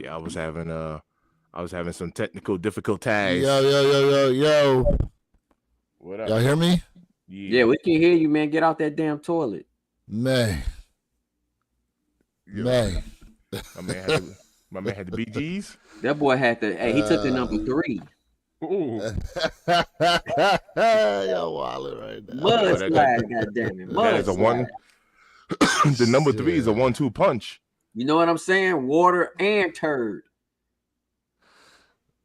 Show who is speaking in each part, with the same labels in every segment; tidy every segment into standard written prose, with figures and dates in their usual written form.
Speaker 1: Yeah, I was having some technical difficulties.
Speaker 2: Yo.
Speaker 1: What up?
Speaker 2: Y'all hear me?
Speaker 3: Yeah, we can hear you, man. Get out that damn toilet.
Speaker 2: Man.
Speaker 1: Yo,
Speaker 2: Man.
Speaker 1: my man had the BGs.
Speaker 3: That boy had to. Hey, he took the number 3.
Speaker 1: Ooh.
Speaker 2: Y'all wildin' right now.
Speaker 3: Mudslide, goddamn it.
Speaker 1: That is a one. The number 3 is a 1-2 punch.
Speaker 3: You know what I'm saying? Water and turd.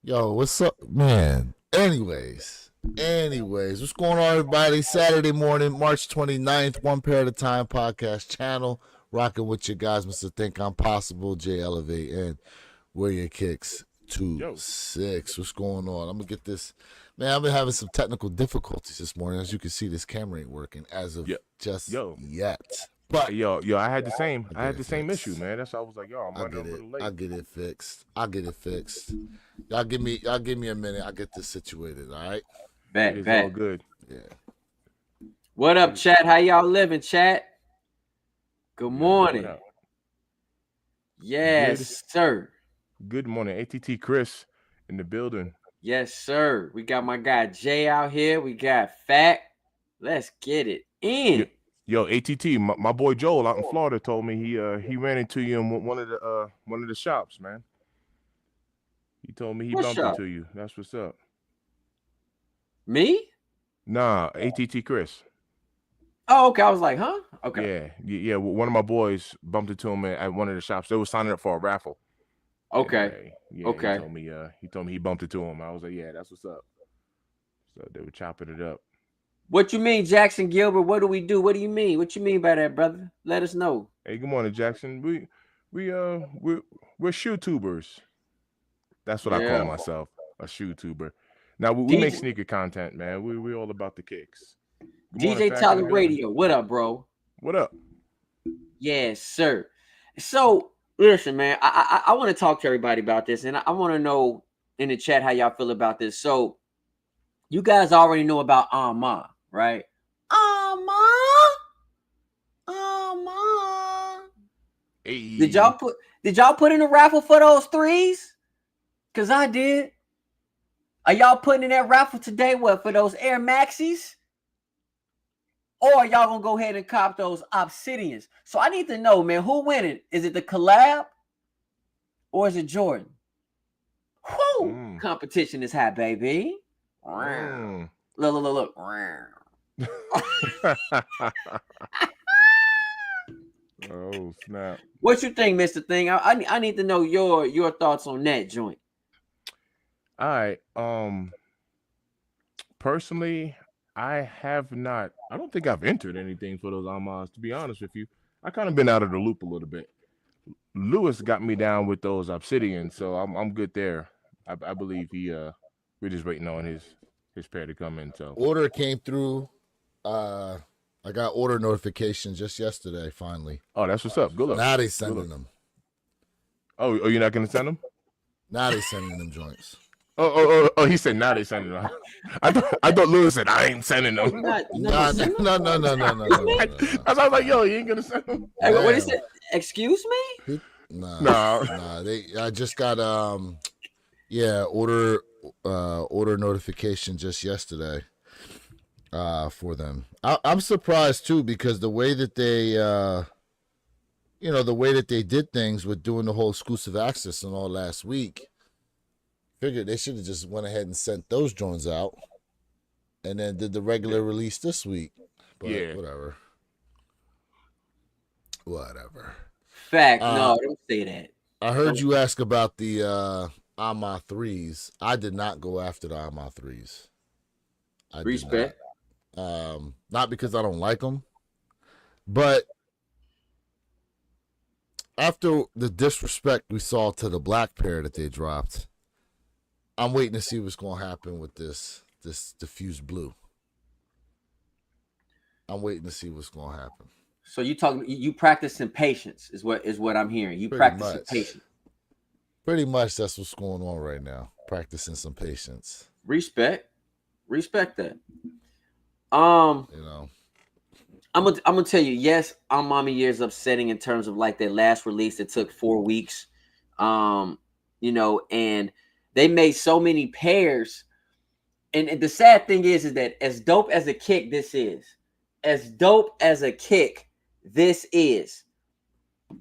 Speaker 2: Yo, what's up, man? Anyways, what's going on, everybody? Saturday morning, March 29th, One Pair at a Time podcast channel. Rocking with you guys, Mr. Think I'm Possible, J Elevate, and Where Your Kicks 2-6. What's going on? I'm gonna get this. Man, I've been having some technical difficulties this morning. As you can see, this camera ain't working as of just yet. But
Speaker 1: yo, I had the same. I had the same issue, man. That's why I was like, yo, I'm running a little late.
Speaker 2: I'll get it fixed. Y'all give me a minute. I'll get this situated. All right.
Speaker 1: It's all good.
Speaker 2: Yeah.
Speaker 3: What up, chat? How y'all living, chat? Good morning. Yes, sir.
Speaker 1: Good morning, ATT Chris in the building.
Speaker 3: Yes, sir. We got my guy Jay out here. We got Fat. Let's get it in.
Speaker 1: Yo, ATT, my boy Joel out in Florida told me he ran into you in one of the shops, man. He told me he bumped into you. That's what's up.
Speaker 3: Me?
Speaker 1: Nah, ATT Chris.
Speaker 3: Oh, okay. I was like, huh? Okay.
Speaker 1: Yeah. One of my boys bumped into him at one of the shops. They were signing up for a raffle.
Speaker 3: Okay.
Speaker 1: Okay. He told me he bumped into him. I was like, yeah, that's what's up. So they were chopping it up.
Speaker 3: What you mean, Jackson Gilbert? What do we do? What do you mean? What you mean by that, brother? Let us know.
Speaker 1: Hey, good morning, Jackson. We're shoe tubers. That's what I call myself, a shoe tuber. Now we make sneaker content, man. We all about the kicks.
Speaker 3: Good DJ Tyler Radio. What up, bro?
Speaker 1: What up?
Speaker 3: Yes, sir. So listen, man, I want to talk to everybody about this, and I want to know in the chat how y'all feel about this. So you guys already know about Ma, right? Ma.
Speaker 1: Hey.
Speaker 3: Did y'all put in a raffle for those 3s? Cause I did. Are y'all putting in that raffle today? What, for those Air Maxis? Or are y'all gonna go ahead and cop those Obsidians? So I need to know, man, who winning? Is it the collab or is it Jordan? Whoo! Competition is high, baby. Look.
Speaker 1: Oh, snap.
Speaker 3: What you think, Mr. Thing? I need to know your thoughts on that joint.
Speaker 1: All right. Personally, I don't think I've entered anything for those Amas, to be honest with you. I kind of been out of the loop a little bit. Lewis got me down with those Obsidian, so I'm good there. I believe we're just waiting on his pair to come in. So
Speaker 2: order came through. I got order notification just yesterday, finally.
Speaker 1: Oh, that's what's up. Good luck.
Speaker 2: Now they sending them.
Speaker 1: Oh, you're not gonna send them?
Speaker 2: Now they sending them joints.
Speaker 1: Oh, he said now they sending them. I thought Lewis said I ain't sending them.
Speaker 2: No.
Speaker 1: I was like, yo, you ain't gonna send them?
Speaker 3: Hey, what is it? Excuse me?
Speaker 2: No. I just got order notification just yesterday for them. I'm surprised too, because the way that they did things with doing the whole exclusive access and all last week, figured they should have just went ahead and sent those joints out and then did the regular release this week. But whatever.
Speaker 3: Fact. No, don't say that.
Speaker 2: I heard you ask about the AMA 3s. I did not go after the AMA 3s.
Speaker 3: Respect.
Speaker 2: Not because I don't like them, but after the disrespect we saw to the black pair that they dropped, I'm waiting to see what's going to happen with this diffused blue. I'm waiting to see what's going to happen.
Speaker 3: So you practicing patience is what I'm hearing. You practicing patience.
Speaker 2: Pretty much that's what's going on right now. Practicing some patience.
Speaker 3: Respect that. I'm gonna tell you, yes, Mommy Year is upsetting in terms of like that last release that took 4 weeks. and they made so many pairs. And the sad thing is that as dope as a kick this is,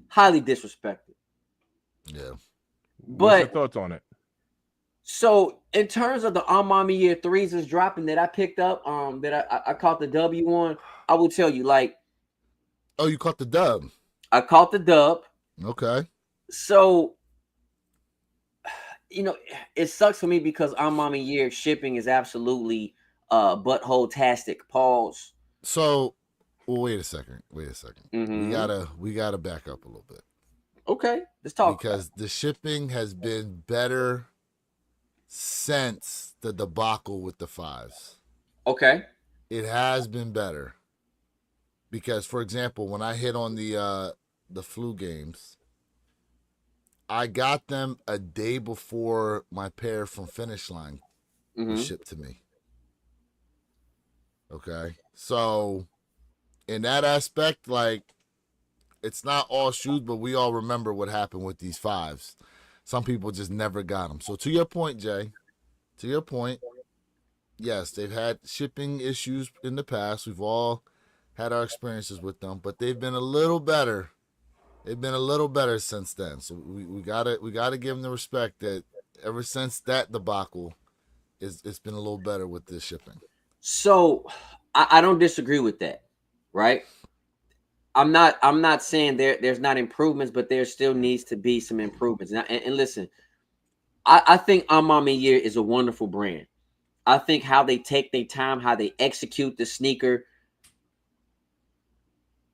Speaker 3: highly disrespected.
Speaker 2: Yeah.
Speaker 1: What's your
Speaker 3: But
Speaker 1: thoughts on it?
Speaker 3: so in terms of the Amami year threes is dropping that I picked up, that I caught the W on, I will tell you, like,
Speaker 2: Oh, you caught the dub.
Speaker 3: I caught the dub.
Speaker 2: Okay.
Speaker 3: So, it sucks for me because Amami year shipping is absolutely butthole tastic. Pause.
Speaker 2: So, well, wait a second.
Speaker 3: Mm-hmm.
Speaker 2: We gotta back up a little bit
Speaker 3: Okay, let's talk.
Speaker 2: because the shipping has been better since the debacle with the fives.
Speaker 3: Okay.
Speaker 2: It has been better because, for example, when I hit on the flu games, I got them a day before my pair from Finish Line was shipped to me. Okay, so in that aspect, like, it's not all shoes, but we all remember what happened with these fives. Some people just never got them. So to your point, Jay, yes, they've had shipping issues in the past. We've all had our experiences with them, but they've been a little better. They've been a little better since then. So we gotta give them the respect that ever since that debacle, it's been a little better with this shipping.
Speaker 3: So I don't disagree with that, right? I'm not saying there's not improvements, but there still needs to be some improvements. And listen, I think Amami Year is a wonderful brand. I think how they take their time, how they execute the sneaker.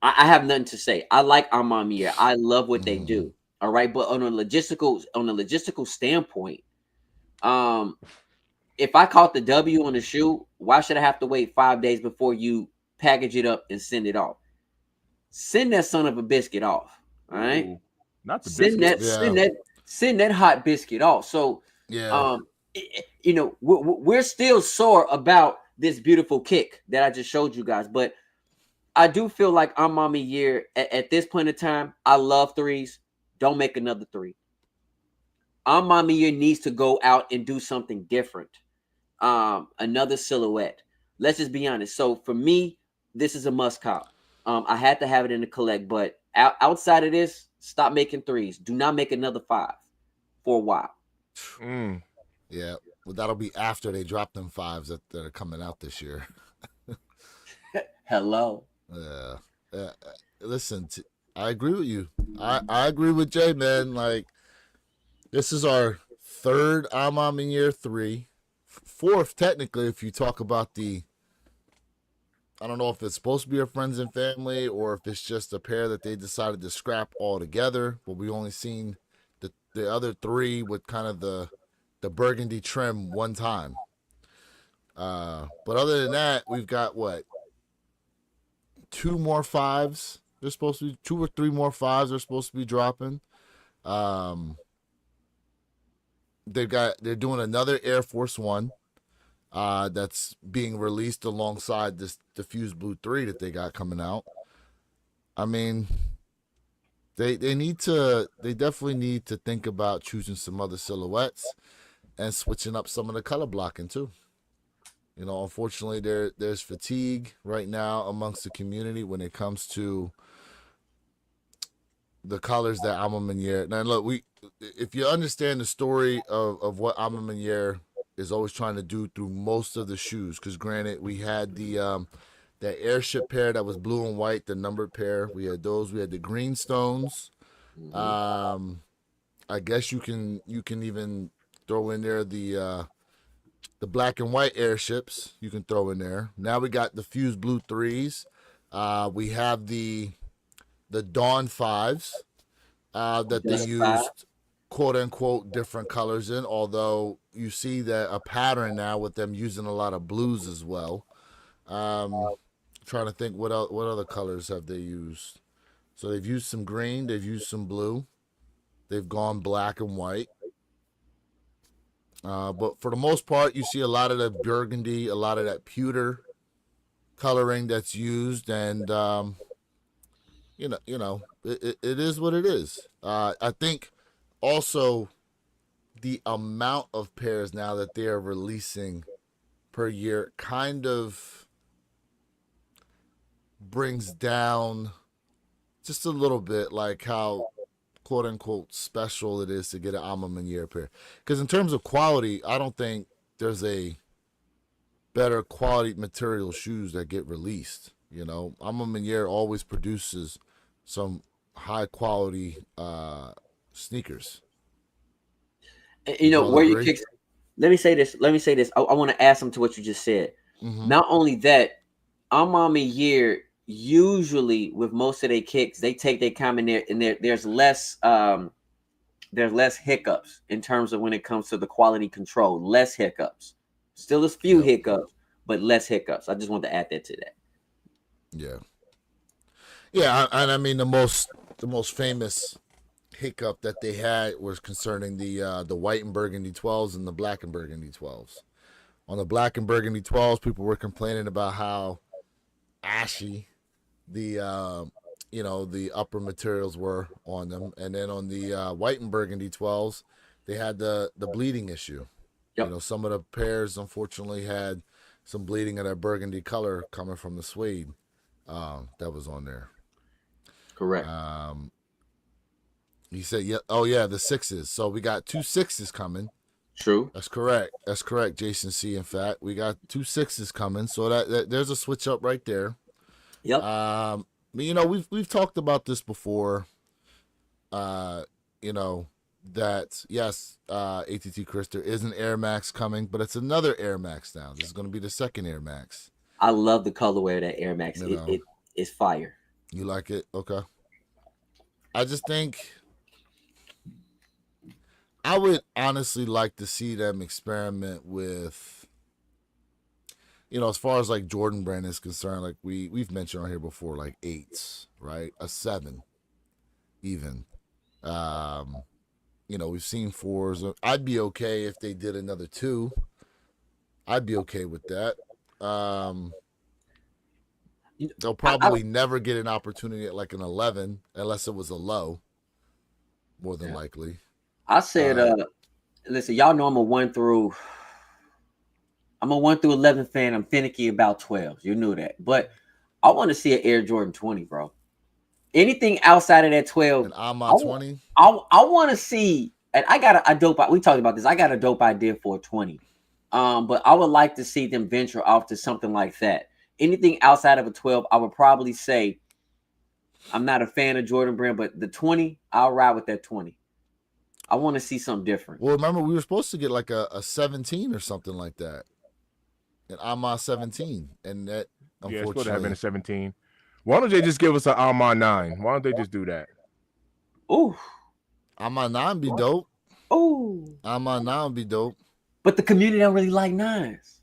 Speaker 3: I have nothing to say. I like Amami Year. I love what they do. All right, but on a logistical standpoint, if I caught the W on the shoe, why should I have to wait 5 days before you package it up and send it off? Send that son of a biscuit off. All right.
Speaker 1: Ooh, not the
Speaker 3: Send
Speaker 1: biscuit.
Speaker 3: that, send that hot biscuit off. So,
Speaker 2: Yeah.
Speaker 3: we're still sore about this beautiful kick that I just showed you guys, but I do feel like I'm on my year at this point in time. I love threes. Don't make another three. Amami year needs to go out and do something different. Another silhouette. Let's just be honest. So for me, this is a must cop. I had to have it in the collect, but outside of this, stop making threes. Do not make another five for a while.
Speaker 2: Yeah. Well, that'll be after they drop them fives that are coming out this year.
Speaker 3: Hello.
Speaker 2: Listen, I agree with you. I agree with Jay, man. Like, this is our third Amam in year 3. Fourth, technically, if you talk about I don't know if it's supposed to be a friends and family or if it's just a pair that they decided to scrap altogether. But we only seen the other 3 with kind of the burgundy trim one time. But other than that, we've got what? 2 more fives. There's supposed to be 2 or 3 more fives they're supposed to be dropping. They're doing another Air Force One that's being released alongside this diffused blue 3 that they got coming out. I mean, they definitely need to think about choosing some other silhouettes and switching up some of the color blocking too. Unfortunately, there's fatigue right now amongst the community when it comes to the colors that Amamanier. Now, look, if you understand the story of what Amamanier is always trying to do through most of the shoes, because granted, we had that airship pair that was blue and white, the numbered pair. We had those. We had the green stones. I guess you can even throw in there the black and white airships. You can throw in there. Now we got the fused blue 3s. We have the Dawn 5s that they used quote unquote different colors in, although you see that a pattern now with them using a lot of blues as well. Trying to think what other colors have they used. So they've used some green, they've used some blue, they've gone black and white. But for the most part, you see a lot of the burgundy, a lot of that pewter coloring that's used, and it is what it is. I think also the amount of pairs now that they are releasing per year kind of brings down just a little bit like how quote unquote special it is to get an Ma Mani&eacute pair. Because in terms of quality, I don't think there's a better quality material shoes that get released. You know, Ma Mani&eacute always produces some high quality sneakers.
Speaker 3: You know,
Speaker 2: all
Speaker 3: where you
Speaker 2: agree?
Speaker 3: kick. Let me say this. I want to add something to what you just said.
Speaker 2: Mm-hmm.
Speaker 3: Not only that, year usually with most of their kicks, they take their comment there, and there's less hiccups in terms of when it comes to the quality control. Less hiccups. Still a few
Speaker 2: Yep.
Speaker 3: hiccups, but less hiccups. I just want to add that to that.
Speaker 2: Yeah. Yeah, and I mean the most famous hiccup that they had was concerning the white and burgundy 12s and the black and burgundy 12s. On the black and burgundy 12s, people were complaining about how ashy the the upper materials were on them, and then on the white and burgundy 12s, they had the bleeding issue.
Speaker 3: Yep.
Speaker 2: You know, some of the pairs unfortunately had some bleeding of that burgundy color coming from the suede that was on there.
Speaker 3: Correct.
Speaker 2: He said, "Yeah, oh yeah, the 6s. So we got 2 6s coming."
Speaker 3: True.
Speaker 2: That's correct. That's correct, Jason C. In fact, we got 2 6s coming. So that there's a switch up right there.
Speaker 3: Yep.
Speaker 2: But you know, we've talked about this before. You know that yes, ATT Chris, there is an Air Max coming, but it's another Air Max now. This is going to be the second Air Max.
Speaker 3: I love the colorway of that Air Max. It's fire.
Speaker 2: You like it? Okay. I just think I would honestly like to see them experiment with, you know, as far as like Jordan Brand is concerned, like we've mentioned on here before, like 8s, right? A 7, even. You know, we've seen 4s. I'd be okay if they did another 2. I'd be okay with that. They'll probably never get an opportunity at like an 11 unless it was a low, more than likely.
Speaker 3: I said, listen, y'all know I'm a 1 through 11 fan. I'm finicky about 12s. You knew that. But I want to see an Air Jordan 20, bro. Anything outside of that 12.
Speaker 2: An Ama 20?
Speaker 3: I want to see, and I got a dope, we talked about this. I got a dope idea for a 20. But I would like to see them venture off to something like that. Anything outside of a 12, I would probably say I'm not a fan of Jordan Brand, but the 20, I'll ride with that 20. I want to see something different.
Speaker 2: Well, remember, we were supposed to get like a 17 or something like that. An Ama 17. And that, unfortunately.
Speaker 1: Yeah, it's supposed to have been a 17. Why don't they just give us an Ama 9? Why don't they just do that?
Speaker 3: Ooh.
Speaker 2: Ama 9 be dope.
Speaker 3: Ooh.
Speaker 2: Ama 9 would be dope.
Speaker 3: But the community don't really like 9s.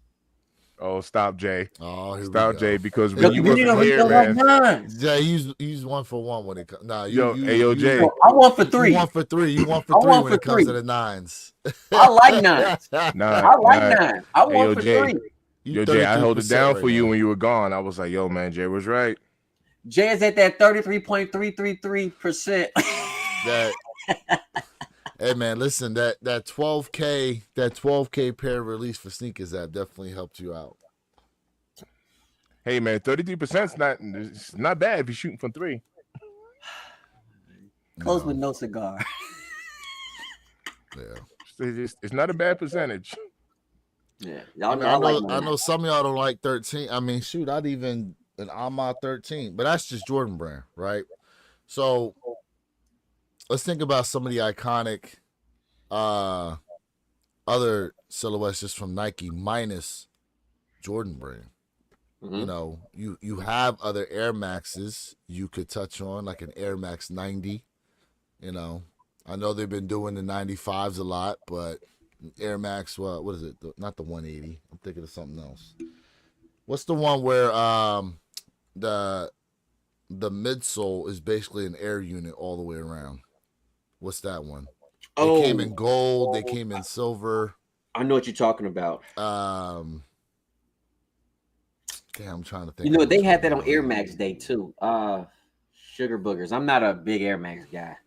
Speaker 1: Oh, stop, Jay.
Speaker 2: Oh,
Speaker 1: stop, Jay, because when you wasn't here, man.
Speaker 2: Jay, he's 1 for 1 when it comes. Nah,
Speaker 1: Jay.
Speaker 3: I 1 for 3.
Speaker 2: You 1 for 3. You 1 for 3 when it comes to the 9s.
Speaker 3: I like 9s. I like 9s. I 1 for 3.
Speaker 1: Yo, Jay, I held it down for you when you were gone. I was like, yo, man, Jay was right.
Speaker 3: Jay is at that 33.333%.
Speaker 2: Hey man, listen, that 12K pair release for Sneakers app definitely helped you out.
Speaker 1: Hey man, 33% is not bad if you're shooting from 3.
Speaker 3: Close with no cigar.
Speaker 2: Yeah,
Speaker 1: it's not a bad percentage.
Speaker 3: Yeah,
Speaker 2: I know some of y'all don't like 13. I mean, shoot, I'd even an Ama 13, but that's just Jordan Brand, right? So let's think about some of the iconic other silhouettes just from Nike minus Jordan Brand. Mm-hmm. You know, you have other Air Maxes you could touch on, like an Air Max 90. You know, I know they've been doing the 95s a lot, but Air Max, what is it? Not the 180. I'm thinking of something else. What's the one where the midsole is basically an air unit all the way around? What's that one? They came in gold. They came in silver.
Speaker 3: I know what you're talking about.
Speaker 2: Damn, I'm trying to think.
Speaker 3: You know, they had that on Air Max Day too. Sugar boogers. I'm not a big Air Max guy.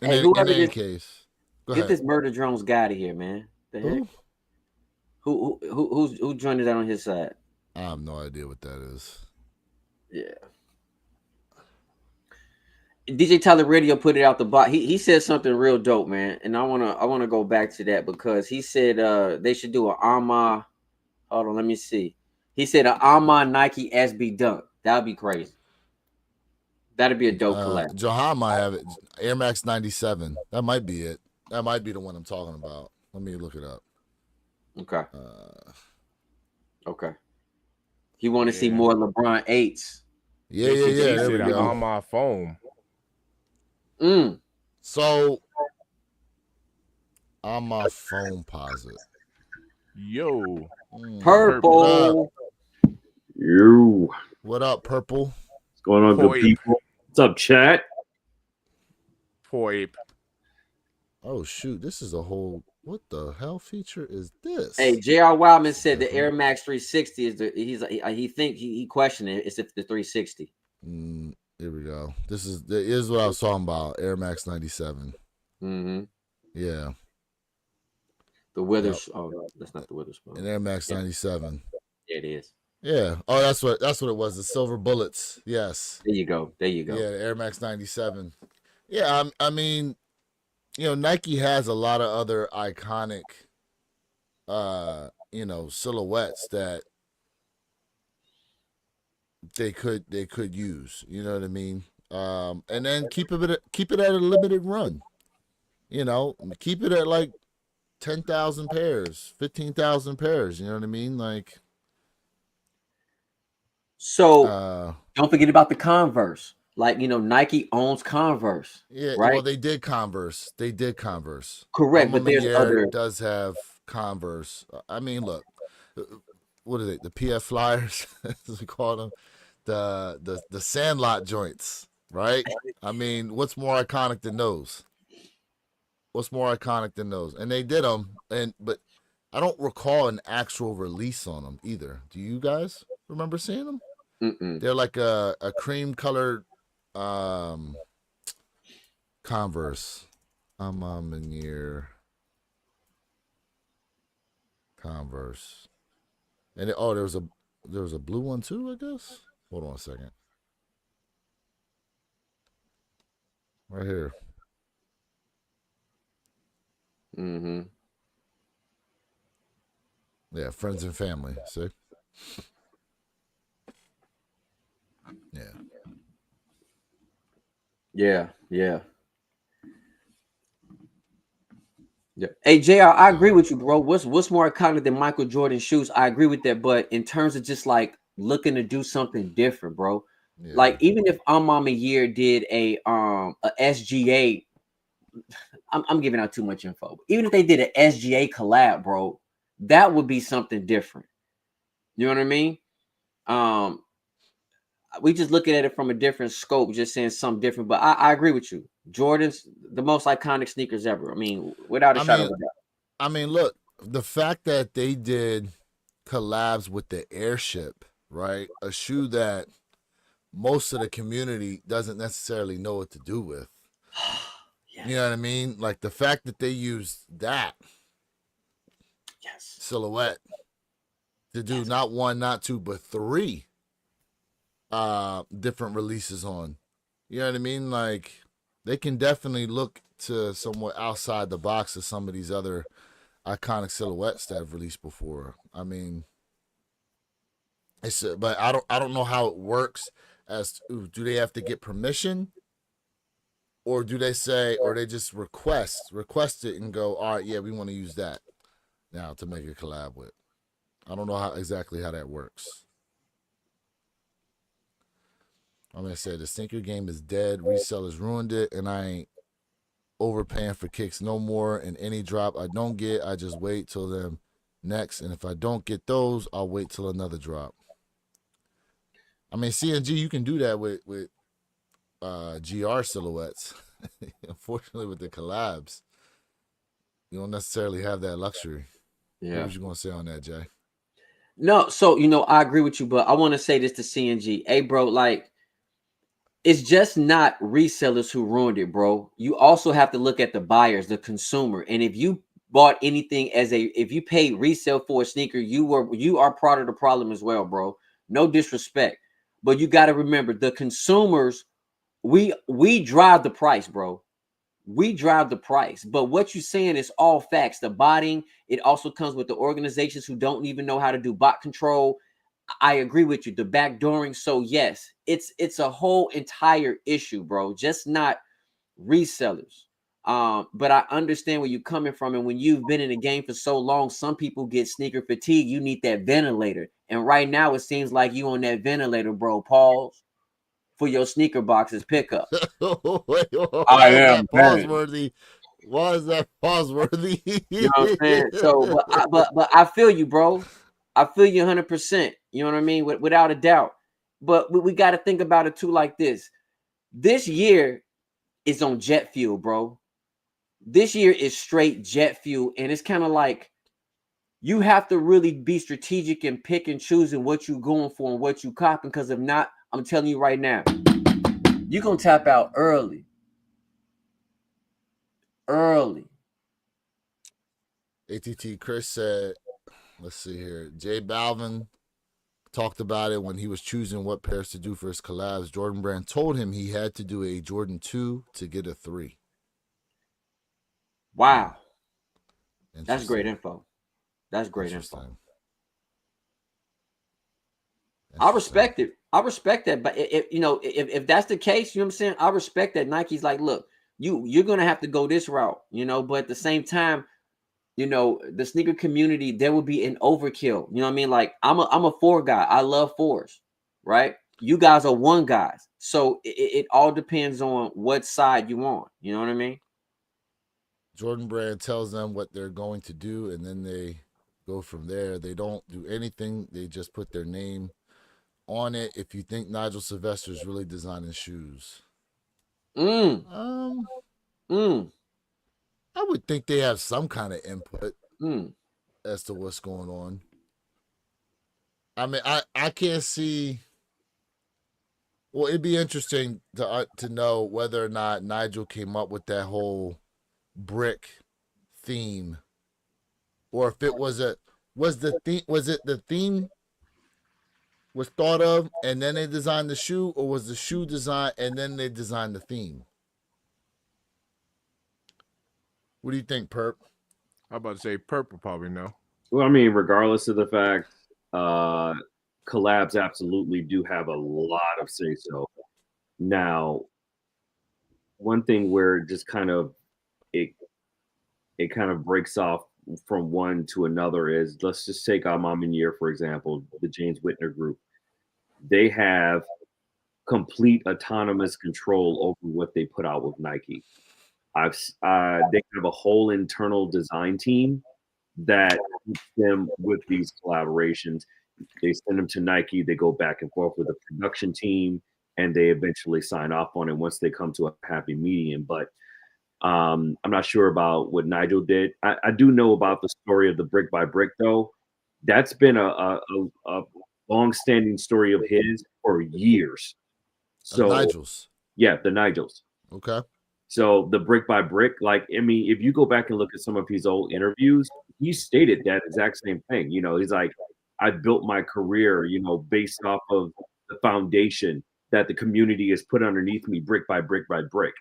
Speaker 2: In,
Speaker 3: Hey,
Speaker 2: in
Speaker 3: whoever
Speaker 2: any
Speaker 3: this,
Speaker 2: case, go
Speaker 3: get
Speaker 2: ahead.
Speaker 3: this Murder Drones guy out of here, man. The heck?
Speaker 2: Who?
Speaker 3: Who joined that on his side?
Speaker 2: I have no idea what that is.
Speaker 3: Yeah. DJ Tyler Radio put it out the box. He said something real dope, man. And I wanna go back to that because he said they should do an Alma. Hold on, let me see. He said an Alma Nike SB dunk. That'd be crazy. That'd be a dope collab.
Speaker 2: Johan might have it. Air Max 97. That might be it. That might be the one I'm talking about. Let me look it up.
Speaker 3: Okay. Okay. He want to see more LeBron 8s.
Speaker 2: Yeah. There we go.
Speaker 1: On my phone.
Speaker 2: So, on my phone posit.
Speaker 1: Yo.
Speaker 3: Purple.
Speaker 4: Yo.
Speaker 2: What up, Purple?
Speaker 4: What's going on, good people? What's up, chat?
Speaker 1: Poip.
Speaker 2: Oh, shoot. This is a whole... What the hell feature is this?
Speaker 3: Hey, J.R. Wildman said the Air Max 360 is the... He questioned it. It's the 360.
Speaker 2: Here we go. This is what I was talking about. Air Max 97.
Speaker 3: Mm-hmm.
Speaker 2: Yeah.
Speaker 3: The Withers. Yep. Oh, that's not the Witherspoon.
Speaker 2: An Air Max 97.
Speaker 3: Yeah, it is.
Speaker 2: Yeah. Oh, that's what it was. The silver bullets. Yes.
Speaker 3: There you go.
Speaker 2: Yeah, the Air Max 97. Yeah, I mean, Nike has a lot of other iconic, silhouettes that they could use. You know what I mean? And then keep it at a limited run. Keep it at like 10,000 pairs, 15,000 pairs. You know what I mean? Like.
Speaker 3: So don't forget about the Converse. Like, Nike owns Converse.
Speaker 2: Yeah,
Speaker 3: right?
Speaker 2: Well, they did Converse.
Speaker 3: Correct, but there's other.
Speaker 2: Does have Converse. I mean, look, what are they? The PF Flyers, as we call them, the Sandlot joints, right? I mean, what's more iconic than those? And they did them, but I don't recall an actual release on them either. Do you guys remember seeing them?
Speaker 3: Mm-mm.
Speaker 2: They're like a cream colored Converse. Ma Mani&eacute Converse. And there was a blue one too, I guess. Hold on a second. Right here.
Speaker 3: Mm-hmm.
Speaker 2: Yeah, friends and family. See?
Speaker 3: Yeah. Hey, JR, I agree with you, bro. What's more iconic than Michael Jordan shoes? I agree with that, but in terms of just like looking to do something different, bro. Yeah. Like even if Ma Mani&eacute did a SGA, I'm giving out too much info. Even if they did an SGA collab, bro, that would be something different. You know what I mean? We just looking at it from a different scope, just saying something different. But I agree with you. Jordan's the most iconic sneakers ever. I mean, without a shadow of a doubt.
Speaker 2: I mean, look, the fact that they did collabs with the Airship, right? A shoe that most of the community doesn't necessarily know what to do with. Yes. You know what I mean? Like the fact that they used that silhouette to do not one, not two, but three different releases on. You know what I mean? Like they can definitely look to somewhat outside the box of some of these other iconic silhouettes that have released before. I mean, but I don't know how it works. As to, do they have to get permission, or do they say, or they just request it and go, all right, yeah, we want to use that now to make a collab with. I don't know exactly how that works. I'm gonna say the sneaker game is dead. Resellers ruined it, and I ain't overpaying for kicks no more. And any drop I don't get, I just wait till them next. And if I don't get those, I'll wait till another drop. I mean, CNG, you can do that with GR silhouettes. Unfortunately, with the collabs, you don't necessarily have that luxury. Yeah. What you gonna say on that, Jay?
Speaker 3: No, so I agree with you, but I want to say this to CNG. Hey, bro, like it's just not resellers who ruined it, bro. You also have to look at the buyers, the consumer. And if you bought anything if you paid resale for a sneaker, you are part of the problem as well, bro. No disrespect. But you got to remember the consumers, we drive the price, bro. We drive the price. But what you're saying is all facts. The botting, it also comes with the organizations who don't even know how to do bot control. I agree with you. The backdooring. So yes, it's a whole entire issue, bro. Just not resellers. But I understand where you're coming from, and when you've been in the game for so long, some people get sneaker fatigue. You need that ventilator, and right now it seems like you on that ventilator, bro. Pause for your sneaker boxes pickup.
Speaker 2: Why
Speaker 4: I
Speaker 2: is
Speaker 4: am
Speaker 2: that pause
Speaker 4: mad.
Speaker 2: worthy? Why is that pause worthy?
Speaker 3: You know what I'm saying? So, but I feel you, bro. I feel you 100%. You know what I mean? Without a doubt. But we got to think about it too, like this. This year is on jet fuel, bro. This year is straight jet fuel, and it's kind of like you have to really be strategic and pick and choosing what you're going for and what you copping. Because if not, I'm telling you right now, you're gonna tap out early. Early.
Speaker 2: ATT Chris said, let's see here. J Balvin talked about it when he was choosing what pairs to do for his collabs. Jordan Brand told him he had to do a Jordan 2 to get a 3.
Speaker 3: Wow. That's
Speaker 2: Interesting.
Speaker 3: great info. That's great info.
Speaker 2: Interesting.
Speaker 3: I respect it. I respect that. But if that's the case, you know what I'm saying? I respect that. Nike's like, look, you're gonna have to go this route, but at the same time, the sneaker community, there will be an overkill. You know what I mean? Like I'm a 4 guy. I love 4s, right? You guys are 1 guys. So it all depends on what side you on. You know what I mean?
Speaker 2: Jordan Brand tells them what they're going to do, and then they go from there. They don't do anything. They just put their name on it. If you think Nigel Sylvester is really designing shoes, I would think they have some kind of input as to what's going on. I mean, I can't see. Well, it'd be interesting to know whether or not Nigel came up with that whole brick theme, or if it was the theme was thought of and then they designed the shoe, or was the shoe designed and then they designed the theme? What do you think, Perp?
Speaker 1: I'm about to say purple, probably no.
Speaker 4: Well, I mean, regardless of the fact, collabs absolutely do have a lot of say so. Now, one thing where just kind of it kind of breaks off from one to another is, let's just take Ma Mani&eacute, for example, the James Whitner group. They have complete autonomous control over what they put out with Nike. They have a whole internal design team that keeps them with these collaborations. They send them to Nike. They go back and forth with the production team, and they eventually sign off on it once they come to a happy medium. But I'm not sure about what Nigel did. I do know about the story of the brick by brick, though. That's been a long-standing story of his for years. So
Speaker 2: Nigel's.
Speaker 4: Yeah, the Nigels.
Speaker 2: Okay.
Speaker 4: So the brick by brick, like, I mean, if you go back and look at some of his old interviews, he stated that exact same thing. He's like, I built my career, based off of the foundation that the community has put underneath me, brick by brick by brick.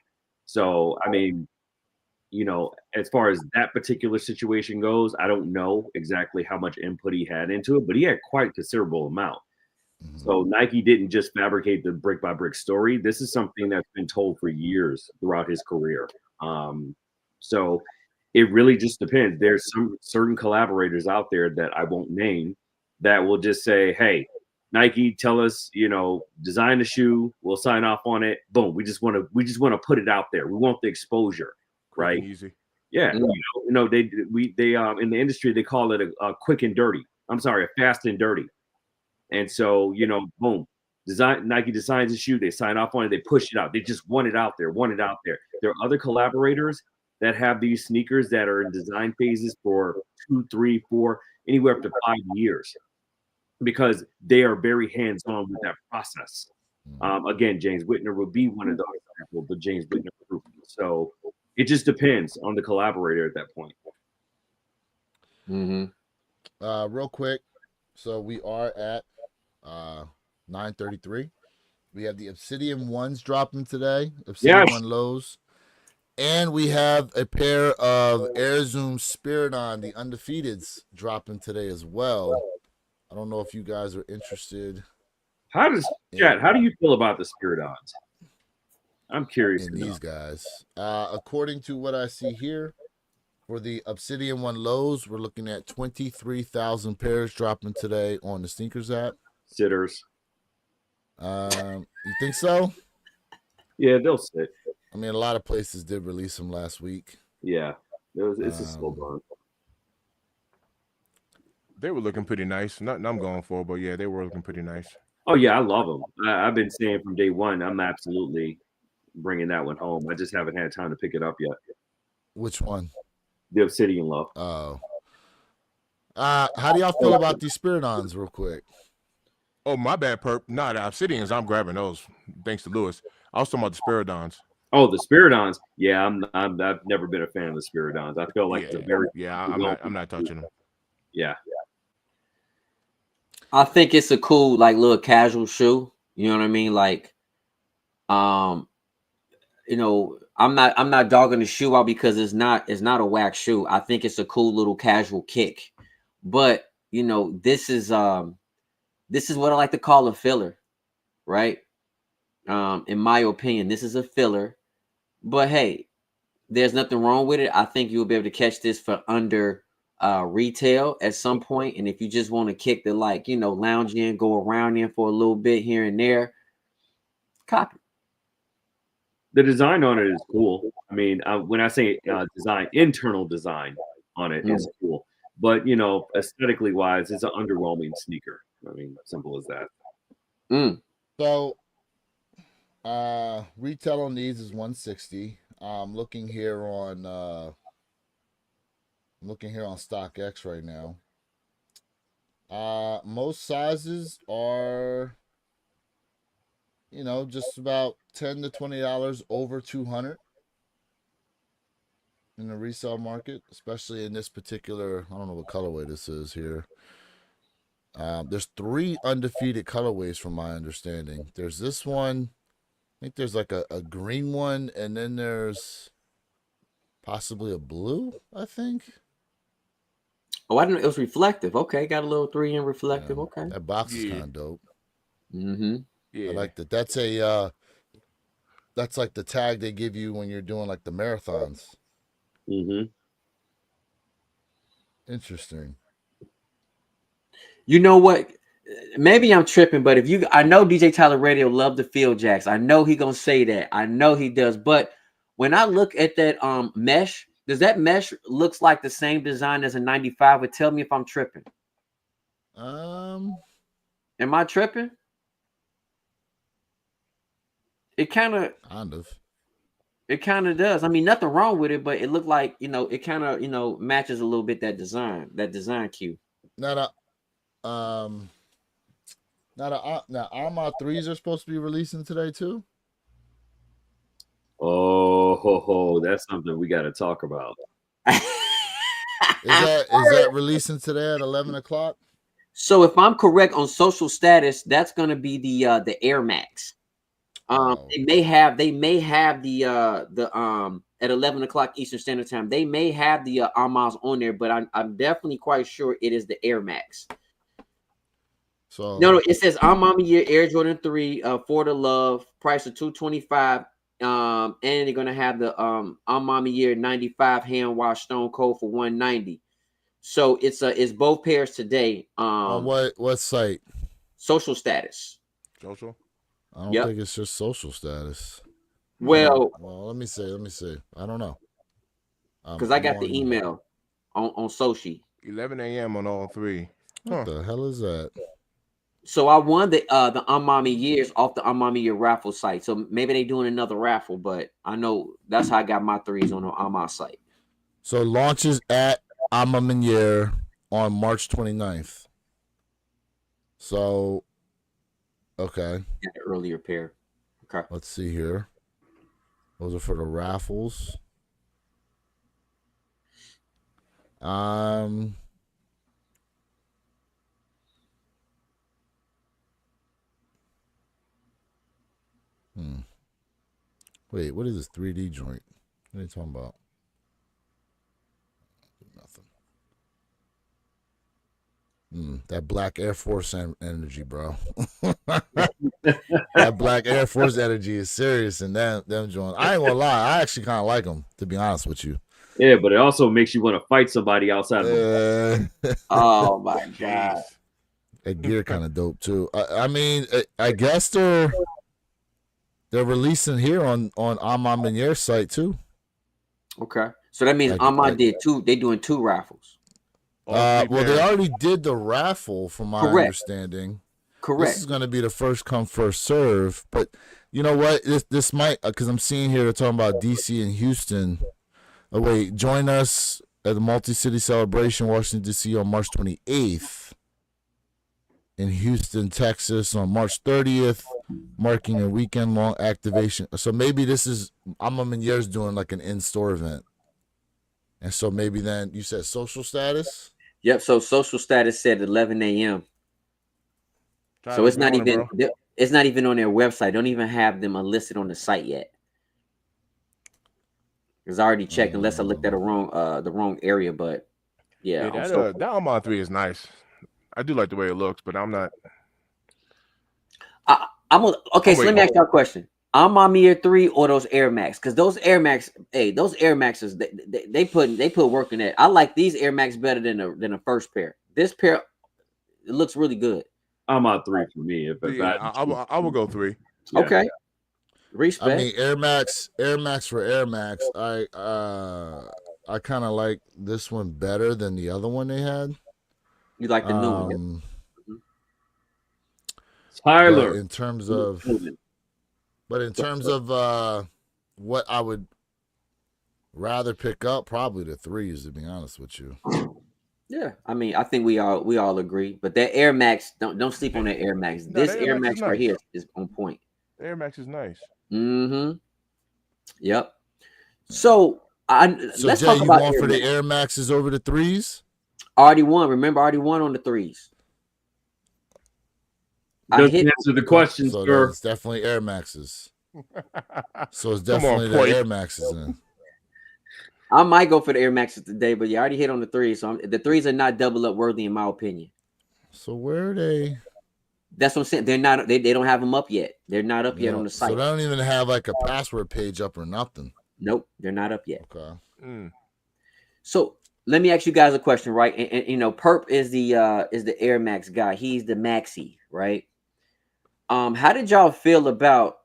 Speaker 4: So, I mean, as far as that particular situation goes, I don't know exactly how much input he had into it, but he had quite a considerable amount. So Nike didn't just fabricate the brick by brick story. This is something that's been told for years throughout his career. So it really just depends. There's some certain collaborators out there that I won't name that will just say, hey, Nike, tell us, design the shoe, we'll sign off on it. Boom. We just want to put it out there. We want the exposure, right?
Speaker 1: Easy.
Speaker 4: Yeah. They in the industry, they call it a quick and dirty. I'm sorry, a fast and dirty. And so, boom, Nike designs a shoe, they sign off on it, they push it out. They just want it out there. There are other collaborators that have these sneakers that are in design phases for 2, 3, 4, anywhere up to 5 years, because they are very hands-on with that process. Again, James Whitner would be one of those examples, the James Whitner group. So it just depends on the collaborator at that point.
Speaker 2: Real quick, so we are at 9:33. We have the Obsidian ones dropping today. Obsidian
Speaker 4: Yes.
Speaker 2: one lows. And we have a pair of Air Zoom Spiridon, the undefeateds, dropping today as well. I don't know if you guys are interested.
Speaker 4: How do you feel about the Spiridons? I'm curious
Speaker 2: in
Speaker 4: to know.
Speaker 2: these guys. According to what I see here, for the Obsidian one lows, we're looking at 23,000 pairs dropping today on the Sneakers app.
Speaker 4: Sitters.
Speaker 2: You think so?
Speaker 4: Yeah, they'll sit.
Speaker 2: I mean, a lot of places did release them last week.
Speaker 4: Yeah, it's a slow burn.
Speaker 1: They were looking pretty nice. Nothing I'm going for, but yeah, they were looking pretty nice.
Speaker 4: Oh yeah, I love them. I've been saying from day one, I'm absolutely bringing that one home. I just haven't had time to pick it up yet.
Speaker 2: Which one?
Speaker 4: The Obsidian Low.
Speaker 2: Oh. How do y'all feel about these Spiridons, real quick?
Speaker 1: Oh, my bad, Perp. Nah, the Obsidians, I'm grabbing those. Thanks to Lewis. I was talking about the Spiridons.
Speaker 4: Oh, the Spiridons. Yeah, I've never been a fan of the Spiridons. I feel like
Speaker 1: yeah,
Speaker 4: it's a very
Speaker 1: I'm not touching them.
Speaker 4: Yeah.
Speaker 3: I think it's a cool, like, little casual shoe. You know what I mean? Like, you know, I'm not dogging the shoe out because it's not a whack shoe. I think it's a cool little casual kick. But you know, this is what I like to call a filler, right? In my opinion, this is a filler. But hey, there's nothing wrong with it. I think you'll be able to catch this for under retail at some point. And if you just want to kick the, like, you know, lounge in, go around in for a little bit here and there, copy.
Speaker 4: The design on it is cool. I mean, when I say design, internal design on it is cool. But, you know, aesthetically wise, it's an underwhelming sneaker. I mean, simple as that.
Speaker 2: So, retail on these is $160. Looking here on StockX right now. Most sizes are, you know, just about $10 to $20 over $200 in the resale market, especially in this particular, I don't know what colorway this is here. There's 3 undefeated colorways from my understanding. There's this one, I think there's like a green one, and then there's possibly a blue, I think.
Speaker 3: Oh, I didn't know it was reflective. Okay, got a little 3 in reflective.
Speaker 2: Yeah,
Speaker 3: okay.
Speaker 2: that box is kind of dope.
Speaker 1: Yeah.
Speaker 2: I like that. That's like the tag they give you when you're doing like the marathons. Interesting.
Speaker 3: You know what? Maybe I'm tripping, but I know DJ Tyler Radio love the field jacks. I know he gonna say that. I know he does. But when I look at that mesh, does that mesh looks like the same design as a 95? But tell me if I'm tripping. Am I tripping? It kind of does. I mean, nothing wrong with it, but it looked like, you know, it kind of, you know, matches a little bit that design cue.
Speaker 2: Now Arma 3s are supposed to be releasing today too.
Speaker 4: Oh, that's something we got to talk about.
Speaker 2: Is that releasing today at 11 o'clock?
Speaker 3: So if I'm correct on social status, that's going to be the Air Max. They may have the at 11 o'clock Eastern Standard Time. They may have the Armas on there, but I'm definitely quite sure it is the Air Max. So no, it says I'm Mama Year Air Jordan 3 for the love, price of $225. And they're gonna have the I'm Mama Year 95 hand wash Stone Cold for $190. So it's both pairs today.
Speaker 2: On what site?
Speaker 3: Social status.
Speaker 1: Social.
Speaker 2: I don't think it's just social status.
Speaker 3: Well,
Speaker 2: let me see. I don't know.
Speaker 3: Because I got the email on Sochi.
Speaker 1: 11 a.m. on all 3.
Speaker 2: What the hell is that?
Speaker 3: So I won the Unmami Years off the Unmami Year raffle site. So maybe they're doing another raffle, but I know that's how I got my 3s on my site.
Speaker 2: So launches at Unmami Year on March 29th. So Okay.
Speaker 3: The earlier pair. Okay.
Speaker 2: Let's see here. Those are for the raffles. Wait, what is this 3D joint? What are you talking about? Nothing. That black Air Force energy, bro. That black Air Force energy is serious, and them joints. I ain't gonna lie, I actually kind of like them, to be honest with you.
Speaker 4: Yeah, but it also makes you want to fight somebody outside of the
Speaker 3: Oh my God.
Speaker 1: Jeez.
Speaker 2: That gear kind of dope too. I mean, I guess they're releasing here on Ma Mani&eacute's site too.
Speaker 3: Okay. So that means Amon did two. They doing two raffles.
Speaker 2: Well, they already did the raffle, from my understanding.
Speaker 3: Correct.
Speaker 2: This is going to be the first come, first serve. But you know what? This might, because I'm seeing here they're talking about DC and Houston. Oh, wait, join us at the multi-city celebration, Washington, D.C. on March 28th. In Houston, Texas on March 30th, marking a weekend-long activation. So maybe this is, Ma Mani&eacute's doing like an in-store event. And so maybe then, you said social status?
Speaker 3: Yep. So social status said 11 a.m. So it's not even on their website. Don't even have them listed on the site yet. Because I already checked, unless I looked at the wrong area. But yeah,
Speaker 1: that Almond 3 is nice. I do like the way it looks, but I'm not.
Speaker 3: Okay, so let me ask y'all a question. I'm Ma Mani&eacute 3 or those Air Max? Because those Air Max, those Air Maxes, they put work in that. I like these Air Max better than the first pair. This pair, it looks really good.
Speaker 4: I'm out 3 for me.
Speaker 1: I will go 3.
Speaker 3: Yeah. Okay. Respect.
Speaker 2: I mean, Air Max for Air Max. I kind of like this one better than the other one they had.
Speaker 3: You like the new one?
Speaker 4: Tyler.
Speaker 2: In terms of what I would rather pick up, probably the 3s, to be honest with you.
Speaker 3: Yeah, I mean, I think we all agree. But that Air Max, don't sleep on that Air Max. This Air Max right here is on point.
Speaker 1: Air Max is nice.
Speaker 3: Mm-hmm. Yep. So let's
Speaker 2: Jay,
Speaker 3: talk about
Speaker 2: you going for the Air Maxes over the 3s?
Speaker 3: Already won. Remember, already won on the 3s.
Speaker 4: Doesn't answer the question,
Speaker 2: so
Speaker 4: sir.
Speaker 2: It's definitely Air Maxes. So it's definitely the Air Maxes in.
Speaker 3: I might go for the Air Maxes today, but you already hit on the 3s. So the 3s are not double up worthy, in my opinion.
Speaker 2: So where are they?
Speaker 3: That's what I'm saying. They're not. They don't have them up yet. They're not up yet on the site.
Speaker 2: So they don't even have like a password page up or nothing.
Speaker 3: Nope, they're not up yet.
Speaker 2: Okay.
Speaker 3: So let me ask you guys a question, right? And you know, Perp is the Air Max guy. He's the Maxi, right? How did y'all feel about?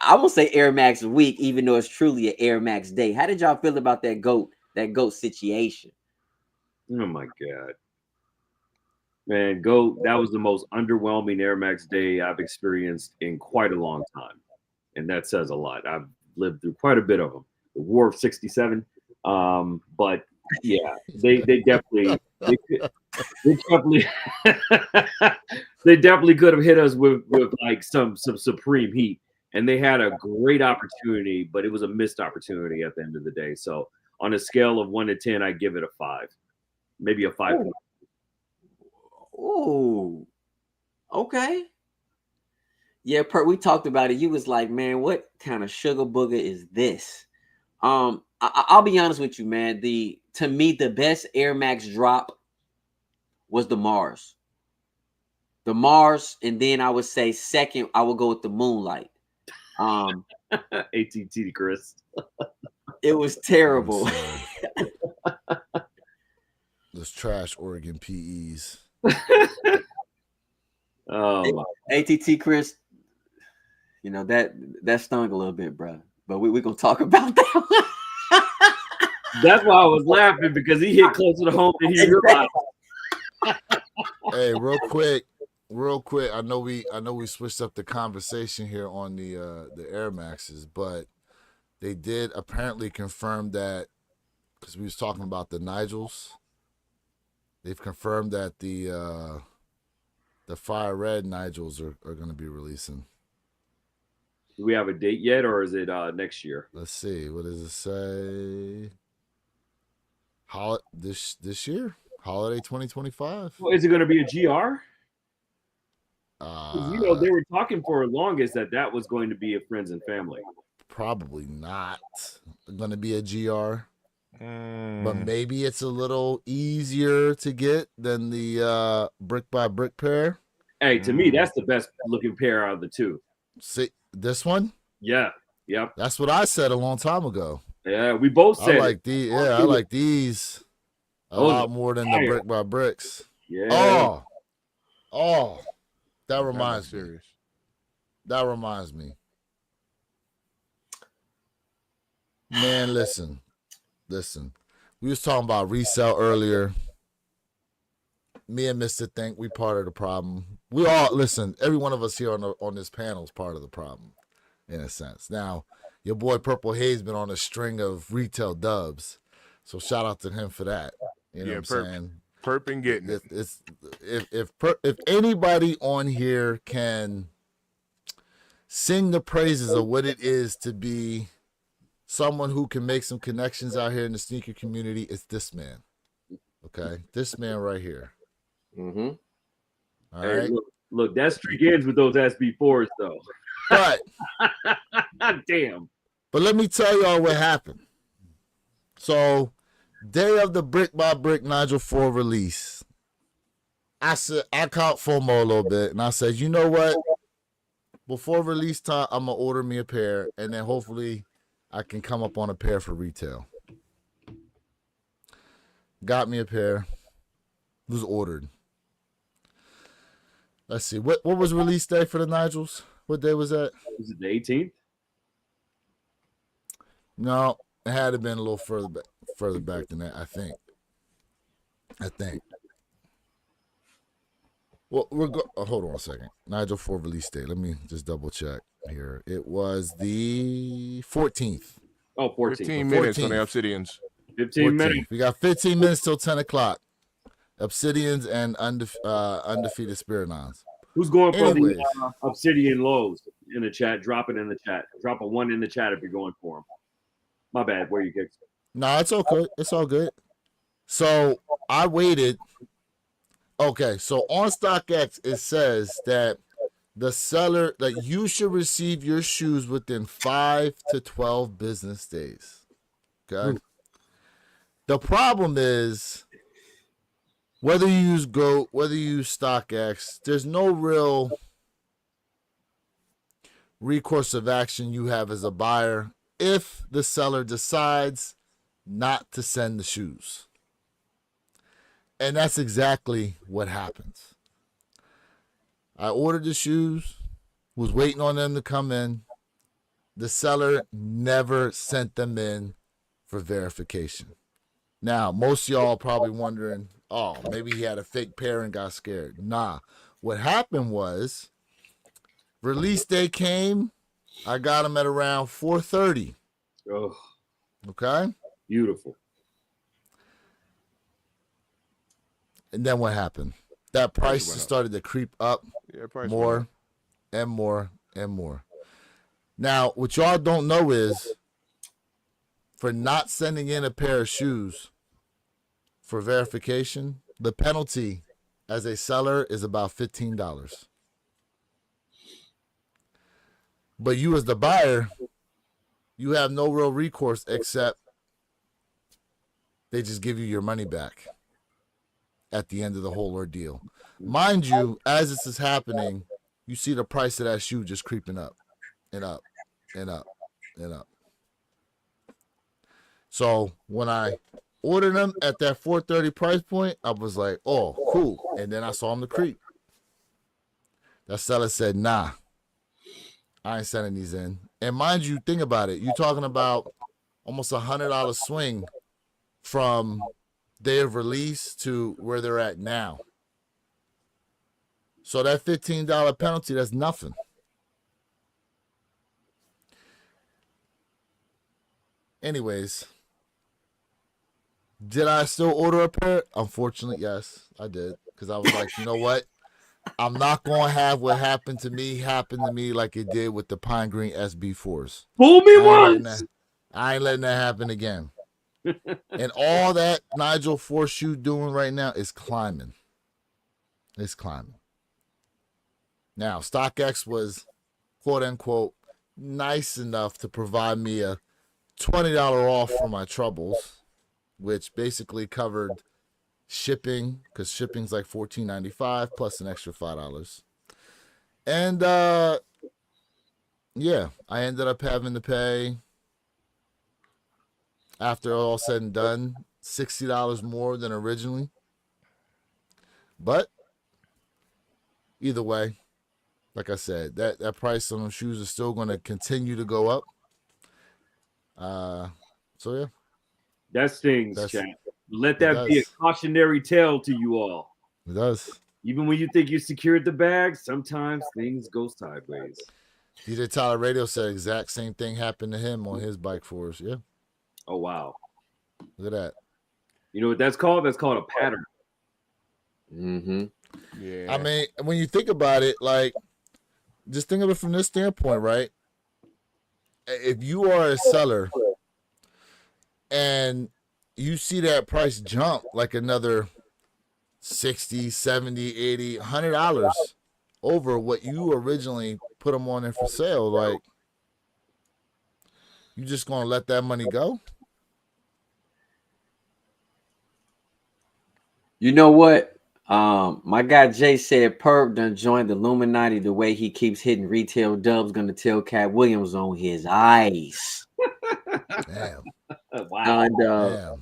Speaker 3: I will say Air Max week, even though it's truly an Air Max day. How did y'all feel about that goat situation?
Speaker 4: Oh my God, man, that was the most underwhelming Air Max day I've experienced in quite a long time, and that says a lot. I've lived through quite a bit of them. The War of '67, but yeah, they definitely they definitely could have hit us with like some supreme heat. And they had a great opportunity, but it was a missed opportunity at the end of the day. So on a scale of 1 to 10, I give it a 5, maybe a 5.
Speaker 3: Oh, okay. Yeah, we talked about it. You was like, man, what kind of sugar booger is this? I'll be honest with you, man. To me, the best Air Max drop was the Mars. The Mars, and then I would say second, I would go with the Moonlight.
Speaker 4: ATT, Chris.
Speaker 3: It was terrible.
Speaker 2: Those trash Oregon PEs.
Speaker 4: Oh,
Speaker 3: ATT, Chris. You know that stung a little bit, bro. But we're gonna talk about that.
Speaker 4: That's why I was laughing, because he hit closer to home than he realized.
Speaker 2: Hey, real quick. I know we switched up the conversation here on the Air Maxes, but they did apparently confirm that, because we was talking about the Nigels. They've confirmed that the The fire red Nigels are going to be releasing.
Speaker 4: Do we have a date yet, or is it next year?
Speaker 2: Let's see. What does it say? This year, holiday 2025.
Speaker 4: Well, is it going to be a GR? You know, they were talking for longest that was going to be a friends and family.
Speaker 2: Probably not going to be a GR, but maybe it's a little easier to get than the brick by brick pair.
Speaker 4: Hey, to me, that's the best looking pair out of the two.
Speaker 2: See this one?
Speaker 4: Yeah, yep.
Speaker 2: That's what I said a long time ago.
Speaker 4: Yeah, we both said
Speaker 2: I like these. Yeah, I like these a lot more than the brick by bricks.
Speaker 4: Yeah.
Speaker 2: Oh, that reminds me. That reminds me. Man, listen. We was talking about resale earlier. Me and Mr. Think we part of the problem. We all listen. Every one of us here on this panel is part of the problem, in a sense. Now, your boy Purple Haze been on a string of retail dubs, so shout out to him for that. You know what I'm saying?
Speaker 1: Perp and getting it.
Speaker 2: If anybody on here can sing the praises of what it is to be someone who can make some connections out here in the sneaker community, it's this man. Okay, this man right here.
Speaker 4: Mm-hmm.
Speaker 2: All right.
Speaker 4: Look, that streak ends with those SB4s, though.
Speaker 2: But
Speaker 4: damn.
Speaker 2: But let me tell y'all what happened. So, day of the brick by brick Nigel 4 release, I caught FOMO a little bit, and I said, you know what? Before release time, I'm gonna order me a pair, and then hopefully I can come up on a pair for retail. Got me a pair. Was ordered. Let's see. What was release day for the Nigels? What day was that?
Speaker 4: Was it the 18th?
Speaker 2: No, it had to have been a little further back than that, I think. Well, hold on a second. Nigel 4 release date. Let me just double check here. It was the 14th.
Speaker 4: Oh, 14.
Speaker 1: 15 minutes on the Obsidians.
Speaker 4: 15 minutes.
Speaker 2: We got 15 minutes till 10 o'clock. Obsidians and undefeated Spirinons.
Speaker 4: Who's going for the Obsidian lows in the chat? Drop it in the chat. Drop a 1 in the chat if you're going for them. My bad. Where you get?
Speaker 2: No, it's okay. It's all good. So I waited. Okay, so on StockX it says that the seller that you should receive your shoes within 5 to 12 business days. Okay. The problem is whether you use GOAT, whether you use StockX, there's no real recourse of action you have as a buyer if the seller decides not to send the shoes. And that's exactly what happens. I ordered the shoes, was waiting on them to come in. The seller never sent them in for verification. Now, most of y'all probably wondering, oh, maybe he had a fake pair and got scared. Nah. What happened was, release day came, I got them at around 4:30.
Speaker 4: Oh,
Speaker 2: okay?
Speaker 4: Beautiful.
Speaker 2: And then what happened? That price just started to creep up more and more and more. Now, what y'all don't know is, for not sending in a pair of shoes for verification, the penalty as a seller is about $15. But you as the buyer, you have no real recourse except they just give you your money back at the end of the whole ordeal. Mind you, as this is happening, you see the price of that shoe just creeping up and up and up and up. So when I ordered them at that 4:30 price point, I was like, oh, cool. And then I saw them to creep. That seller said, nah, I ain't sending these in. And mind you, think about it. You're talking about almost $100 swing from day of release to where they're at now. So that $15 penalty, that's nothing. Anyways, did I still order a pair? Unfortunately, yes, I did. Because I was like, you know what? I'm not going to have what happened to me like it did with the Pine Green SB4s.
Speaker 4: Fool me once.
Speaker 2: I ain't letting that happen again. And all that Nigel Forshoe doing right now is climbing. It's climbing. Now, StockX was, quote unquote, nice enough to provide me a $20 off for my troubles, which basically covered shipping, because shipping's like $14.95 plus an extra $5. And yeah, I ended up having to pay, after all said and done, $60 more than originally. But either way, like I said, that price on those shoes is still going to continue to go up. So yeah,
Speaker 4: That stings, chat. Let that be a cautionary tale to you all.
Speaker 2: It does.
Speaker 4: Even when you think you secured the bag, sometimes things go sideways.
Speaker 2: DJ Tyler Radio said exact same thing happened to him on his bike for us. Yeah.
Speaker 4: Oh wow.
Speaker 2: Look at that.
Speaker 4: You know what that's called? That's called a pattern.
Speaker 3: Mm-hmm.
Speaker 1: Yeah.
Speaker 2: I mean, when you think about it, like, just think of it from this standpoint, right? If you are a seller and you see that price jump like another $60, $70, $80, $100 over what you originally put them on there for sale, like, you just gonna let that money go?
Speaker 3: You know what? My guy Jay said Perp done joined the Illuminati. The way he keeps hitting retail dubs, gonna tell Cat Williams on his eyes.
Speaker 2: Damn.
Speaker 4: Wow.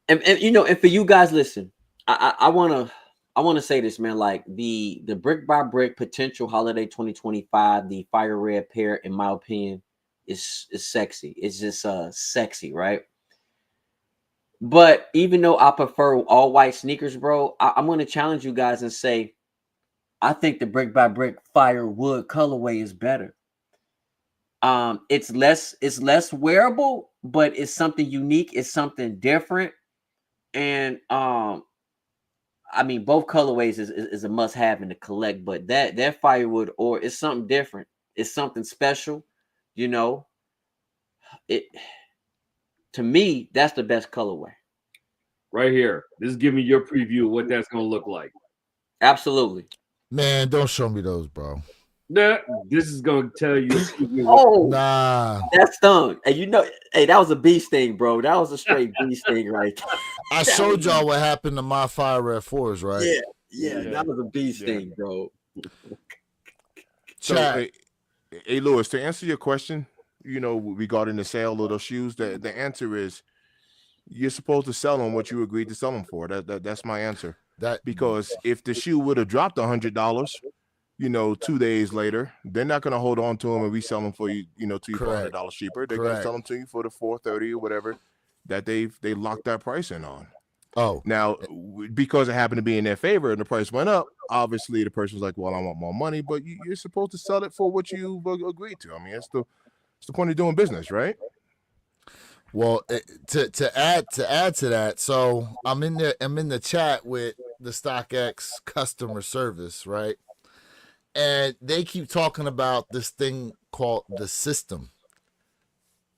Speaker 3: And you know, and for you guys, listen, I wanna say this, man. Like the brick by brick potential holiday 2025, the fire red pair, in my opinion, is sexy. It's just sexy, right? But even though I prefer all white sneakers, bro, I'm going to challenge you guys and say, I think the brick by brick firewood colorway is better. It's less wearable, but it's something unique. It's something different. And I mean, both colorways is a must have in the collect, but that firewood or it's something different. It's something special, you know. It to me, that's the best colorway.
Speaker 4: Right here. This is giving your preview of what that's going to look like.
Speaker 3: Absolutely.
Speaker 2: Man, don't show me those, bro.
Speaker 4: Nah, this is going to tell you.
Speaker 3: Oh,
Speaker 2: nah.
Speaker 3: That stung. And you know, hey, that was a bee sting, bro. That was a straight bee sting, right?
Speaker 2: I showed y'all what happened to my Fire Red 4s, right?
Speaker 3: Yeah, that was a bee sting, bro.
Speaker 1: So, hey, Lewis, to answer your question, you know, regarding the sale of those shoes, the answer is you're supposed to sell them what you agreed to sell them for. That's my answer. Because if the shoe would have dropped $100, you know, 2 days later, they're not going to hold on to them and resell them for you, you know, to you for $100 cheaper. They're going to sell them to you for the $430 or whatever that they locked that price in on.
Speaker 2: Oh,
Speaker 1: now because it happened to be in their favor and the price went up, obviously the person's like, well, I want more money, but you're supposed to sell it for what you agreed to. I mean, it's the point of doing business, right?
Speaker 2: Well, to add to that, so I'm in the chat with the StockX customer service, right? And they keep talking about this thing called the system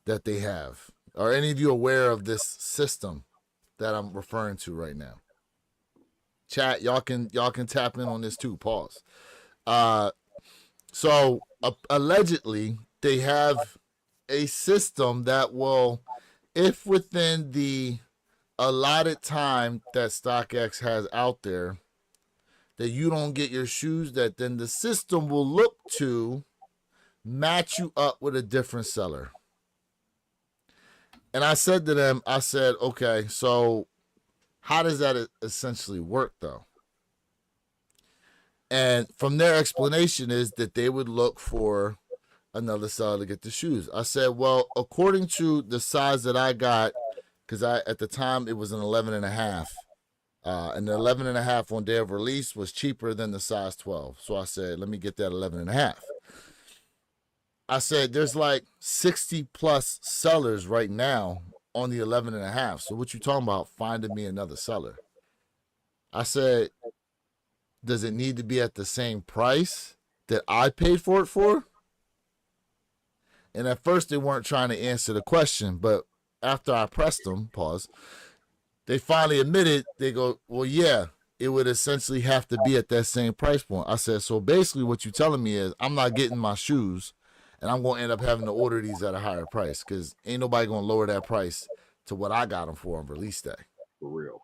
Speaker 2: that they have. Are any of you aware of this system that I'm referring to right now? Chat, y'all can tap in on this too. Pause. So allegedly they have a system that will, if within the allotted time that StockX has out there, that you don't get your shoes, that then the system will look to match you up with a different seller. And I said to them, I said, okay, so how does that essentially work though? And from their explanation is that they would look for another seller to get the shoes. I said, well, according to the size that I got, because at the time it was an 11.5. And the 11.5 on day of release was cheaper than the size 12. So I said, let me get that 11.5. I said, there's like 60 plus sellers right now on the 11.5. So what you talking about finding me another seller? I said, does it need to be at the same price that I paid for it for? And at first they weren't trying to answer the question, but after I pressed them, they finally admitted, they go, well, yeah, it would essentially have to be at that same price point. I said, so basically what you're telling me is I'm not getting my shoes and I'm going to end up having to order these at a higher price because ain't nobody going to lower that price to what I got them for on release day.
Speaker 4: For real.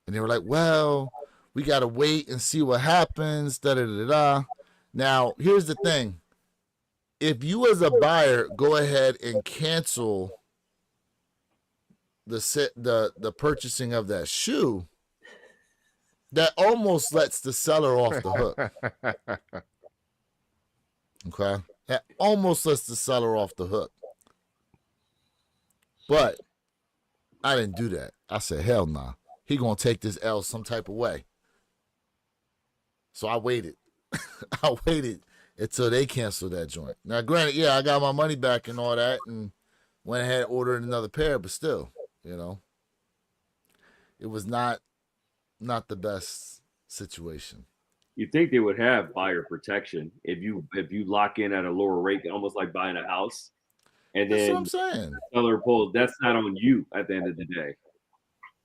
Speaker 2: And they were like, well, we got to wait and see what happens, da-da-da-da. Now, here's the thing. If you as a buyer go ahead and cancel the purchasing of that shoe, that almost lets the seller off the hook. Okay? That almost lets the seller off the hook. But I didn't do that. I said, hell nah. He gonna take this L some type of way. So I waited. I waited until they canceled that joint. Now, granted, yeah, I got my money back and all that and went ahead and ordered another pair, but still, you know, it was not the best situation.
Speaker 4: You think they would have buyer protection if you lock in at a lower rate, almost like buying a house, and
Speaker 2: That's
Speaker 4: then
Speaker 2: what I'm saying.
Speaker 4: seller pulls. That's not on you at the end of the day.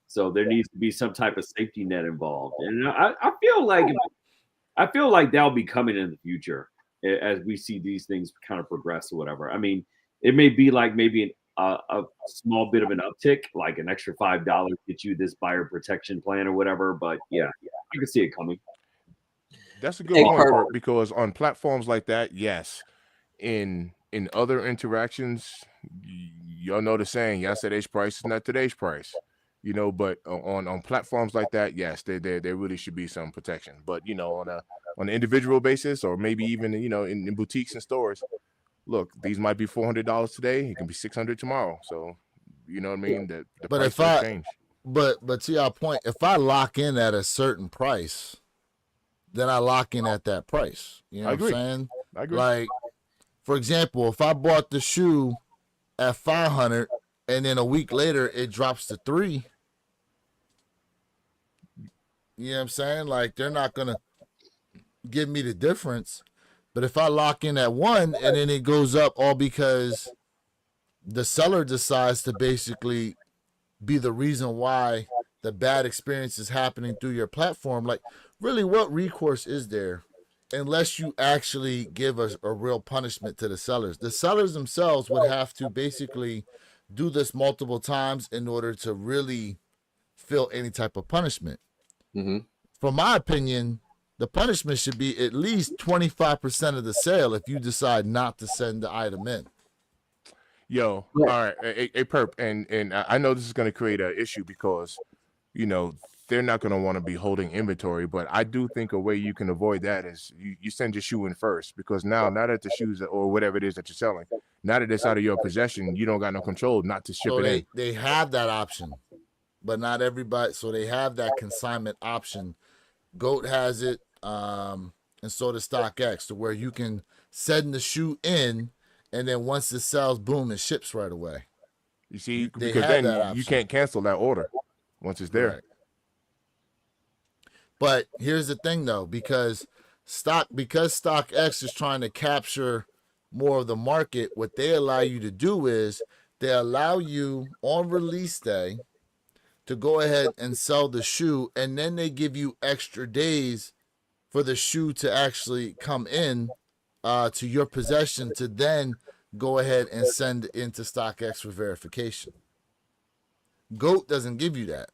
Speaker 4: So there needs to be some type of safety net involved, and I feel like that'll be coming in the future as we see these things kind of progress or whatever. I mean, it may be like maybe a small bit of an uptick, like an extra $5 get you this buyer protection plan or whatever. But yeah, I can see it coming.
Speaker 1: That's a good point, Kurt, because on platforms like that, yes. In other interactions, y'all know the saying, yesterday's price is not today's price. You know, but on platforms like that, yes, there really should be some protection. But you know, on an individual basis, or maybe even in boutiques and stores, look, these might be $400 today. It can be $600 tomorrow. So you know what I mean. The
Speaker 2: But
Speaker 1: price does change.
Speaker 2: But to your point, if I lock in at a certain price, then I lock in at that price. You know what I'm saying?
Speaker 1: I agree.
Speaker 2: Like, for example, if I bought the shoe at $500 and then a week later it drops to $300, you know what I'm saying? Like, they're not gonna give me the difference. But if I lock in at $100 and then it goes up all because the seller decides to basically be the reason why the bad experience is happening through your platform, like, really, what recourse is there unless you actually give a real punishment to the sellers? The sellers themselves would have to basically do this multiple times in order to really feel any type of punishment.
Speaker 3: Mm-hmm.
Speaker 2: From my opinion, the punishment should be at least 25% of the sale if you decide not to send the item in.
Speaker 1: Yo, all right, a perp, and I know this is going to create an issue because, you know, they're not going to want to be holding inventory, but I do think a way you can avoid that is you send your shoe in first, because now that the shoes or whatever it is that you're selling, now that it's out of your possession, you don't got no control not to ship it in.
Speaker 2: They have that option, but not everybody. So they have that consignment option. GOAT has it, and so does StockX, to where you can send the shoe in, and then once it sells, boom, it ships right away.
Speaker 1: You see, because then you can't cancel that order once it's there.
Speaker 2: Right. But here's the thing, though, because StockX is trying to capture more of the market, what they allow you to do is they allow you on release day to go ahead and sell the shoe, and then they give you extra days for the shoe to actually come in to your possession to then go ahead and send it into StockX for verification. GOAT doesn't give you that,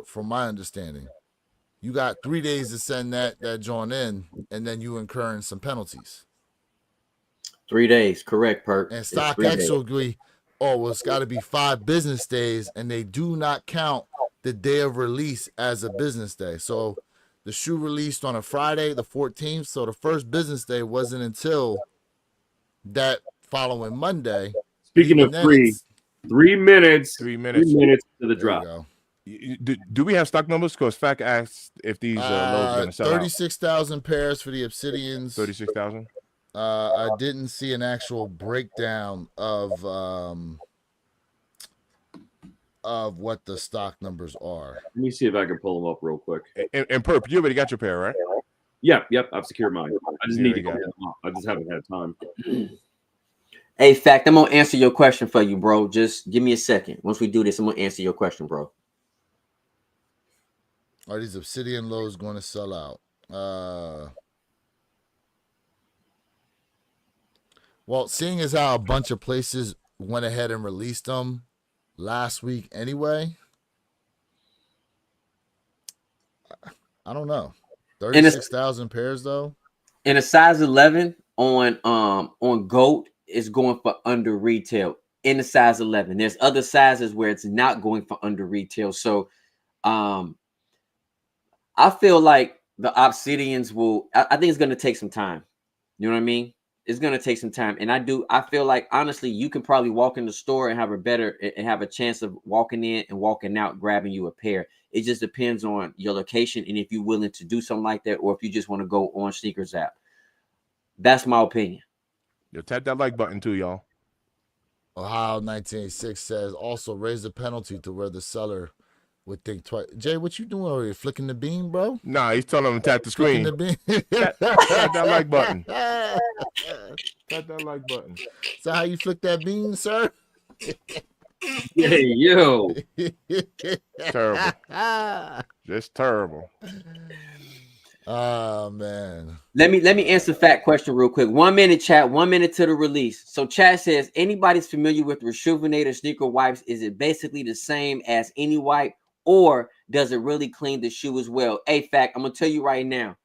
Speaker 2: from my understanding. You got 3 days to send that joint in, and then you incurring some penalties.
Speaker 3: 3 days, correct, Perk.
Speaker 2: And StockX will agree, well, it's got to be 5 business days, and they do not count the day of release as a business day. So the shoe released on a Friday, the 14th, so the first business day wasn't until that following Monday.
Speaker 4: Speaking of 3 minutes.
Speaker 1: 3 minutes.
Speaker 4: 3 minutes to the drop.
Speaker 1: Do we have stock numbers? Because FAC asked if these loads are going to sell
Speaker 2: 36,000 pairs for the Obsidians.
Speaker 1: 36,000.
Speaker 2: I didn't see an actual breakdown of of what the stock numbers are.
Speaker 4: Let me see if I can pull them up real quick.
Speaker 1: And Perp, you already got your pair, right?
Speaker 4: Yep. I've secured mine. I just
Speaker 1: There
Speaker 4: need to
Speaker 1: you go.
Speaker 4: get them up. I just haven't had time.
Speaker 3: Hey, Fact, I'm gonna answer your question for you, bro. Just give me a second. Once we do this, I'm gonna answer your question, bro.
Speaker 2: Are these Obsidian lows going to sell out? Well, seeing as how a bunch of places went ahead and released them last week anyway, I don't know. 36,000 pairs though.
Speaker 3: In a size 11 on GOAT is going for under retail. In the size 11, there's other sizes where it's not going for under retail. So, I feel like the Obsidians will. I think it's going to take some time. You know what I mean? It's going to take some time, and I feel like honestly, you can probably walk in the store and have a chance of walking in and walking out, grabbing you a pair. It just depends on your location and if you're willing to do something like that, or if you just want to go on Sneakers app. That's my opinion.
Speaker 1: Yo, tap that like button too, y'all.
Speaker 2: Ohio 1986 says also raise the penalty to where the seller would think twice. Jay, what you doing over here? Flicking the beam, bro?
Speaker 1: Nah, he's telling him to tap the
Speaker 2: Flicking
Speaker 1: screen.
Speaker 2: the beam.
Speaker 1: Tap that like button. Tap that like button.
Speaker 2: Is that how you flick that beam, sir?
Speaker 4: Hey, yo.
Speaker 1: Terrible. Just terrible.
Speaker 2: Oh man.
Speaker 3: Let me answer Fact question real quick. 1 minute, chat. 1 minute to the release. So chat says, anybody's familiar with Rejuvenator sneaker wipes? Is it basically the same as any wipe, or does it really clean the shoe as well? Hey, Fact, I'm gonna tell you right now.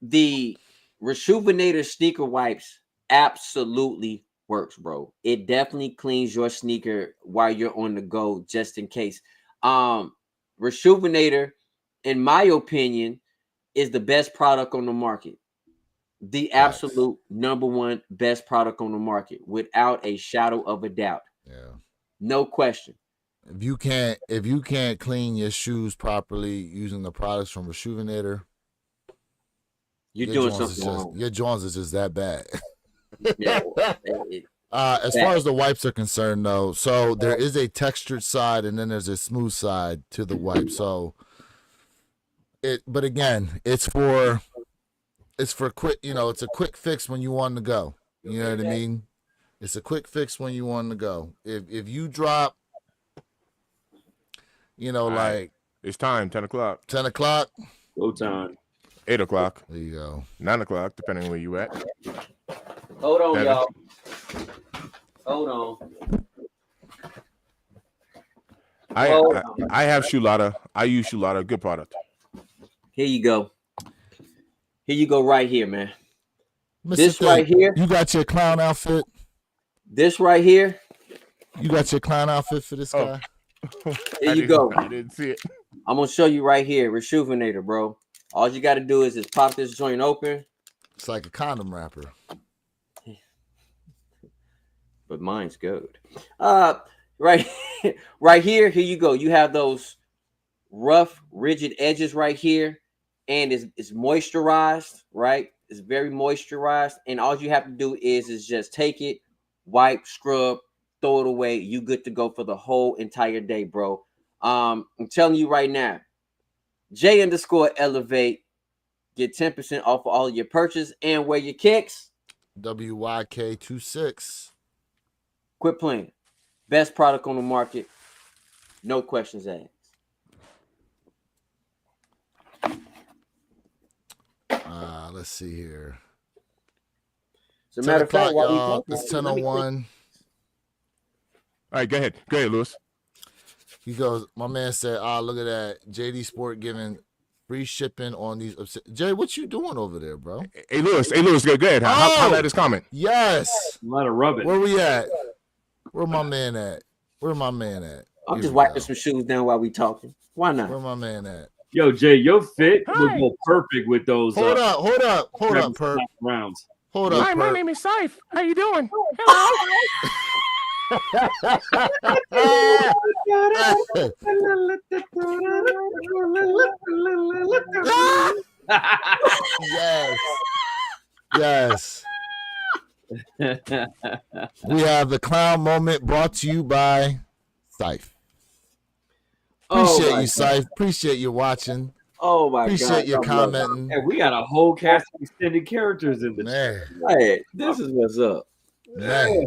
Speaker 3: The Rejuvenator sneaker wipes absolutely works, bro. It definitely cleans your sneaker while you're on the go, just in case. Rejuvenator, in my opinion, is the best product on the market. The absolute number one best product on the market, without a shadow of a doubt.
Speaker 2: Yeah.
Speaker 3: No question.
Speaker 2: If you can't clean your shoes properly using the products from Rejuvenator,
Speaker 3: you're doing something wrong.
Speaker 2: Your joints is just that bad.
Speaker 3: Yeah.
Speaker 2: As far as the wipes are concerned, though, so there is a textured side and then there's a smooth side to the wipe. So but again, it's for quick, it's a quick fix when you want to go. You know what I mean? It's a quick fix when you want to go. If you drop, like
Speaker 1: it's time, 10 o'clock.
Speaker 2: 10 o'clock.
Speaker 4: Go time.
Speaker 1: 8 o'clock.
Speaker 2: There you go.
Speaker 1: 9 o'clock, depending on where you at.
Speaker 3: Hold on, y'all. Hold on.
Speaker 1: I have Shoelada. I use Shoelada. Good product.
Speaker 3: Here you go. Here you go right here, man.
Speaker 2: Mr.
Speaker 3: This
Speaker 2: Thing,
Speaker 3: right here.
Speaker 2: You got your clown outfit?
Speaker 3: This right here.
Speaker 2: You got your clown outfit for this guy?
Speaker 3: There you go.
Speaker 1: I didn't see it.
Speaker 3: I'm going to show you right here. Rejuvenator, bro. All you got to do is just pop this joint open.
Speaker 2: It's like a condom wrapper.
Speaker 3: But mine's good. Right here you go. You have those rough, rigid edges right here, and it's moisturized, right? It's very moisturized, and all you have to do is just take it, wipe, scrub, throw it away. You good to go for the whole entire day, bro. I'm telling you right now, J_Elevate, get 10% off of all of your purchase and wear your kicks.
Speaker 2: WYK26.
Speaker 3: Quit playing. Best product on the market. No questions asked.
Speaker 2: Let's see here.
Speaker 3: As a matter of fact,
Speaker 2: y'all, it's 10:01.
Speaker 1: All right, go ahead. Go ahead, Lewis.
Speaker 2: He goes, my man said, look at that. JD Sport giving free shipping on these. Jay, what you doing over there, bro?
Speaker 1: Hey, Lewis, go ahead. How about this comment?
Speaker 2: Yes.
Speaker 4: A lot of rubbing.
Speaker 2: Where we at? Where my man at?
Speaker 3: I'm just wiping some shoes down while we talking. Why not?
Speaker 2: Where my man at?
Speaker 4: Yo, Jay, your fit would go perfect with those.
Speaker 2: Hold up, Perp.
Speaker 4: Rounds.
Speaker 2: Hold up,
Speaker 1: Hi,
Speaker 2: Perp.
Speaker 1: my name is Saif. How you doing? Hello.
Speaker 2: Yes. We have the clown moment brought to you by Scythe.
Speaker 4: Oh
Speaker 2: Appreciate
Speaker 4: my
Speaker 2: you, Scythe. Appreciate you watching.
Speaker 4: Oh my
Speaker 2: Appreciate
Speaker 4: God!
Speaker 2: you
Speaker 4: God bless.
Speaker 2: commenting.
Speaker 4: And we got a whole cast of extended characters in the
Speaker 2: Man,
Speaker 4: chat. Hey, this is what's up.
Speaker 2: man.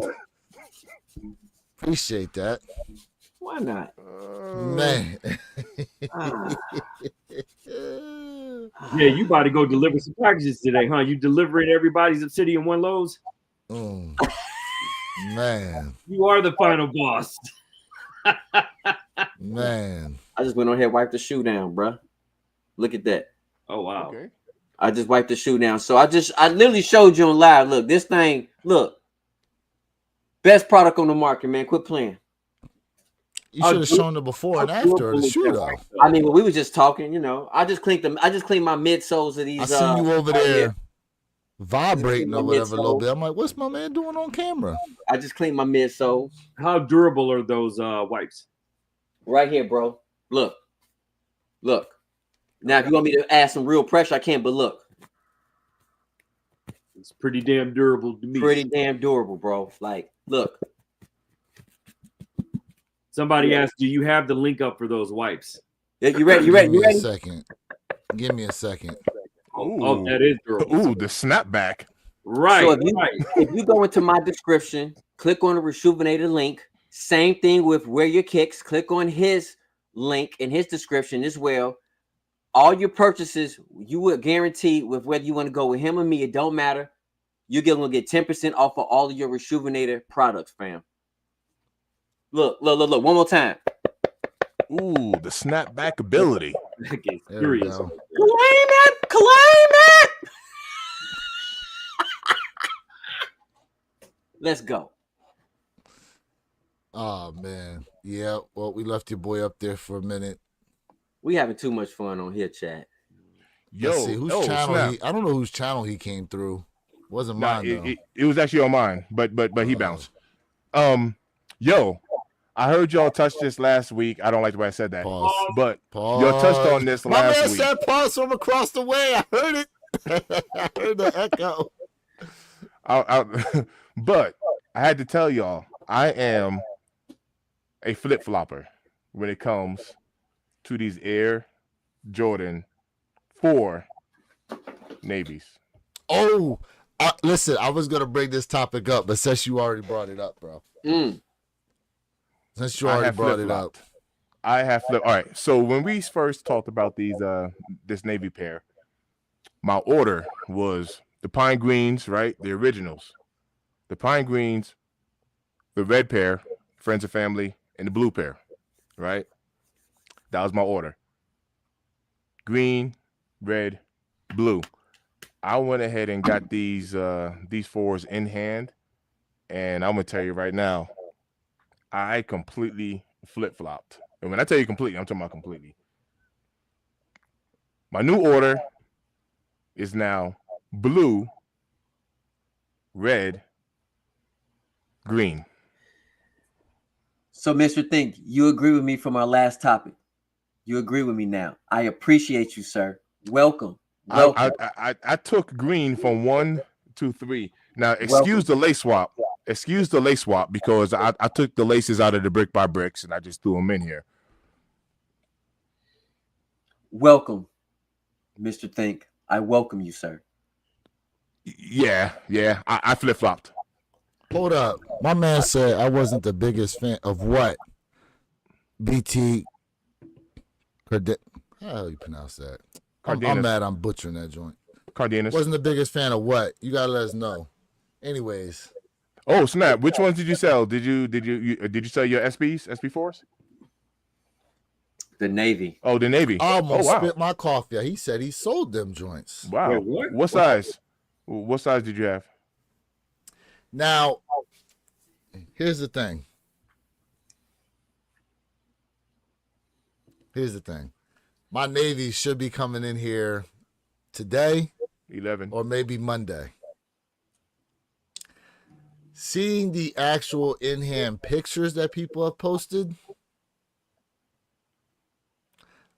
Speaker 2: Appreciate that.
Speaker 4: Why not?
Speaker 2: Man.
Speaker 4: Ah. Yeah, you about to go deliver some packages today, huh? You delivering everybody's Obsidian 1 lows?
Speaker 2: Man.
Speaker 4: You are the final boss.
Speaker 2: Man.
Speaker 3: I just went on here and wiped the shoe down, bro. Look at that.
Speaker 4: Oh wow.
Speaker 1: Okay.
Speaker 3: I just wiped the shoe down. So I literally showed you on live. Look, this thing, look. Best product on the market, man. Quit playing.
Speaker 2: You should have shown the before and after of the shoe, though.
Speaker 3: I mean, when we were just talking, you know, I just cleaned my midsoles of these.
Speaker 2: I seen you over there vibrating or whatever a little
Speaker 3: midsole.
Speaker 2: bit. I'm like, what's my man doing on camera?
Speaker 3: I just cleaned my midsoles.
Speaker 4: How durable are those wipes?
Speaker 3: Right here, bro. Look. Now, if you want me to add some real pressure, I can, but look.
Speaker 4: It's pretty damn durable to me.
Speaker 3: Pretty damn durable, bro. Like, look.
Speaker 4: Somebody asked, do you have the link up for those wipes?
Speaker 3: Yeah, you ready? You ready? You ready?
Speaker 2: Give me a second.
Speaker 4: Oh, that is durable.
Speaker 1: Ooh, the snapback.
Speaker 4: Right.
Speaker 3: So if you go into my description, click on the Rejuvenated link. Same thing with Wear Your Kicks. Click on his link in his description as well. All your purchases, you will guarantee with whether you want to go with him or me, it don't matter. You're going to get 10% off of all of your Rejuvenator products, fam. Look. One more time.
Speaker 1: Ooh, the snapback ability.
Speaker 4: Curious.
Speaker 3: Claim it. Let's go.
Speaker 2: Oh, man. Yeah, well, we left your boy up there for a minute.
Speaker 3: We having too much fun on here, chat.
Speaker 2: Let's see, whose channel I don't know whose channel he came through. Wasn't mine, though.
Speaker 1: It was actually on mine, but he bounced. Yo, I heard y'all touch this last week. I don't like the way I said that. But y'all touched on this last week.
Speaker 2: My man said pause from across the way. I heard it. I heard the echo.
Speaker 1: But I had to tell y'all, I am a flip-flopper when it comes to these Air Jordan 4 navies.
Speaker 2: Oh, listen, I was going to bring this topic up, but since you already brought it up, bro. Since you already brought it up.
Speaker 1: I have flipped. All right, so when we first talked about this navy pair, my order was the pine greens, right? The originals. The pine greens, the red pair, friends and family, and the blue pair, right? That was my order. Green, red, blue. I went ahead and got these fours in hand, and I'm gonna tell you right now, I completely flip-flopped. And when I tell you completely, I'm talking about completely. My new order is now blue, red, green.
Speaker 3: So, Mr. Think, you agree with me from our last topic. You agree with me now. I appreciate you, sir. Welcome.
Speaker 1: I took green from 1 to 3. Now, excuse the lace swap. Excuse the lace swap because I took the laces out of the brick by bricks and I just threw them in here.
Speaker 3: Welcome, Mr. Think. I welcome you, sir.
Speaker 1: Yeah. I flip-flopped.
Speaker 2: Hold up. My man said I wasn't the biggest fan of what? BT. How the hell you pronounce that? I'm mad I'm butchering that joint.
Speaker 1: Cardenas.
Speaker 2: Wasn't the biggest fan of what? You gotta let us know. Anyways.
Speaker 1: Oh snap! Which ones did you sell? Did you sell your SP4s?
Speaker 3: The Navy.
Speaker 1: Oh, the Navy.
Speaker 2: I almost spit my coffee. He said he sold them joints.
Speaker 1: Wow.
Speaker 4: Wait,
Speaker 1: what size? What size did you have?
Speaker 2: Now, here's the thing. My Navy should be coming in here today,
Speaker 1: 11,
Speaker 2: or maybe Monday. Seeing the actual in-hand pictures that people have posted,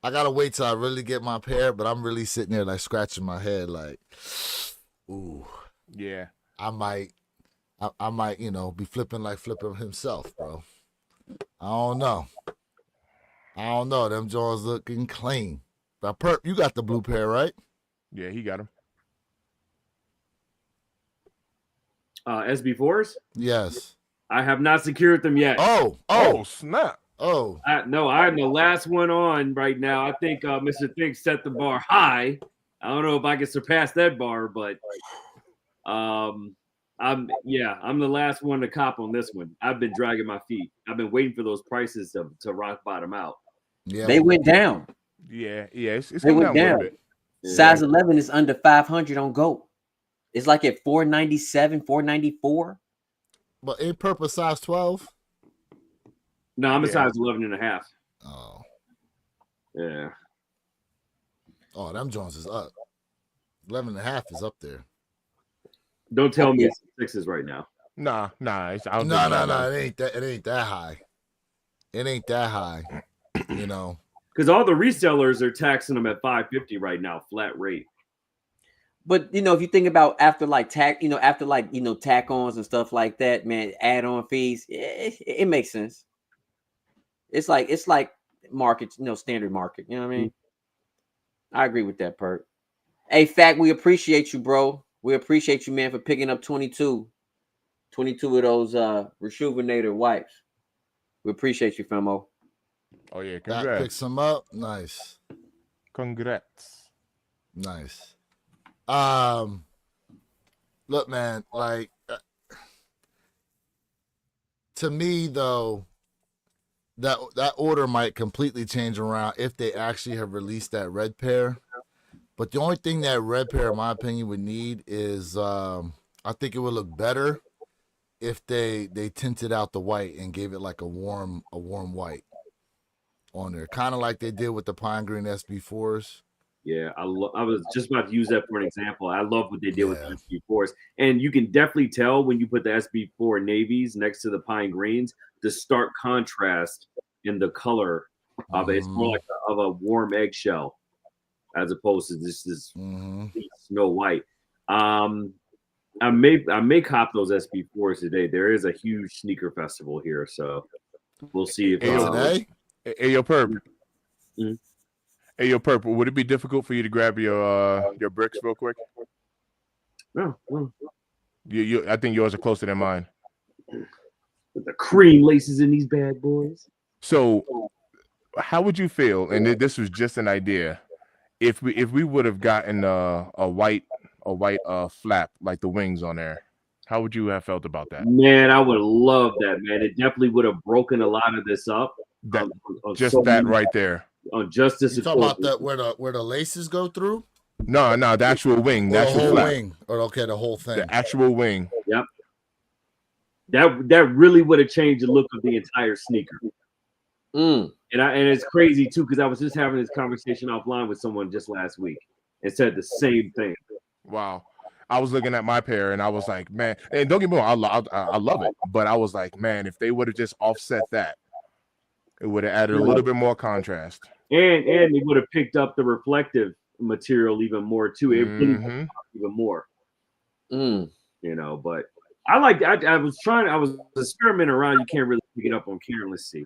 Speaker 2: I gotta wait till I really get my pair, but I'm really sitting there like scratching my head like, ooh.
Speaker 1: Yeah.
Speaker 2: I might, be flipping like Flipper himself, bro. I don't know. Them jaws looking clean. But Perp, you got the blue pair, right?
Speaker 1: Yeah, he got him.
Speaker 4: SB4s?
Speaker 2: Yes.
Speaker 4: I have not secured them yet.
Speaker 1: Oh, snap.
Speaker 2: Oh.
Speaker 4: No, I'm the last one on right now. I think Mr. Think set the bar high. I don't know if I can surpass that bar, but I'm the last one to cop on this one. I've been dragging my feet. I've been waiting for those prices to rock bottom out.
Speaker 2: Yeah.
Speaker 3: They went down.
Speaker 1: Yeah, it's
Speaker 3: They
Speaker 1: coming
Speaker 3: went
Speaker 1: down a little
Speaker 3: down.
Speaker 1: bit.
Speaker 3: Size 11 is under 500 on GOAT. It's like at 497, 494.
Speaker 2: But in Perp a size 12?
Speaker 4: No, I'm a
Speaker 1: Yeah.
Speaker 4: size 11 and a half.
Speaker 2: Oh.
Speaker 4: Yeah.
Speaker 2: Oh, them Jones is up. 11 and a half is up there.
Speaker 4: Don't tell me it's sixes right now.
Speaker 1: Nah. I don't
Speaker 2: No.
Speaker 1: think
Speaker 2: It ain't that high. It ain't that high. You know.
Speaker 4: Because all the resellers are taxing them at $550 right now, flat rate.
Speaker 3: But if you think about after tack-ons and stuff like that, man, add-on fees, it makes sense. It's like market, standard market. You know what I mean? I agree with that, Perk. Hey, Fact, we appreciate you, bro. We appreciate you, man, for picking up 22 of those Rejuvenator wipes. We appreciate you, Femo.
Speaker 1: Oh yeah,
Speaker 2: That
Speaker 1: congrats.
Speaker 2: picks them up. Nice.
Speaker 1: Congrats.
Speaker 2: Nice. Look, man, like to me though, that order might completely change around if they actually have released that red pair. But the only thing that red pair, in my opinion, would need is I think it would look better if they tinted out the white and gave it like a warm white on there, kind of like they did with the pine green SB4s.
Speaker 4: Yeah, I was just about to use that for an example. I love what they did with the SB4s. And you can definitely tell when you put the SB4 navies next to the pine greens, the stark contrast in the color of it. It's more like of a warm eggshell as opposed to this snow white. I may cop those SB4s today. There is a huge sneaker festival here, so we'll see if
Speaker 2: today.
Speaker 1: Hey, yo, Perp. Hey, yo, Perp. Would it be difficult for you to grab your bricks real quick?
Speaker 4: No.
Speaker 1: I think yours are closer than mine.
Speaker 4: With the cream laces in these bad boys.
Speaker 1: So, how would you feel? And this was just an idea. If we would have gotten a white flap like the wings on there, how would you have felt about that?
Speaker 4: Man, I would love that, man. It definitely would have broken a lot of this up.
Speaker 1: That right there.
Speaker 4: On justice.
Speaker 2: You talking about that where the laces go through?
Speaker 1: No, the actual wing, the actual
Speaker 2: whole
Speaker 1: flap.
Speaker 2: wing. Or okay, the whole thing.
Speaker 1: The actual wing.
Speaker 4: Yep. That really would have changed the look of the entire sneaker. And it's crazy too, because I was just having this conversation offline with someone just last week and said the same thing.
Speaker 1: Wow. I was looking at my pair and I was like, man, and don't get me wrong, I love it, but I was like, man, if they would have just offset that, it would have added a little bit more contrast.
Speaker 4: And it would have picked up the reflective material even more too. It really would have even more. But I was experimenting around. You can't really pick it up on camera. Let's see.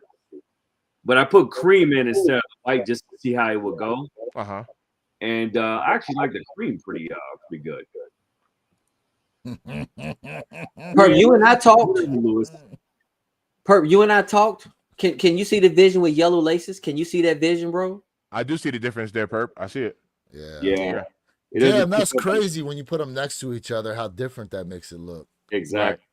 Speaker 4: But I put cream in instead of white just to see how it would go. And I actually like the cream pretty good.
Speaker 3: Perp, you and I talked. Perp, you and I talked. Can you see the vision with yellow laces? Can you see that vision, bro?
Speaker 1: I do see the difference there, Perp. I see it.
Speaker 2: Yeah, and that's crazy when you put them next to each other, how different that makes it look.
Speaker 4: Exactly.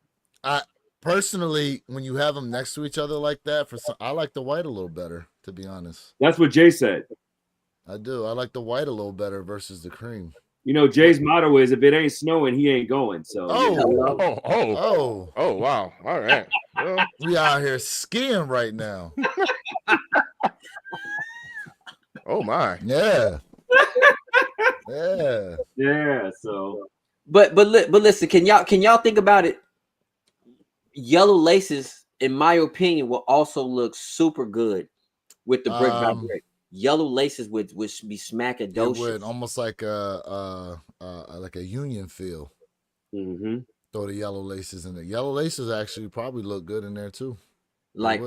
Speaker 2: I personally, when you have them next to each other like that, I like the white a little better, to be honest.
Speaker 4: That's what Jay said.
Speaker 2: I do. I like the white a little better versus the cream.
Speaker 4: Jay's motto is if it ain't snowing, he ain't going. So
Speaker 1: wow. All right. Well,
Speaker 2: we out here skiing right now.
Speaker 1: Oh my.
Speaker 2: Yeah.
Speaker 4: So
Speaker 3: but listen, can y'all think about it? Yellow laces, in my opinion, will also look super good with the brick by brick. Yellow laces would be smackadocious. It would,
Speaker 2: almost like a union feel. Throw the yellow laces in there. Yellow laces actually probably look good in there too.
Speaker 3: Like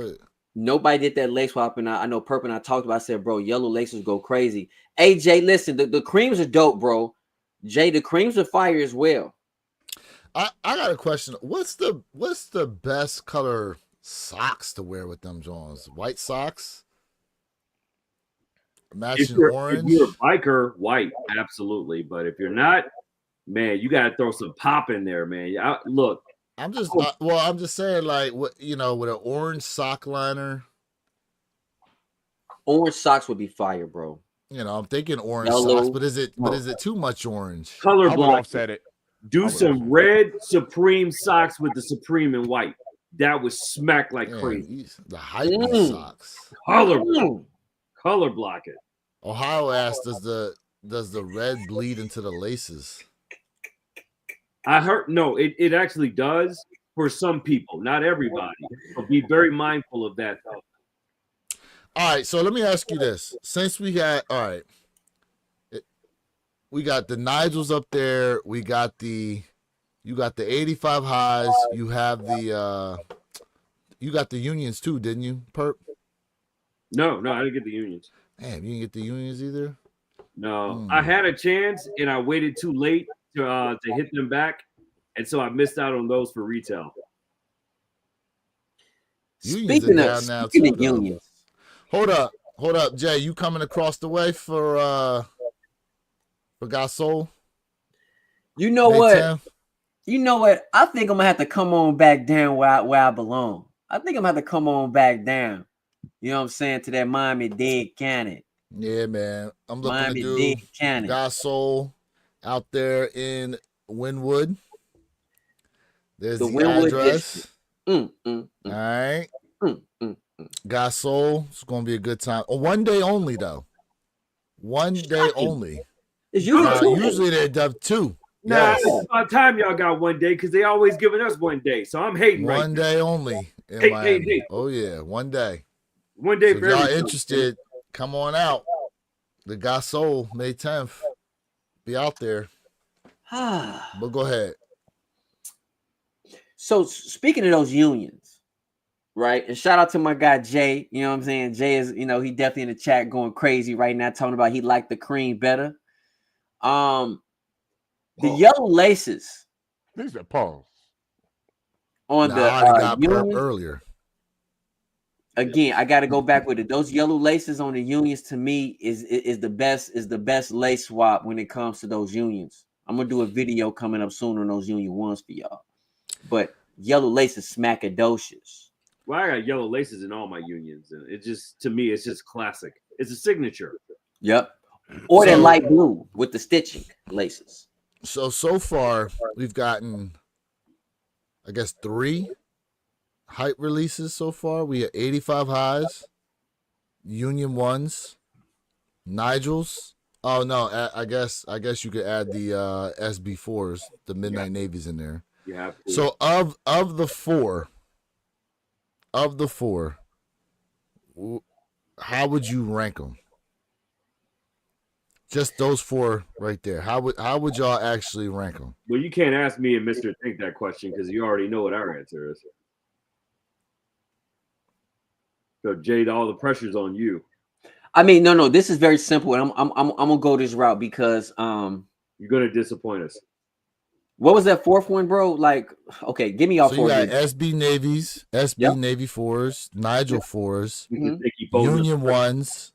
Speaker 3: Nobody did that lace swap, and I know Perp and I talked about. I said, bro, yellow laces go crazy. Hey, Jay, listen, the creams are dope, bro. Jay, the creams are fire as well.
Speaker 2: I got a question. What's the best color socks to wear with them Jones? White socks? Matching orange?
Speaker 4: If you're a biker, white, absolutely. But if you're not, man, you gotta throw some pop in there, man. Look.
Speaker 2: I'm just saying, like, what, you know, with an orange sock liner.
Speaker 3: Orange socks would be fire, bro.
Speaker 2: You know, I'm thinking orange socks, but is it too much orange?
Speaker 4: Color block.
Speaker 1: Offset it.
Speaker 4: Do some red Supreme socks with the Supreme in white. That would smack like crazy.
Speaker 2: The hype socks.
Speaker 4: Color block it.
Speaker 2: Ohio asked, does the red bleed into the laces?
Speaker 4: I heard no, it actually does for some people, not everybody. But be very mindful of that though.
Speaker 2: All right, so let me ask you this. Since we got we got the Nigels up there, you got the 85 highs, you have the you got the unions too, didn't you, Perp?
Speaker 4: No, I didn't get the unions.
Speaker 2: Damn, you didn't get the unions either?
Speaker 4: No. I had a chance and I waited too late to hit them back, and so I missed out on those for retail.
Speaker 3: Speaking of unions,
Speaker 2: hold up, Jay. You coming across the way for Gasol?
Speaker 3: You know what? You know what? I think I'm gonna have to come on back down where I belong. I think I'm gonna have to come on back down. You know what I'm saying, to that Miami-Dade Cannon.
Speaker 2: Yeah, man. I'm looking to do Gasol out there in Wynwood. There's the address. All right. Gasol. It's going to be a good time. One day only, though. One day only. Usually they're dubbed 2.
Speaker 4: Nah, it's about time y'all got one day because they always giving us one day. So I'm hating
Speaker 2: one day only in Miami. Hey. Oh, yeah. One day.
Speaker 4: One day.
Speaker 2: So if y'all interested, come on out. The Gasol, May 10th. Be out there. But go ahead.
Speaker 3: So speaking of those unions, right? And shout out to my guy Jay. You know what I'm saying? Jay is, you know, he definitely in the chat going crazy right now, talking about he liked the cream better. The yellow laces.
Speaker 1: These are pause.
Speaker 3: On
Speaker 2: I got earlier.
Speaker 3: Again, I got to go back with it. Those yellow laces on the unions to me is the best lace swap when it comes to those unions. I'm gonna do a video coming up soon on those union ones for y'all. But yellow laces smackadocious.
Speaker 4: Well, I got yellow laces in all my unions, and it just, to me, it's just classic. It's a signature.
Speaker 3: Yep. Or that light blue with the stitching laces.
Speaker 2: So far we've gotten, I guess, 3 hype releases so far. We have 85 highs, Union ones, Nigels. Oh no, I guess you could add the SB4s, the Midnight Navies in there.
Speaker 4: Yeah.
Speaker 2: So of the four, how would you rank them? Just those 4 right there. How would y'all actually rank them?
Speaker 4: Well, you can't ask me and Mr. Think that question because you already know what our answer is. So Jade, all the pressure's on you.
Speaker 3: I mean, no. This is very simple, and I'm gonna go this route because
Speaker 4: you're gonna disappoint us.
Speaker 3: What was that 4th one, bro? Like, okay, give me all 4.
Speaker 2: You got SB Navies, Navy 4s, Nigel 4s, Union 1s,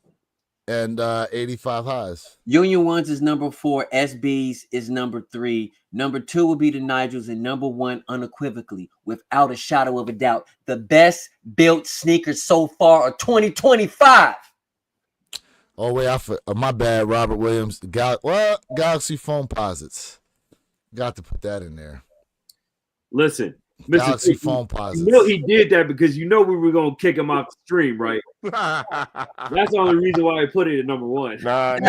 Speaker 2: and 85 highs.
Speaker 3: Union 1s is number 4. SBs is number 3. Number 2 will be the Nigels, and number 1, unequivocally, without a shadow of a doubt, the best built sneakers so far of 2025.
Speaker 2: Oh wait, my bad, Robert Williams. Galaxy Foam Posits. Got to put that in there.
Speaker 4: Listen,
Speaker 2: Galaxy Foam Posits.
Speaker 4: You know he did that because you know we were gonna kick him off the stream, right? That's the only reason why I put it at number 1.
Speaker 1: Nah,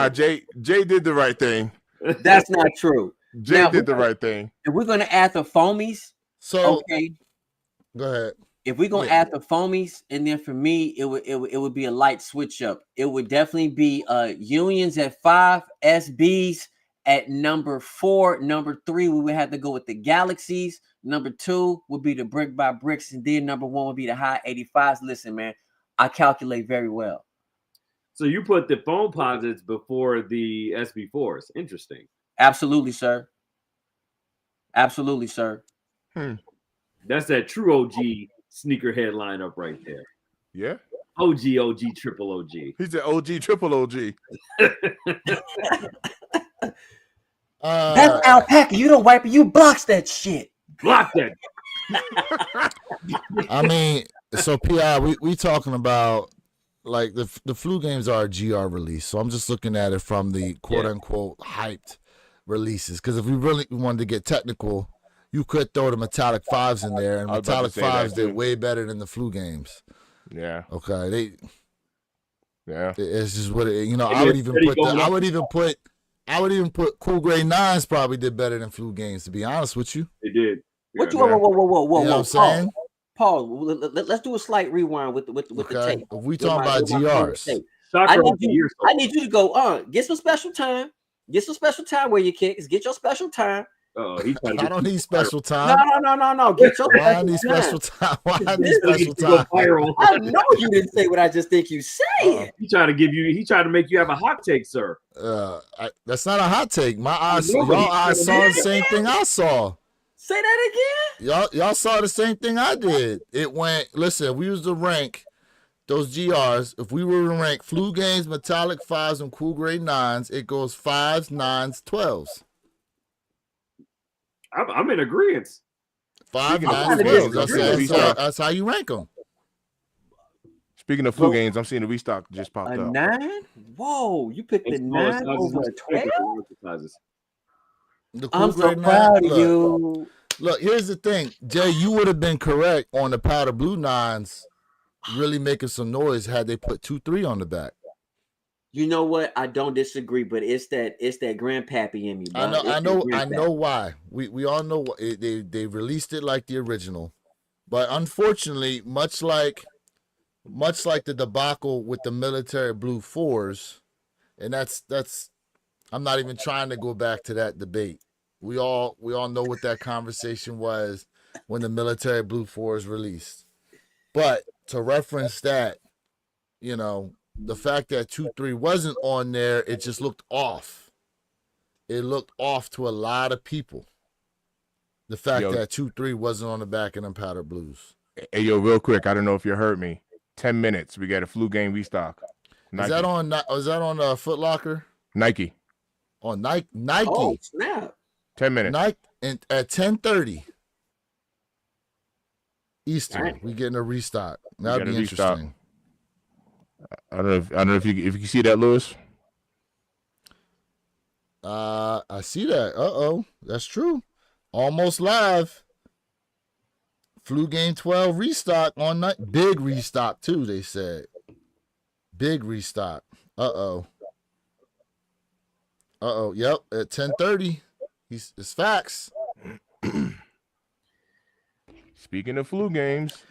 Speaker 1: Jay did the right thing.
Speaker 3: That's not true.
Speaker 1: Jay did the right thing.
Speaker 3: If we're gonna add the foamies,
Speaker 2: so
Speaker 3: okay,
Speaker 2: go ahead.
Speaker 3: If we're gonna add the foamies, and then for me, it would be a light switch up. It would definitely be unions at 5, SBs At number 4, number 3, we would have to go with the Galaxies. Number 2 would be the Brick by Bricks, and then number 1 would be the High 85s. Listen, man, I calculate very well.
Speaker 4: So you put the phone posits before the SB4s. Interesting.
Speaker 3: Absolutely, sir. Absolutely, sir.
Speaker 4: That's that true OG sneakerhead lineup right there.
Speaker 1: Yeah.
Speaker 4: OG, triple OG.
Speaker 1: He's an OG, triple OG.
Speaker 3: That's alpaca. You don't wipe it. You box that shit.
Speaker 4: Block that.
Speaker 2: I mean, so PI, we talking about like the flu games are a GR release. So I'm just looking at it from the quote unquote hyped releases. Because if we really wanted to get technical, you could throw the metallic 5s in there, and metallic 5s did way better than the flu games.
Speaker 1: Yeah.
Speaker 2: Okay.
Speaker 1: Yeah.
Speaker 2: It's just what it, you know. I would even put Cool Grade 9s probably did better than flu games. To be honest with you,
Speaker 4: They did.
Speaker 3: What you? Whoa.
Speaker 2: You know what I'm saying?
Speaker 3: Paul, let's do a slight rewind with the tape.
Speaker 2: If we talking about GRs,
Speaker 3: I need you to go on. Get some special time. Get some special time where you kicks. Get your special time.
Speaker 2: I don't need special time.
Speaker 3: No. Get your
Speaker 2: Why I need special time? Why I need special time?
Speaker 3: I know you didn't say what I just think you said.
Speaker 4: He tried to make you have a hot take, sir.
Speaker 2: That's not a hot take. My eyes, y'all eyes saw the same thing I saw.
Speaker 3: Say that again.
Speaker 2: Y'all saw the same thing I did. It went. Listen, we used to rank those GRs. If we were to rank flu games, metallic 5s, and Cool Grade 9s, it goes 5s, 9s, 12s.
Speaker 4: I'm in agreement.
Speaker 2: 5, 9, 12. That's how you rank them.
Speaker 1: Speaking of flu games, I'm seeing the restock just popped up.
Speaker 3: 9? Whoa, you picked the 9 over a 12? I'm so proud of you.
Speaker 2: Look, here's the thing, Jay. You would have been correct on the powder blue 9s, really making some noise had they put 2-3 on the back.
Speaker 3: You know what? I don't disagree, but it's that grandpappy in me. Bro.
Speaker 2: I know why. We all know what they released it like the original, but unfortunately, much like the debacle with the military blue 4s, and that's. I'm not even trying to go back to that debate. We all know what that conversation was when the military blue 4s released. But to reference that, you know, the fact that 2-3 wasn't on there, it just looked off. It looked off to a lot of people. The fact that 2-3 wasn't on the back of them powder blues.
Speaker 1: Hey, yo, real quick, I don't know if you heard me. 10 minutes, we got a flu game restock.
Speaker 2: Nike. Is that on Foot Locker?
Speaker 1: Nike.
Speaker 2: On Nike.
Speaker 3: Oh, snap.
Speaker 1: 10 minutes.
Speaker 2: Nike at 10:30 Eastern.
Speaker 3: Right.
Speaker 2: We getting a restock. That'd be interesting.
Speaker 1: I don't know if you can see that, Lewis.
Speaker 2: I see that. That's true. Almost live. Flu game 12 restock on night. Big restock too. They said. Big restock. Yep. At 10:30. It's facts.
Speaker 1: Speaking of flu games.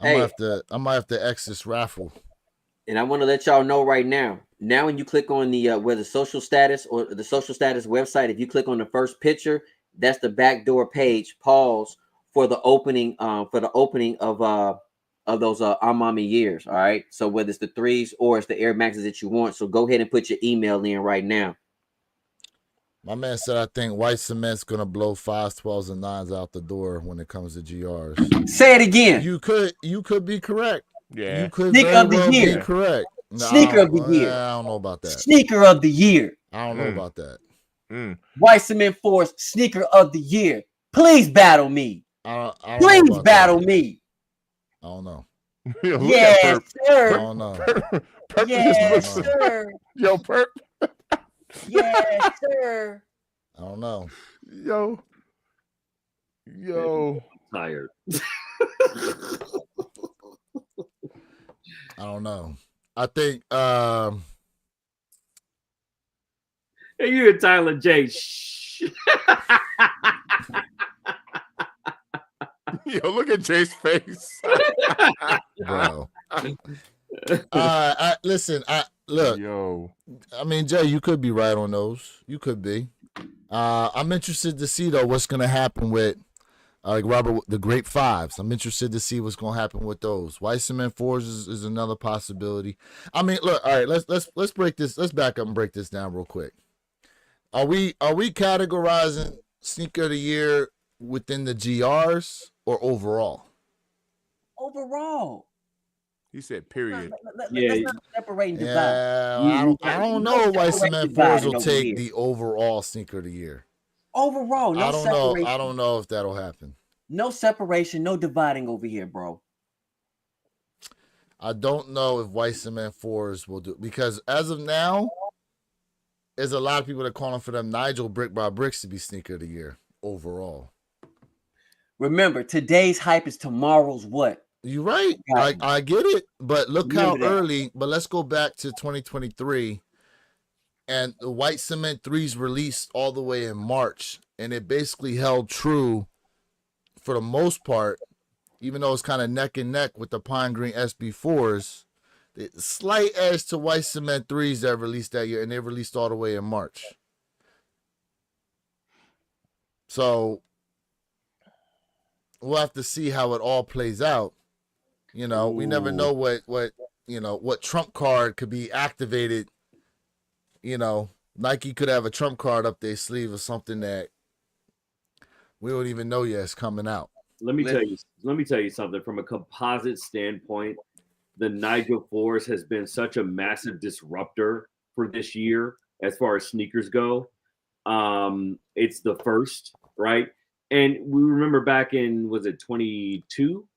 Speaker 3: Hey,
Speaker 2: I might have to X this raffle.
Speaker 3: And I want to let y'all know right now. Now, when you click on the where the social status or the social status website, if you click on the first picture, that's the backdoor page. Pause for the opening of those Ma Mani years. All right. So whether it's the 3s or it's the Air Maxes that you want, so go ahead and put your email in right now.
Speaker 2: My man said, I think white cement's gonna blow 5s, 12s, and 9s out the door when it comes to GRs.
Speaker 3: Say it again.
Speaker 2: You could be correct.
Speaker 1: Yeah.
Speaker 2: You could
Speaker 3: Sneaker of the year.
Speaker 2: be correct. No,
Speaker 3: Sneaker of the year.
Speaker 2: I don't know about that.
Speaker 3: Sneaker of the year.
Speaker 2: I don't know about that.
Speaker 3: White Cement Force Sneaker of the Year. Please battle me.
Speaker 2: I don't
Speaker 3: Please
Speaker 2: know about
Speaker 3: battle
Speaker 2: that.
Speaker 3: me.
Speaker 2: I don't know.
Speaker 3: Yes,
Speaker 2: I
Speaker 3: sir.
Speaker 2: don't know.
Speaker 1: Perp
Speaker 3: Yes,
Speaker 1: just
Speaker 3: sir.
Speaker 1: Yo, Perp.
Speaker 3: Yes, sir.
Speaker 2: I don't know.
Speaker 1: Yo.
Speaker 4: Tired.
Speaker 2: I don't know. I think
Speaker 4: Hey, you and Tyler J. Shh.
Speaker 1: Yo, look at Jay's face.
Speaker 2: bro. Listen, look,
Speaker 1: Yo,
Speaker 2: I mean, Jay, you could be right on those. You could be. I'm interested to see though what's gonna happen with like Robert the Great Fives. I'm interested to see what's gonna happen with those. White cement fours is another possibility. I mean, look, all right, let's break this. Let's back up and break this down real quick. Are we categorizing sneaker of the year within the GRs or overall?
Speaker 3: Overall.
Speaker 1: he said period.
Speaker 3: Let's not separate and divide.
Speaker 2: Yeah, I don't know if White Cement Fours will take the overall sneaker of the year.
Speaker 3: Overall, no separation.
Speaker 2: I don't know if that'll happen.
Speaker 3: No separation, no dividing over here, bro.
Speaker 2: I don't know if White Cement Fours will do, because as of now, there's a lot of people that are calling for them Nigel Brick by Bricks to be sneaker of the year overall.
Speaker 3: Remember, today's hype is tomorrow's what?
Speaker 2: You're right. I get it, but look how early. But let's go back to 2023, and the White Cement 3s released all the way in March, and it basically held true for the most part, even though it's kind of neck and neck with the Pine Green SB4s. The slight edge to White Cement 3s that released that year, and they released all the way in March. So we'll have to see how it all plays out. You know, we never know what trump card could be activated. You know, Nike could have a trump card up their sleeve or something that we don't even know yet is coming out.
Speaker 4: Let me tell you something. From a composite standpoint, the Nigel Force has been such a massive disruptor for this year as far as sneakers go. It's the first, right? And we remember back in, was it 22?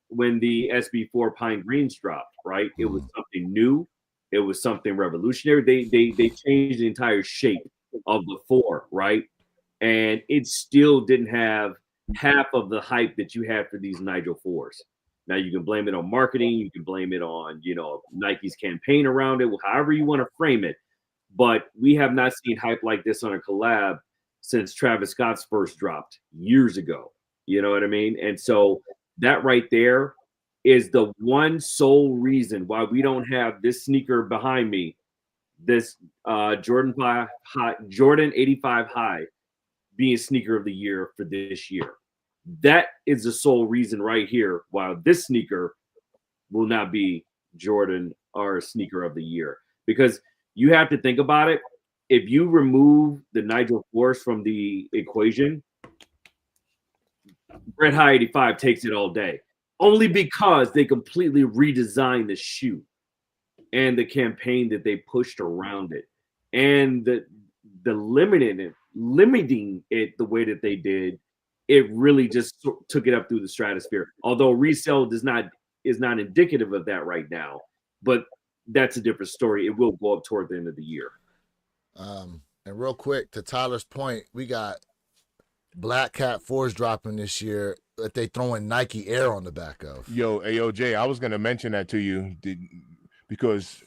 Speaker 4: When the SB4 Pine Greens dropped, right? It was something new. It was something revolutionary. They changed the entire shape of the 4, right? And it still didn't have half of the hype that you had for these Nigel 4s. Now you can blame it on marketing. You can blame it on, Nike's campaign around it, however you want to frame it. But we have not seen hype like this on a collab since Travis Scott's first dropped years ago. You know what I mean? And so that right there is the one sole reason why we don't have this sneaker behind me, this Jordan 85 High, being sneaker of the year for this year. That is the sole reason right here why this sneaker will not be Jordan or sneaker of the year. Because you have to think about it. If you remove the Nigel Force from the equation, Red High 85 takes it all day, only because they completely redesigned the shoe and the campaign that they pushed around it, and the limiting it the way that they did. It really just took it up through the stratosphere. Although resale is not indicative of that right now, but that's a different story. It will go up toward the end of the year.
Speaker 2: And real quick, to Tyler's point, we got Black Cat 4s dropping this year that they throwing Nike Air on the back of.
Speaker 1: Yo, AOJ, I was going to mention that to you because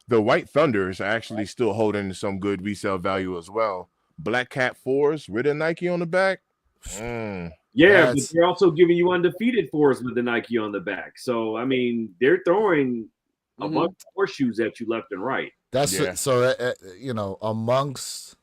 Speaker 1: the White Thunders are actually still holding some good resale value as well. Black Cat 4s with a Nike on the back.
Speaker 4: Yeah, but they're also giving you undefeated 4s with the Nike on the back. So, I mean, they're throwing a bunch of horseshoes at you left and right.
Speaker 2: Amongst.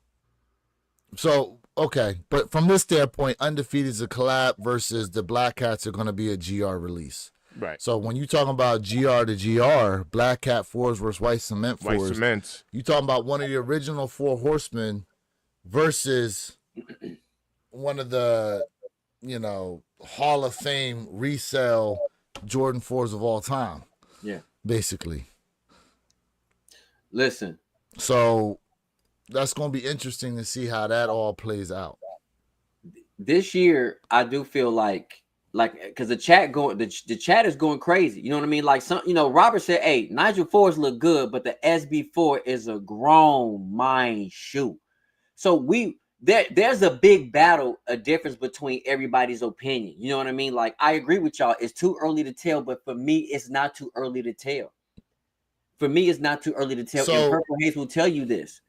Speaker 2: So, okay, but from this standpoint, undefeated is a collab versus the Black Cats are going to be a GR release.
Speaker 1: Right.
Speaker 2: So when you talking about GR to GR, Black Cat 4s versus White Cement 4s,
Speaker 1: White Cements.
Speaker 2: You talking about one of the original 4 Horsemen versus one of the, Hall of Fame resale Jordan 4s of all time.
Speaker 3: Yeah.
Speaker 2: Basically.
Speaker 3: Listen.
Speaker 2: So that's going to be interesting to see how that all plays out.
Speaker 3: This year, I do feel like because the chat is going crazy. You know what I mean? Like Robert said, hey, Nigel 4s look good, but the SB4 is a grown mind shoe. So there's a big battle, a difference between everybody's opinion. You know what I mean? Like, I agree with y'all. It's too early to tell, but for me, it's not too early to tell. For me, it's not too early to tell. And Purple Haze will tell you this.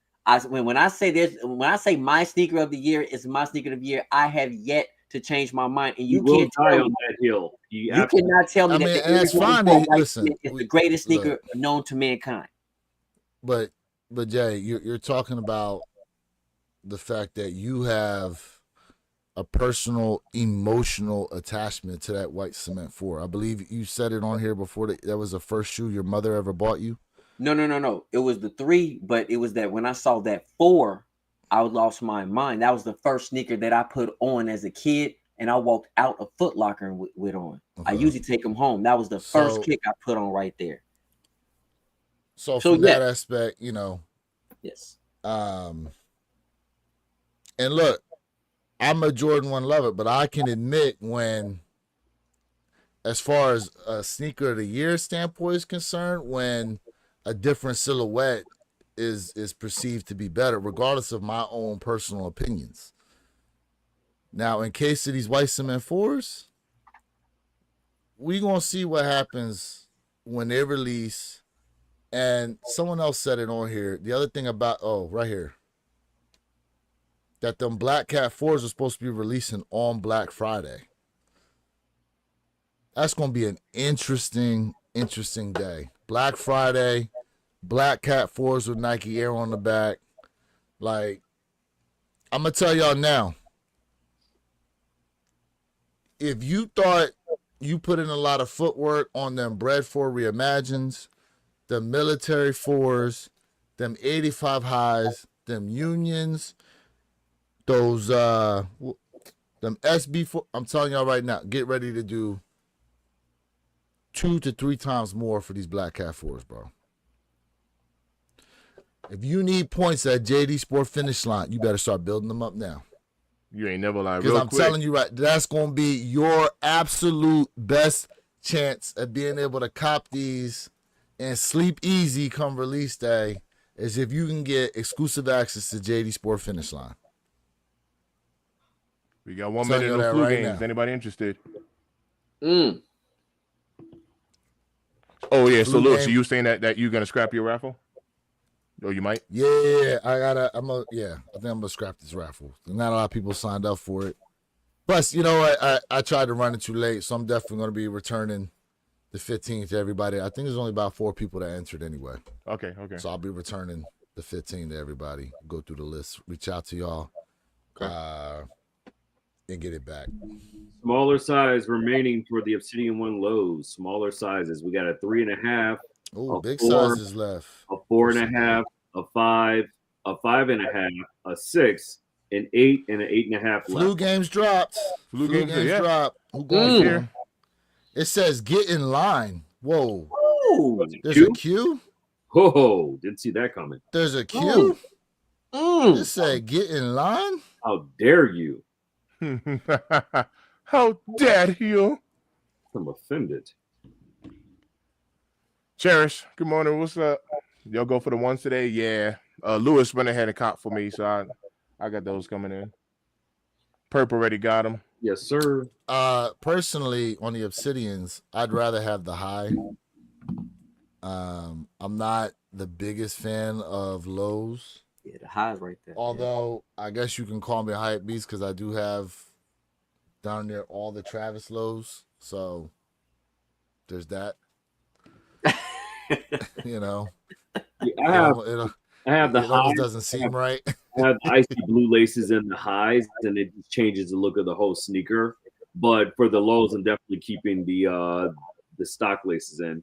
Speaker 3: When I say my sneaker of the year is my sneaker of the year, I have yet to change my mind. And you can't
Speaker 4: die on that hill.
Speaker 3: You cannot tell me
Speaker 2: that's fine. Listen,
Speaker 3: it's the greatest sneaker known to mankind.
Speaker 2: but Jay, you're talking about the fact that you have a personal emotional attachment to that white cement 4. I believe you said it on here before that was the first shoe your mother ever bought you.
Speaker 3: No. It was the 3, but it was that when I saw that 4, I lost my mind. That was the first sneaker that I put on as a kid, and I walked out of Foot Locker with on. I usually take them home. That was the first kick I put on right there.
Speaker 2: So from that aspect, you know.
Speaker 3: Yes.
Speaker 2: And look, I'm a Jordan 1 lover, but I can admit when, as far as a sneaker of the year standpoint is concerned, when a different silhouette is perceived to be better, regardless of my own personal opinions. Now, in case of these white cement 4s, we gonna see what happens when they release. And someone else said it on here. The other thing about right here, that them Black Cat 4s are supposed to be releasing on Black Friday. That's gonna be an interesting day. Black Friday, Black Cat 4s with Nike Air on the back. Like, I'm gonna tell y'all now. If you thought you put in a lot of footwork on them Bread 4 Reimagines, the military 4s, them 85 highs, them unions, those them SB4, I'm telling y'all right now, get ready to do 2 to 3 times more for these Black Cat 4s, bro. If you need points at JD Sport Finish Line, you better start building them up now.
Speaker 1: You ain't never lied.
Speaker 2: Because I'm telling you right, that's going to be your absolute best chance at being able to cop these and sleep easy come release day, is if you can get exclusive access to JD Sport Finish Line.
Speaker 1: We got 1 minute of flu games. Now. Anybody interested? Oh yeah. So Lewis, are you saying that you're gonna scrap your raffle? Or you might?
Speaker 2: Yeah, I think I'm gonna scrap this raffle. Not a lot of people signed up for it. Plus, you know what? I tried to run it too late, so I'm definitely gonna be returning the 15th to everybody. I think there's only about 4 people that entered anyway.
Speaker 1: Okay.
Speaker 2: So I'll be returning the 15 to everybody. Go through the list, reach out to y'all, and get it back.
Speaker 4: Smaller size remaining for the Obsidian 1 lows. Smaller sizes. We got a 3.5.
Speaker 2: Oh, big sizes left.
Speaker 4: A 4.5, a 5, a 5.5, a 6, an 8, and an 8.5.
Speaker 2: Flu games dropped. Flu games dropped. Who going here? It says get in line. Whoa.
Speaker 4: Ooh,
Speaker 2: there's a Q?
Speaker 4: Oh, didn't see that coming.
Speaker 2: There's a Q. It said get in line?
Speaker 4: How dare you?
Speaker 1: How dare you?
Speaker 4: I'm offended.
Speaker 1: Cherish, good morning. What's up? Y'all go for the ones today? Yeah. Lewis went ahead and caught for me, so I got those coming in. Perp already got them.
Speaker 4: Yes, sir.
Speaker 2: Personally, on the Obsidians, I'd rather have the high. I'm not the biggest fan of lows.
Speaker 3: Yeah, the high's right there.
Speaker 2: Although, I guess you can call me a hype beast because I do have down there all the Travis lows. So, there's that. You know,
Speaker 4: I have the highs.
Speaker 2: Doesn't seem right.
Speaker 4: I have the icy blue laces in the highs, and it just changes the look of the whole sneaker. But for the lows, I'm definitely keeping the stock laces in.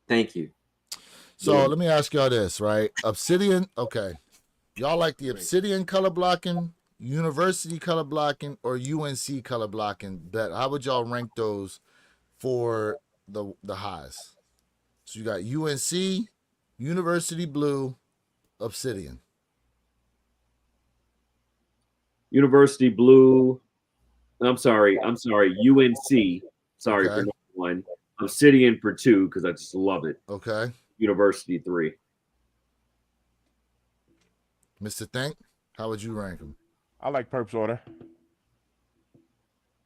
Speaker 3: Thank you.
Speaker 2: So let me ask y'all this, right? Obsidian, okay. Y'all like the Obsidian color blocking, University color blocking, or UNC color blocking? How would y'all rank those for the highs? So you got UNC, University Blue, Obsidian.
Speaker 4: University Blue. I'm sorry. UNC. Sorry for number 1. Obsidian for 2 because I just love it.
Speaker 2: Okay.
Speaker 4: University 3.
Speaker 2: Mr. Think, how would you rank them?
Speaker 1: I like Perp's order.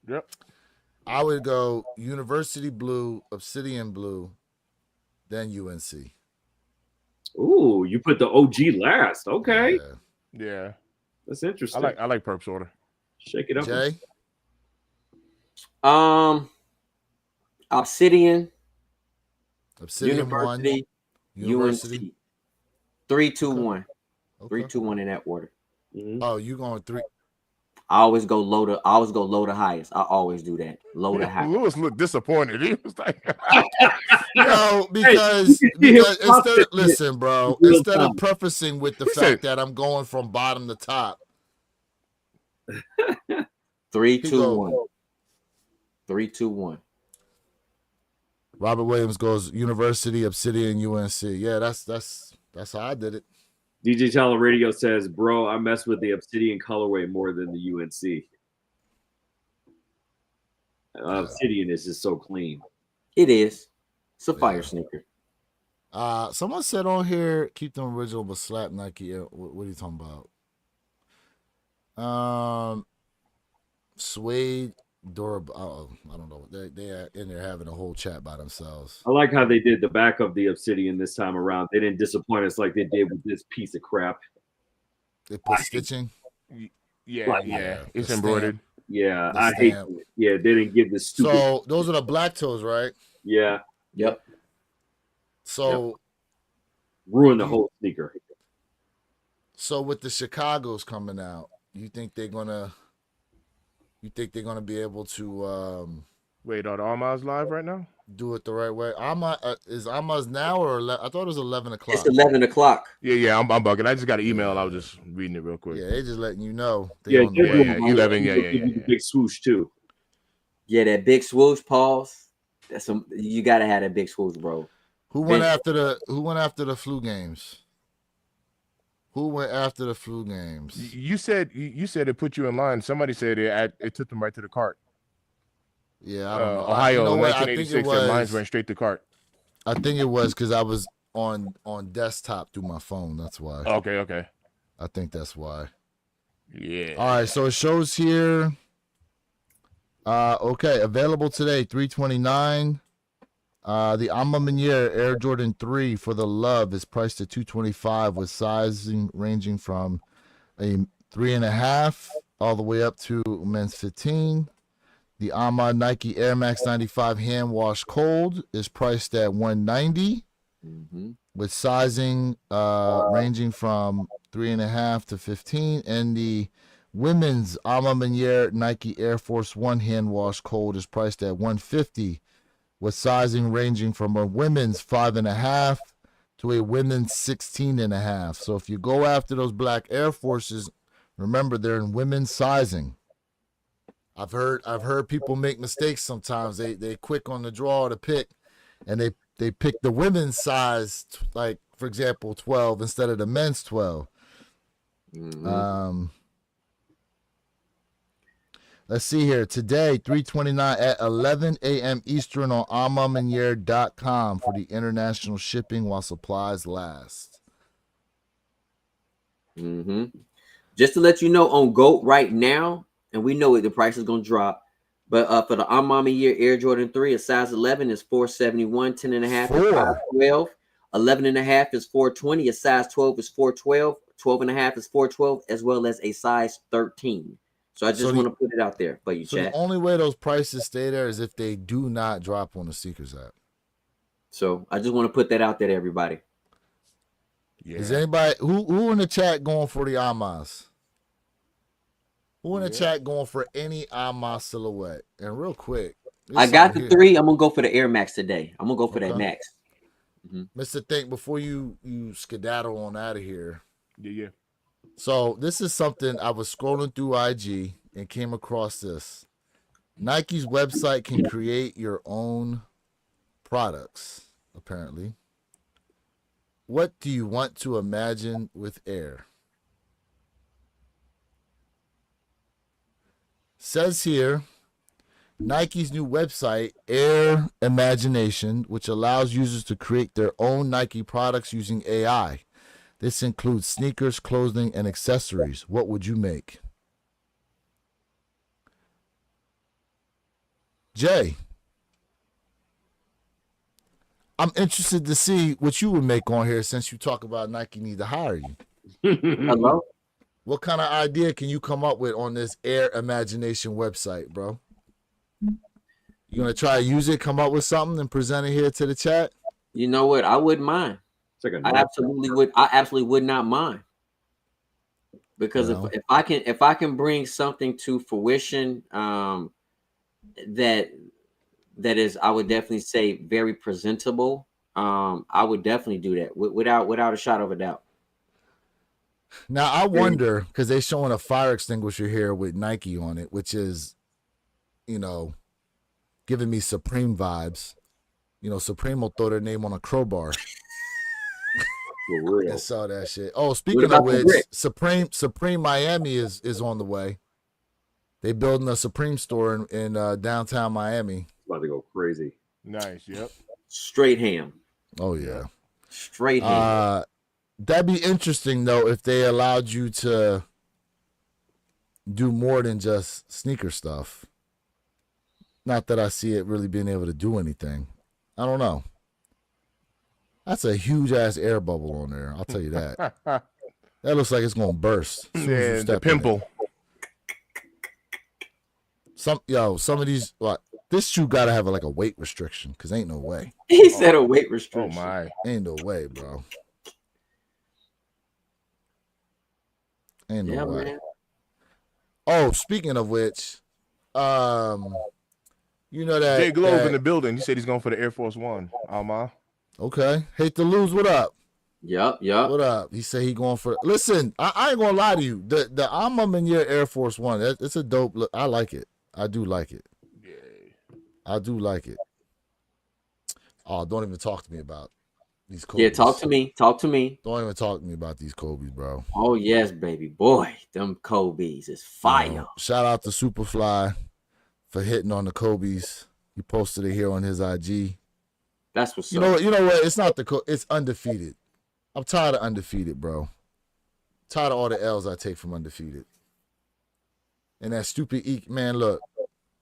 Speaker 1: Yep.
Speaker 2: I would go University Blue, Obsidian Blue, then UNC.
Speaker 4: Ooh, you put the OG last. Okay.
Speaker 1: Yeah.
Speaker 4: That's interesting.
Speaker 1: I like Perp's order.
Speaker 4: Shake it up.
Speaker 2: Jay?
Speaker 3: Obsidian.
Speaker 2: University.
Speaker 3: UNC. 3, 2, 1.
Speaker 2: Okay.
Speaker 3: 3, 2, 1 in that order.
Speaker 4: Mhm.
Speaker 2: Oh, you going 3?
Speaker 3: I always go low to highest. I always do that. Low to high.
Speaker 1: Lewis looked disappointed. He was like,
Speaker 2: No,
Speaker 4: Hey,
Speaker 2: because
Speaker 4: you can see him
Speaker 2: instead
Speaker 4: processing
Speaker 2: of listen, bro,
Speaker 4: in real
Speaker 2: instead
Speaker 4: time.
Speaker 2: of prefacing with the
Speaker 1: He
Speaker 2: fact
Speaker 1: said-
Speaker 2: that I'm going from bottom to top,
Speaker 3: 3,
Speaker 2: he
Speaker 3: 2,
Speaker 2: go
Speaker 3: 1. 3, 2, 1.
Speaker 2: Robert Williams goes University, Obsidian, UNC. Yeah, that's how I did it.
Speaker 4: DJ Tyler Radio says, "Bro, I mess with the Obsidian colorway more than the UNC. Obsidian is just so clean."
Speaker 3: It is. It's a fire
Speaker 2: Yeah.
Speaker 3: sneaker.
Speaker 2: Someone said on here, keep them original but slap Nike. What are you talking about? Suede durable. Oh, I don't know. They are in there having a whole chat by themselves.
Speaker 4: I like how they did the back of the Obsidian this time around. They didn't disappoint us like they did with this piece of crap.
Speaker 2: They put stitching.
Speaker 1: yeah, it's
Speaker 2: the
Speaker 1: embroidered.
Speaker 4: Yeah,
Speaker 2: The
Speaker 4: I hate
Speaker 2: stamp.
Speaker 4: it. Yeah, they didn't give this stupid.
Speaker 2: So those are the black toes, right?
Speaker 4: Yeah,
Speaker 3: Yep.
Speaker 2: So
Speaker 4: ruin the whole sneaker.
Speaker 2: so with the Chicago's coming out, you think they're gonna be able to
Speaker 1: Wait, are the Almas live right now?
Speaker 2: do it the right way? Is Alma's now or I thought it was 11 o'clock.
Speaker 3: It's 11 o'clock.
Speaker 1: Yeah, I'm bugging. I just got an email. I was just reading it real quick.
Speaker 2: Yeah, they just letting you know.
Speaker 4: Yeah,
Speaker 2: On the way.
Speaker 1: 11. Yeah.
Speaker 4: Big swoosh too.
Speaker 3: Yeah, that big swoosh, pause. That's some. You gotta have that big swoosh, bro.
Speaker 2: Who went after the flu games? Who went after the flu games?
Speaker 1: You said it put you in line. Somebody said it took them right to the cart.
Speaker 2: Yeah, I don't know.
Speaker 1: Ohio,
Speaker 2: you know
Speaker 1: in
Speaker 2: what? I think
Speaker 1: 1986, their lines went straight to cart.
Speaker 2: I think it was because I was on desktop through my phone. That's why.
Speaker 1: Okay.
Speaker 2: I think that's why.
Speaker 1: Yeah.
Speaker 2: All right, so it shows here. Okay, available today, $329. The Ma Mani&eacute Air Jordan 3 for the Love is priced at $225 with sizing ranging from a 3.5 all the way up to men's 15. The Ma Nike Air Max 95 hand wash cold is priced at $190 with sizing ranging from 3.5 to 15, and the women's Ma Mani&eacute Nike Air Force One hand wash cold is priced at $150 with sizing ranging from a women's 5.5 to a women's 16.5. So if you go after those black Air Forces, remember they're in women's sizing. I've heard people make mistakes sometimes. They quick on the draw to pick, and they pick the women's size, like for example 12 instead of the men's 12. Let's see here. Today, $329 at 11 a.m. Eastern on amamaniere.com for the international shipping while supplies last.
Speaker 3: Just to let you know, on GOAT right now, and we know the price is going to drop, but for the Ma Mani&eacute Air Jordan 3, a size 11 is $471, 10.5 is $512, 11.5 is $420, a size 12 is $412, 12.5 is $412, as well as a size 13. So I just want to put it out there for you,
Speaker 2: so
Speaker 3: chat.
Speaker 2: The only way those prices stay there is if they do not drop on the Seekers app.
Speaker 3: So I just want to put that out there to everybody.
Speaker 2: Yeah. Is anybody who in the chat going for the Amas? Who in the chat going for any Amas silhouette? And real quick,
Speaker 3: I got the 3. I'm gonna go for the Air Max today. I'm gonna go for that Max.
Speaker 2: Mr. Think, before you skedaddle on out of here.
Speaker 1: Yeah.
Speaker 2: So this is something I was scrolling through IG and came across this. Nike's website can create your own products, apparently. What do you want to imagine with Air? Says here, Nike's new website, Air Imagination, which allows users to create their own Nike products using AI. This includes sneakers, clothing, and accessories. What would you make? Jay, I'm interested to see what you would make on here since you talk about Nike need to hire you.
Speaker 3: Hello?
Speaker 2: What kind of idea can you come up with on this Air Imagination website, bro? You gonna try to use it, come up with something, and present it here to the chat?
Speaker 3: You know what? I wouldn't mind.
Speaker 4: It's like a
Speaker 3: I absolutely would not mind. Because
Speaker 2: Well.
Speaker 3: if I can bring something to fruition that is, I would definitely say, very presentable, I would definitely do that without a shot of a doubt.
Speaker 2: Now I wonder, because they're showing a fire extinguisher here with Nike on it, which is, you know, giving me Supreme vibes. You know, Supreme will throw their name on a crowbar.
Speaker 4: For real.
Speaker 2: I saw that shit. Oh, speaking of which, Supreme Miami is on the way. They building a Supreme store in downtown Miami.
Speaker 4: It's about to go crazy.
Speaker 1: Nice. Yep.
Speaker 3: Straight ham.
Speaker 2: Oh yeah.
Speaker 3: Straight ham.
Speaker 2: That'd be interesting though if they allowed you to do more than just sneaker stuff. Not that I see it really being able to do anything. I don't know. That's a huge ass air bubble on there. I'll tell you that. That looks like it's gonna burst. As soon as you
Speaker 1: Yeah,
Speaker 2: step
Speaker 1: the
Speaker 2: in
Speaker 1: pimple.
Speaker 2: it. Some of these, this shoe gotta have like a weight restriction, because ain't no way.
Speaker 3: He said a weight
Speaker 1: Oh
Speaker 3: restriction.
Speaker 1: my.
Speaker 2: Ain't no way, bro. Ain't no way.
Speaker 3: Man.
Speaker 2: Oh, speaking of which, you know that
Speaker 1: Jay Glow's in the building. He said he's going for the Air Force One. Alma.
Speaker 2: Okay. Hate to lose. What up?
Speaker 3: Yup.
Speaker 2: What up? He said he going for. Listen, I ain't gonna lie to you. The I'm in your Air Force One. It's a dope look. I like it. I do like it.
Speaker 1: Yeah.
Speaker 2: I do like it. Oh, don't even talk to me about these Kobe's.
Speaker 3: Yeah, talk to me. Talk to me.
Speaker 2: Don't even talk to me about these Kobe's, bro.
Speaker 3: Oh yes, baby boy. Them Kobe's is fire.
Speaker 2: Shout out to Superfly for hitting on the Kobe's. He posted it here on his IG.
Speaker 3: That's what's
Speaker 2: You
Speaker 3: up.
Speaker 2: know what? It's not it's undefeated. I'm tired of undefeated, bro. Tired of all the L's I take from undefeated. And that stupid man, look.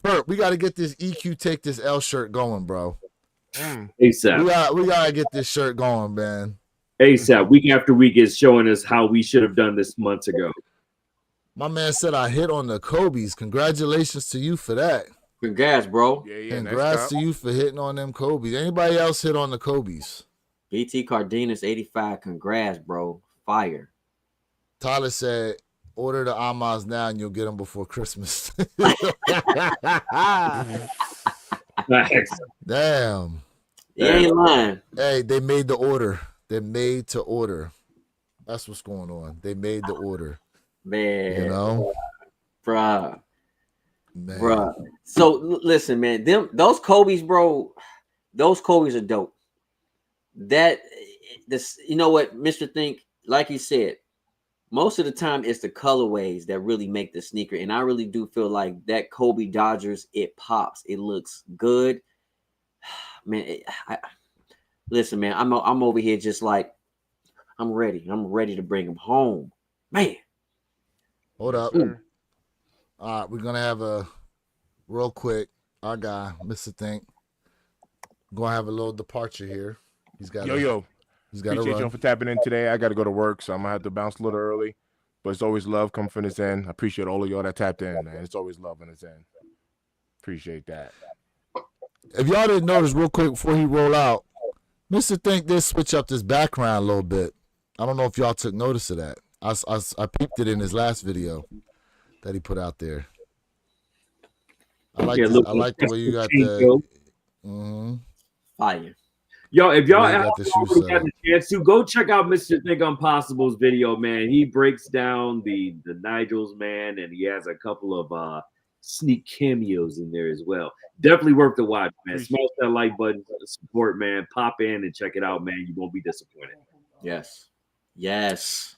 Speaker 2: Bert, we gotta get this EQ take this L shirt going, bro.
Speaker 4: ASAP.
Speaker 2: We gotta get this shirt going, man.
Speaker 4: ASAP. Week after week is showing us how we should have done this months ago.
Speaker 2: My man said I hit on the Kobe's. Congratulations to you for that.
Speaker 3: Congrats, bro.
Speaker 1: Yeah.
Speaker 2: Congrats
Speaker 1: Nice
Speaker 2: to you for hitting on them Kobe's. Anybody else hit on the Kobe's?
Speaker 3: BT Cardenas 85. Congrats, bro. Fire.
Speaker 2: Tyler said, order the Amas now and you'll get them before Christmas. Damn.
Speaker 3: You ain't lying.
Speaker 2: Hey, they made the order. They're made to order. That's what's going on. They made the order.
Speaker 3: Man.
Speaker 2: You know?
Speaker 3: Bruh.
Speaker 2: Man.
Speaker 3: Bruh. So listen, man. Those Kobe's, bro. Those Kobe's are dope. You know what, Mr. Think, like he said, most of the time it's the colorways that really make the sneaker. And I really do feel like that Kobe Dodgers, it pops. It looks good. Man, listen, man, I'm over here just like, I'm ready. I'm ready to bring them home. Man.
Speaker 2: Hold up.
Speaker 1: Sir.
Speaker 2: All right, we're going to have a real quick, our guy, Mr. Think, going to have a little departure here. He's got He's got to
Speaker 1: Appreciate
Speaker 2: run.
Speaker 1: y'all for tapping in today. I got to go to work, so I'm going to have to bounce a little early. But it's always love coming from this end. I appreciate all of y'all that tapped in, man. It's always love on this end. Appreciate that.
Speaker 2: If y'all didn't notice, real quick before he roll out, Mr. Think did switch up this background a little bit. I don't know if y'all took notice of that. I peeped it in his last video that he put out there. I like the way you got the
Speaker 3: Fire.
Speaker 4: Yo, if y'all
Speaker 2: Yeah,
Speaker 4: have
Speaker 2: got the shoe
Speaker 4: got
Speaker 2: set.
Speaker 4: the chance to go check out Mr. Think Impossible's video, man. He breaks down the Nigels, man, and he has a couple of sneak cameos in there as well. Definitely worth the watch, man. Smash that like button for the support, man. Pop in and check it out, man. You won't be disappointed.
Speaker 3: Yes. Yes.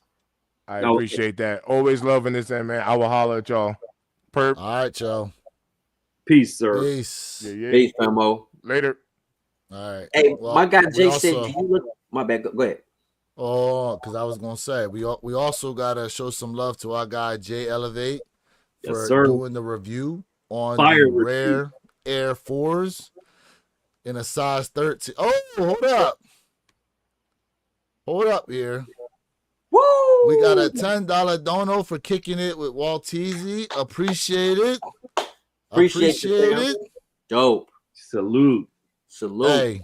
Speaker 1: I appreciate that. Always loving this end, man. I will holler at y'all. Perp.
Speaker 2: All right, y'all.
Speaker 4: Peace, sir.
Speaker 2: Peace.
Speaker 1: Yeah.
Speaker 3: Peace, Famo.
Speaker 1: Later.
Speaker 2: All right.
Speaker 3: Hey,
Speaker 2: Well,
Speaker 3: my guy
Speaker 2: we
Speaker 3: Jay
Speaker 2: also-
Speaker 3: said, "Do you look?" My bad. Go ahead.
Speaker 2: Oh, because I was gonna say we also gotta show some love to our guy Jay Elevate
Speaker 4: Yes,
Speaker 2: for
Speaker 4: sir.
Speaker 2: doing the review on
Speaker 4: Fire
Speaker 2: the
Speaker 4: review.
Speaker 2: rare Air 4s in a size 13. Oh, hold up here.
Speaker 3: Woo!
Speaker 2: We got a $10 dono for kicking it with Walteezy. Appreciate it.
Speaker 3: Appreciate you, fam.
Speaker 2: it.
Speaker 3: Dope.
Speaker 4: Salute.
Speaker 3: Salute.
Speaker 2: Hey,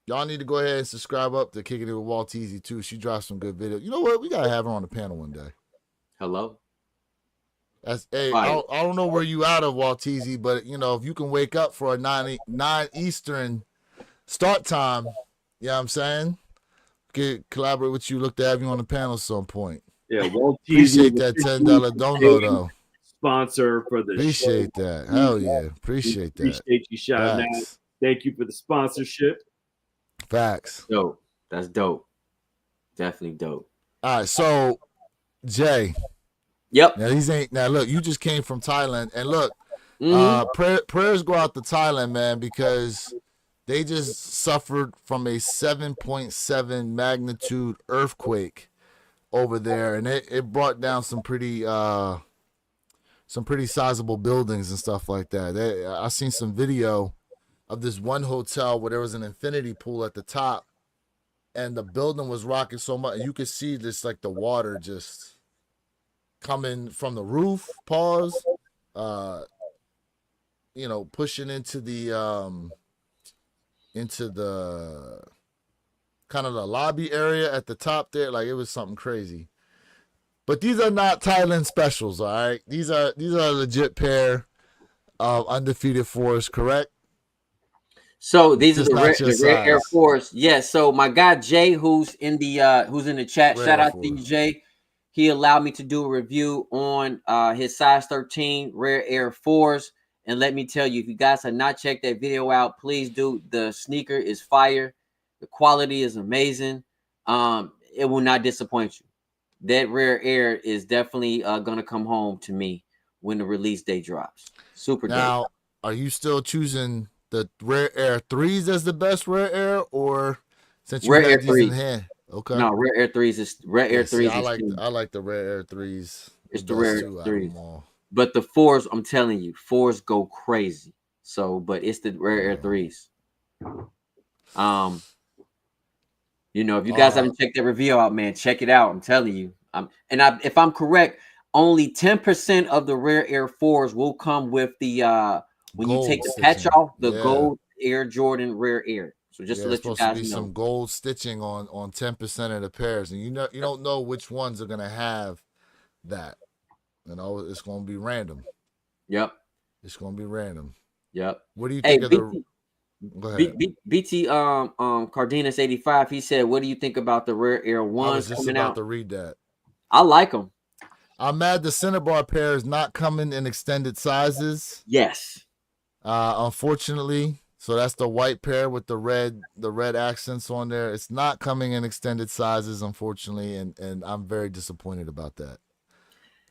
Speaker 2: Y'all need to go ahead and subscribe up to Kicking It with Walt Easy too. She drops some good videos. You know what? We gotta have her on the panel one day.
Speaker 3: Hello.
Speaker 2: Hey,
Speaker 3: Fire.
Speaker 2: I don't know where you out of Walteezy, but you know if you can wake up for a 9 Eastern start time, you know what I'm saying? Could collaborate with you. Look to have you on the panel at some point.
Speaker 4: Yeah, Walt
Speaker 2: Appreciate that $10 dono though.
Speaker 4: Sponsor for the
Speaker 2: Appreciate
Speaker 4: show.
Speaker 2: that. Hell yeah, appreciate that.
Speaker 4: Appreciate you shouting out.
Speaker 2: Facts.
Speaker 4: Thank you for the sponsorship.
Speaker 2: Facts.
Speaker 3: Dope. That's dope. Definitely dope.
Speaker 2: All right, so Jay.
Speaker 3: Yep.
Speaker 2: Now look, you just came from Thailand, and look,
Speaker 3: Mhm.
Speaker 2: prayers go out to Thailand, man, because they just suffered from a 7.7 magnitude earthquake over there, and it brought down some pretty sizable buildings and stuff like that. I seen some video of this one hotel where there was an infinity pool at the top, and the building was rocking so much, and you could see this like the water just coming from the roof, you know, pushing into the kind of the lobby area at the top there. Like it was something crazy. But these are not Thailand specials, all right? These are a legit pair of undefeated fours, correct?
Speaker 3: So these
Speaker 2: Just
Speaker 3: are
Speaker 2: not your
Speaker 3: the Rare Air
Speaker 2: size.
Speaker 3: Force. Yes. So my guy Jay, who's in the chat,
Speaker 2: Rare
Speaker 3: shout
Speaker 2: Air
Speaker 3: out to you,
Speaker 2: Force.
Speaker 3: Jay. He allowed me to do a review on his size 13 Rare Air Force. And let me tell you, if you guys have not checked that video out, please do. The sneaker is fire. The quality is amazing. It will not disappoint you. That Rare Air is definitely gonna come home to me when the release day drops. Super dope.
Speaker 2: Now, are you still choosing the Rare Air 3s as the best Rare Air, or since you
Speaker 3: Rare
Speaker 2: had
Speaker 3: Air
Speaker 2: these
Speaker 3: 3.
Speaker 2: in hand? Okay.
Speaker 3: No, Rare Air 3s is Rare Air
Speaker 2: See,
Speaker 3: 3s is king.
Speaker 2: I like the Rare Air 3s the
Speaker 3: It's the
Speaker 2: best
Speaker 3: Rare Air
Speaker 2: too out of
Speaker 3: 3s.
Speaker 2: them all.
Speaker 3: But the 4s, I'm telling you, 4s go crazy. So, but it's the Rare Air 3s. You know, if you guys haven't checked that review out, man, check it out. I'm telling you. If I'm correct, only 10% of the Rare Air 4s will come with the when you take the patch off, the gold Air Jordan Rare Air. So just to let you
Speaker 2: supposed to
Speaker 3: guys
Speaker 2: be
Speaker 3: know.
Speaker 2: some gold stitching on 10% of the pairs, and you don't know which ones are gonna have that. You know, it's gonna be random.
Speaker 3: Yep.
Speaker 2: It's gonna be random.
Speaker 3: Yep.
Speaker 2: What do you
Speaker 3: Hey,
Speaker 2: think of the? Go ahead.
Speaker 3: BT Cardenas 85. He said, "What do you think about the Rare Air
Speaker 2: I
Speaker 3: ones
Speaker 2: was just
Speaker 3: coming
Speaker 2: about
Speaker 3: out?"
Speaker 2: to read that.
Speaker 3: I like them.
Speaker 2: I'm mad the Cinnabar pair is not coming in extended sizes.
Speaker 3: Yes.
Speaker 2: Unfortunately, so that's the white pair with the red accents on there. It's not coming in extended sizes, unfortunately, and I'm very disappointed about that.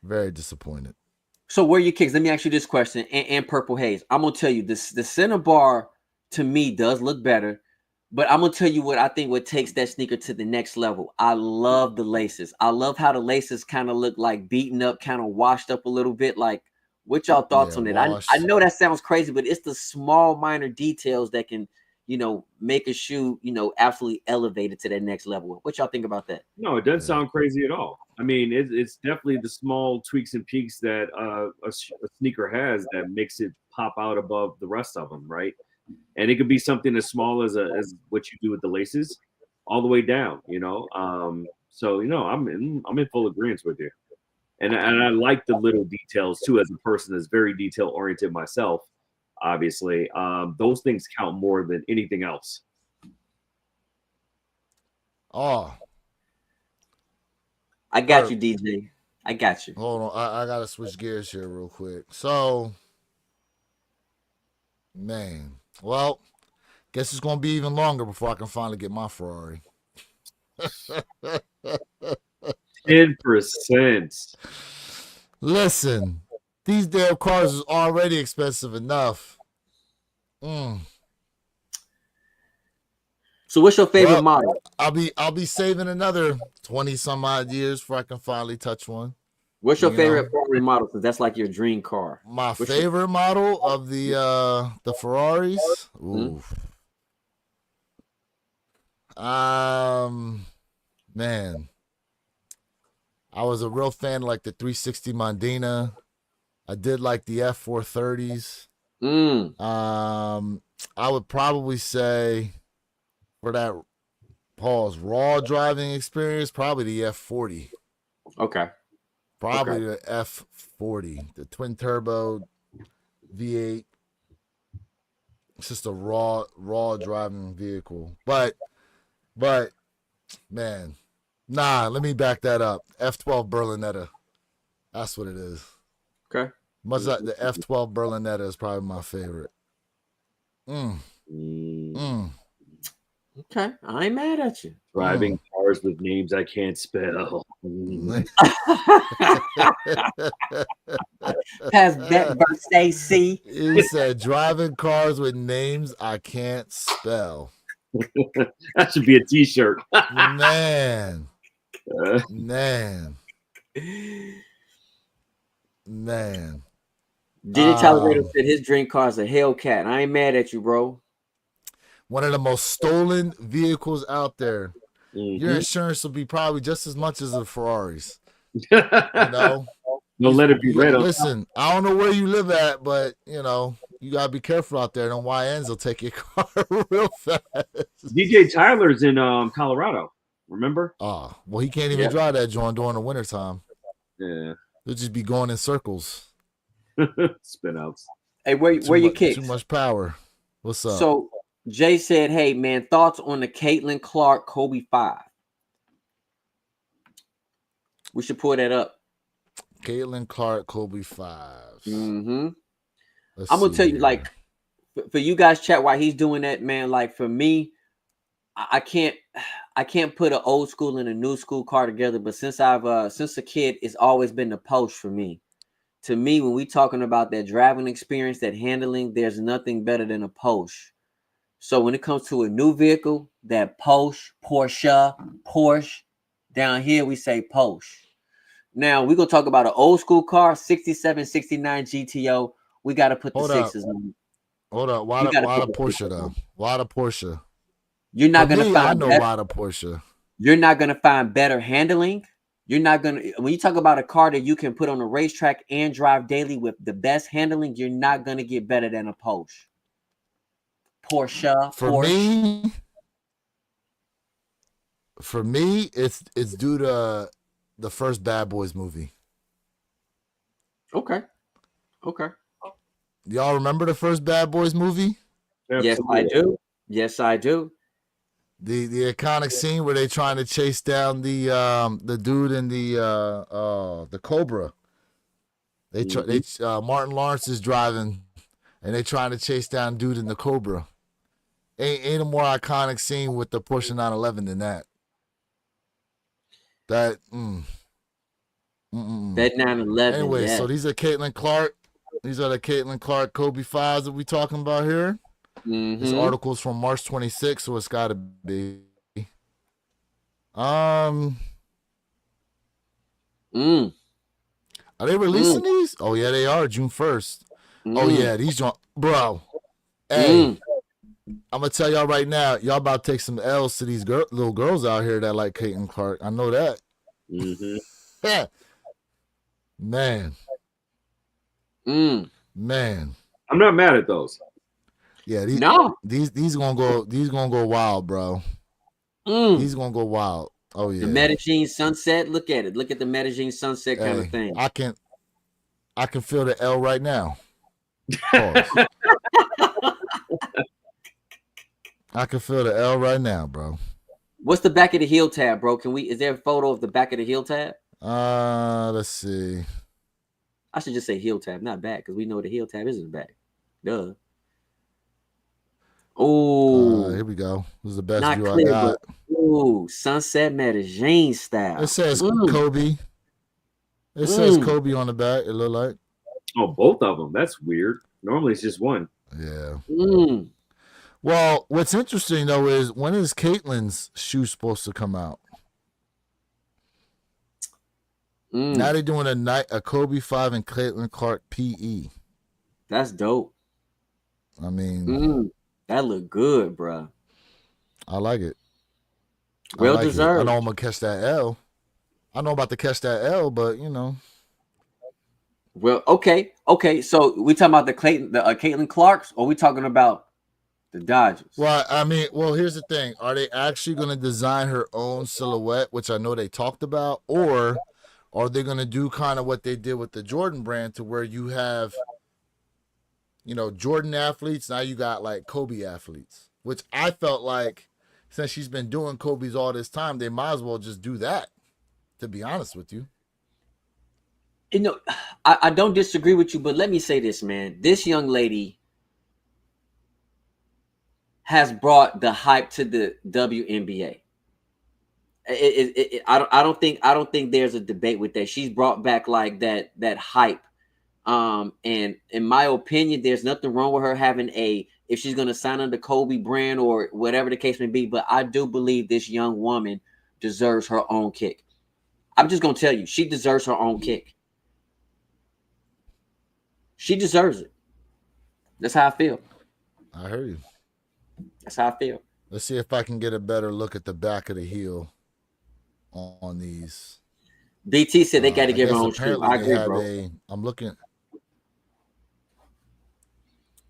Speaker 2: Very disappointed.
Speaker 3: So where are your kicks? Let me ask you this question. And Purple Haze, I'm gonna tell you this: the Cinnabar to me does look better, but I'm gonna tell you what I think what takes that sneaker to the next level. I love the laces. I love how the laces kind of look like beaten up, kind of washed up a little bit. Like, what y'all thoughts on it? I know that sounds crazy, but it's the small minor details that can, make a shoe, absolutely elevated to that next level. What y'all think about that?
Speaker 4: No, it doesn't sound crazy at all. I mean, it's definitely the small tweaks and peaks that a sneaker has that makes it pop out above the rest of them, right? And it could be something as small as what you do with the laces, all the way down. So I'm in full agreement with you, and I like the little details too. As a person that's very detail oriented myself, obviously, those things count more than anything else.
Speaker 2: Oh,
Speaker 3: I got you, DJ. I got you.
Speaker 2: Hold on, I gotta switch gears here real quick. So, man, well, guess it's gonna be even longer before I can finally get my Ferrari.
Speaker 4: 10%.
Speaker 2: Listen, these damn cars is already expensive enough.
Speaker 3: So what's your favorite model?
Speaker 2: I'll be saving another 20 some odd years before I can finally touch one.
Speaker 3: What's your favorite Ferrari model? Because that's like your dream car.
Speaker 2: My favorite model of the Ferraris. Ooh. Man. I was a real fan of like the 360 Mondina. I did like the F430s. I would probably say for that Paul's raw driving experience, probably the F40.
Speaker 3: Okay.
Speaker 2: Probably the F40, the twin turbo V8. It's just a raw driving vehicle. But man, nah, let me back that up. F12 Berlinetta. That's what it is.
Speaker 3: Okay.
Speaker 2: Much like the F12 Berlinetta is probably my favorite.
Speaker 3: Okay, I ain't mad at you.
Speaker 4: Driving cars with names I can't spell.
Speaker 3: Has that verse AC?
Speaker 2: He said driving cars with names I can't spell.
Speaker 4: That should be a T-shirt.
Speaker 2: Man.
Speaker 3: DJ Talerato said his dream car is a Hellcat. I ain't mad at you, bro.
Speaker 2: One of the most stolen vehicles out there.
Speaker 4: Mm-hmm.
Speaker 2: Your insurance will be probably just as much as a Ferrari's. You know?
Speaker 4: Don't let it be red.
Speaker 2: Listen, I don't know where you live at, but you know, you gotta be careful out there. Them YNs will take your car real fast.
Speaker 4: DJ Tyler's in Colorado. Remember?
Speaker 2: Oh, well, he can't even drive that joint during the wintertime.
Speaker 4: Yeah.
Speaker 2: He'll just be going in circles.
Speaker 4: Spin outs.
Speaker 3: Hey, where you kick?
Speaker 2: Too much power. What's up?
Speaker 3: So Jay said, "Hey man, thoughts on the Caitlin Clark Kobe 5?" We should pull that up.
Speaker 2: Caitlin Clark Kobe 5.
Speaker 3: Mm-hmm. I'm gonna tell you, like, for you guys, chat while he's doing that, man. Like for me, I can't put an old school and a new school car together. But since a kid, it's always been the Porsche for me. To me, when we talking about that driving experience, that handling, there's nothing better than a Porsche. So when it comes to a new vehicle, that Porsche, down here we say Porsche. Now we're gonna talk about an old school car, 67, 69 GTO. We gotta put the sixes on.
Speaker 2: Hold up. Why the Porsche though? Why the Porsche?
Speaker 3: You're not gonna find.
Speaker 2: I know why the Porsche.
Speaker 3: You're not gonna find better handling. You're not gonna, when you talk about a car that you can put on a racetrack and drive daily with the best handling, you're not gonna get better than a Porsche.
Speaker 2: For me, it's due to the first Bad Boys movie.
Speaker 3: Okay.
Speaker 2: Y'all remember the first Bad Boys movie?
Speaker 4: Absolutely.
Speaker 3: Yes, I do.
Speaker 2: The iconic scene where they trying to chase down the dude in the Cobra. Martin Lawrence is driving, and they trying to chase down dude in the Cobra. Ain't a more iconic scene with the Porsche 911 than that. That
Speaker 3: 911.
Speaker 2: Anyway, so these are Caitlin Clark. These are the Caitlin Clark Kobe 5s that we talking about here.
Speaker 3: Mm-hmm.
Speaker 2: This article's from March 26th, so it's got to be. Are they releasing these? Oh yeah, they are June 1st. Oh yeah, these bro. Hey, I'm gonna tell y'all right now, y'all about to take some L's to these little girls out here that like Caitlin Clark. I know that.
Speaker 4: Mm-hmm.
Speaker 2: Man.
Speaker 4: I'm not mad at those.
Speaker 2: Yeah, these gonna go wild, bro. These gonna go wild. Oh yeah.
Speaker 3: The Medellin sunset. Look at it. Look at the Medellin sunset kind of thing.
Speaker 2: I can feel the L right now. I can feel the L right now, bro.
Speaker 3: What's the back of the heel tab, bro? Is there a photo of the back of the heel tab?
Speaker 2: Let's see.
Speaker 3: I should just say heel tab, not back, because we know the heel tab isn't back. Duh. Oh,
Speaker 2: here we go. This is the best
Speaker 3: not
Speaker 2: view
Speaker 3: clear,
Speaker 2: I got.
Speaker 3: Oh, sunset Medellin style.
Speaker 2: It says Kobe. It says Kobe on the back. It look like.
Speaker 4: Oh, both of them. That's weird. Normally it's just one.
Speaker 2: Yeah. Well, what's interesting though is when is Caitlin's shoe supposed to come out? Now they're doing a Kobe 5 and Caitlin Clark PE.
Speaker 3: That's dope.
Speaker 2: I mean,
Speaker 3: that look good, bro.
Speaker 2: I like it.
Speaker 3: Well deserved.
Speaker 2: I know I'm gonna catch that L. I know about to catch that L, but you know.
Speaker 3: Well, okay. So we talking about the Caitlin Clarks, or we talking about The Dodgers.
Speaker 2: Well, I mean, here's the thing: are they actually going to design her own silhouette, which I know they talked about, or are they going to do kind of what they did with the Jordan brand, to where you have, Jordan athletes, now you got like Kobe athletes, which I felt like since she's been doing Kobe's all this time, they might as well just do that. To be honest with you.
Speaker 3: I don't disagree with you, but let me say this, man. This young lady has brought the hype to the WNBA. I don't think there's a debate with that. She's brought back like that hype. And in my opinion, there's nothing wrong with her having if she's gonna sign under Kobe brand or whatever the case may be. But I do believe this young woman deserves her own kick. I'm just gonna tell you, she deserves her own kick. She deserves it. That's how I feel.
Speaker 2: I heard you.
Speaker 3: That's how I feel.
Speaker 2: Let's see if I can get a better look at the back of the heel on these.
Speaker 3: BT said they got to give her own shoe. I agree, bro.
Speaker 2: I'm looking.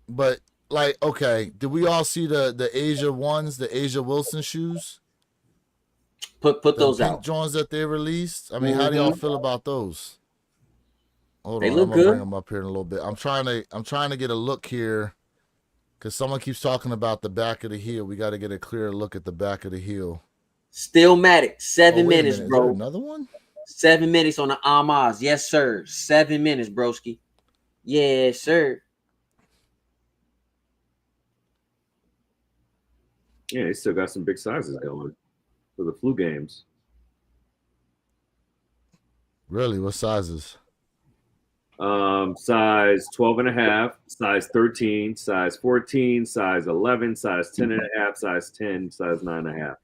Speaker 2: But, like, okay, did we all see the Asia ones, the Asia Wilson shoes?
Speaker 3: Put those
Speaker 2: pink
Speaker 3: out.
Speaker 2: Jones that they released. I mean, how do y'all feel about those? Hold
Speaker 3: They
Speaker 2: on,
Speaker 3: look
Speaker 2: I'm gonna
Speaker 3: good.
Speaker 2: bring them up here in a little bit. I'm trying to get a look here, because someone keeps talking about the back of the heel. We got to get a clear look at the back of the heel.
Speaker 3: Stillmatic, 7 minutes,
Speaker 2: Is
Speaker 3: bro.
Speaker 2: there another one?
Speaker 3: 7 minutes on the Amaz. Yes, sir. 7 minutes, broski. Yes, sir.
Speaker 4: Yeah, they still got some big sizes going for the flu games.
Speaker 2: Really? What sizes?
Speaker 4: Size 12 and a half, size 13, size 14, size 11, size 10 and a half, size 10, size 9 and a half.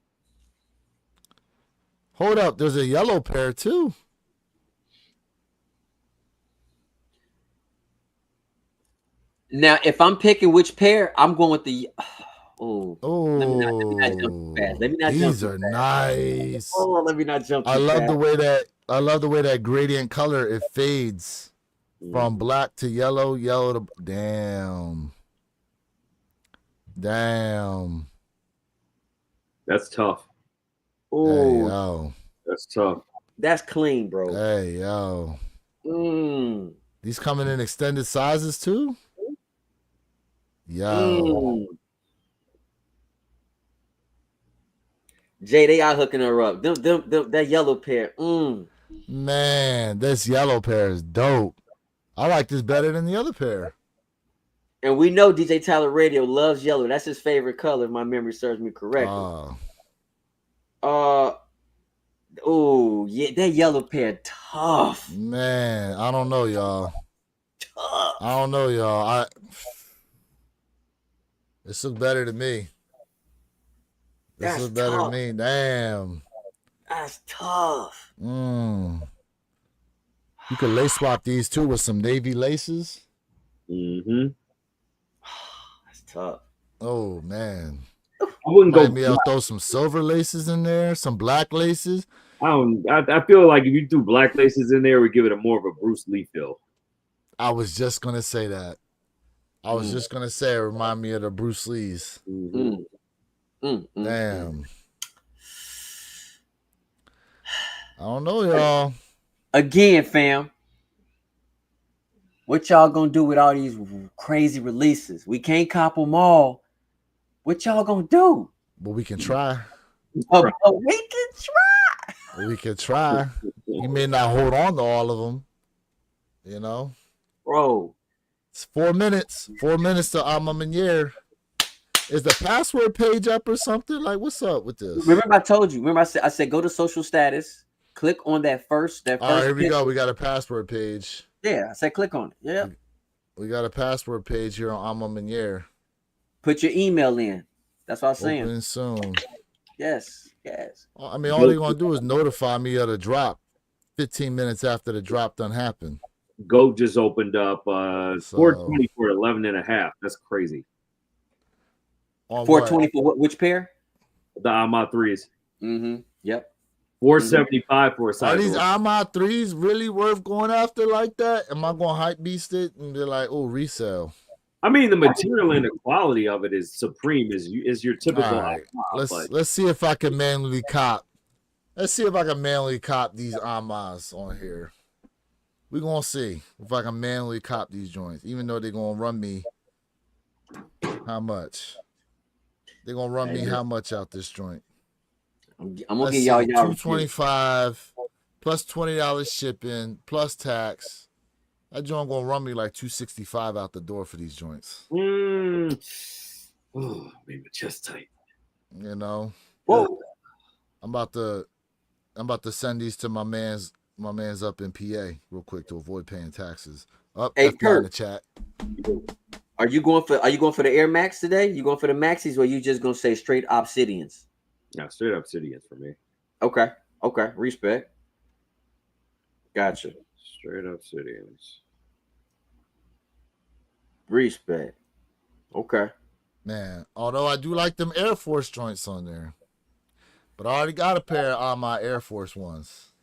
Speaker 2: Hold up, there's a yellow pair too.
Speaker 3: Now, if I'm picking which pair, I'm going with the. Oh, let me not jump too fast.
Speaker 2: These are nice.
Speaker 3: Oh, let me not jump too fast.
Speaker 2: I love the way that gradient color, it fades from black to yellow, yellow to damn.
Speaker 4: That's tough.
Speaker 3: Oh,
Speaker 2: hey, yo.
Speaker 4: That's tough.
Speaker 3: That's clean, bro.
Speaker 2: Hey, yo. These coming in extended sizes too? Yo.
Speaker 3: Jay, they out hooking her up. Them that yellow pair.
Speaker 2: Man, this yellow pair is dope. I like this better than the other pair.
Speaker 3: And we know DJ Tyler Radio loves yellow. That's his favorite color, if my memory serves me correctly. Oh, yeah, that yellow pair tough.
Speaker 2: Man, I don't know, y'all. This looks better to me. This looks better to me. Damn.
Speaker 3: That's tough.
Speaker 2: You could lace swap these too with some navy laces.
Speaker 4: Mm-hmm.
Speaker 3: That's tough.
Speaker 2: Oh, man.
Speaker 4: I wouldn't go.
Speaker 2: Maybe I'll throw some silver laces in there, some black laces.
Speaker 4: I feel like if you threw black laces in there, we give it more of a Bruce Lee feel.
Speaker 2: I was just gonna say that. I was just gonna say it remind me of the Bruce Lees. Damn. I don't know, y'all.
Speaker 3: Again, fam. What y'all gonna do with all these crazy releases? We can't cop them all. What y'all gonna do?
Speaker 2: But we can try.
Speaker 3: We can try.
Speaker 2: We can try. You may not hold on to all of them. You know?
Speaker 3: Bro.
Speaker 2: It's 4 minutes. 4 minutes to Ma Mani&eacute. Is the password page up or something? Like, what's up with this?
Speaker 3: Remember I told you. Remember I said go to social status. Click on that first.
Speaker 2: All right, here we go. We got a password page.
Speaker 3: Yeah, I said click on it. Yeah.
Speaker 2: We got a password page here on Ma Mani&eacute.
Speaker 3: Put your email in. That's what I'm saying.
Speaker 2: Open soon.
Speaker 3: Yes.
Speaker 2: I mean, all they're going to do is notify me of the drop 15 minutes after the drop done happened.
Speaker 4: Goat just opened up 420 for 11 and a half. That's crazy.
Speaker 3: 420 for which pair?
Speaker 4: The Ahmad threes.
Speaker 3: Yep.
Speaker 4: 475 for a size.
Speaker 2: Are these Ahmad threes really worth going after like that? Am I going to hype beast it and be like, oh, resale?
Speaker 4: I mean, the material and the quality of it is supreme. Is your typical.
Speaker 2: All right,
Speaker 4: but
Speaker 2: let's see if I can manually cop. Let's see if I can manually cop these Amas on here. We're gonna see if I can manually cop these joints, even though they're gonna run me how much. They're gonna run me how much out this joint.
Speaker 3: I'm gonna get y'all
Speaker 2: $225 plus $20 shipping plus tax. That joint gonna run me like $265 out the door for these joints.
Speaker 4: Oh, made my chest tight.
Speaker 2: You know.
Speaker 3: Whoa.
Speaker 2: I'm about to send these to my man's up in PA real quick to avoid paying taxes.
Speaker 3: Hey,
Speaker 2: FBI
Speaker 3: Kurt,
Speaker 2: in the chat.
Speaker 3: Are you going for the Air Max today? You going for the Maxis, or you just gonna say straight Obsidians?
Speaker 4: Yeah, straight Obsidians for me.
Speaker 3: Okay. Respect. Gotcha.
Speaker 4: Straight Obsidians.
Speaker 3: Respect. Okay.
Speaker 2: Man, although I do like them Air Force joints on there, but I already got a pair of my Air Force ones.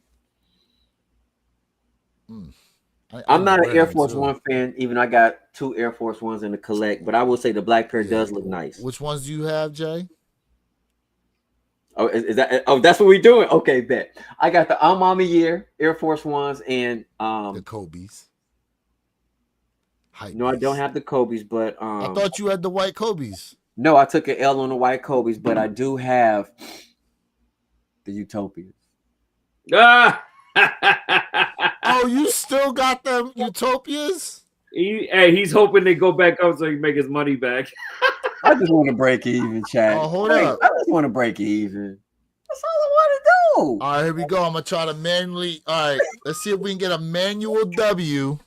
Speaker 3: I'm not an Air Force One fan, even though I got 2 Air Force Ones in the collect, but I will say the black pair does look nice.
Speaker 2: Which ones do you have, Jay?
Speaker 3: Oh, is that? Oh, that's what we're doing. Okay, bet. I got the Ma Mani&eacute Air Force Ones and
Speaker 2: the Kobe's.
Speaker 3: No, I don't have the Kobe's, but
Speaker 2: I thought you had the white Kobe's.
Speaker 3: No, I took an L on the white Kobe's, but I do have the Utopias.
Speaker 2: Oh, you still got them Utopias?
Speaker 4: He's hoping they go back up so he can make his money back.
Speaker 3: I just want to break even, Chad.
Speaker 2: Oh, hold up.
Speaker 3: I just want to break even. That's all I want to do.
Speaker 2: All right, here we go. I'm going to try to manually. All right, let's see if we can get a manual W.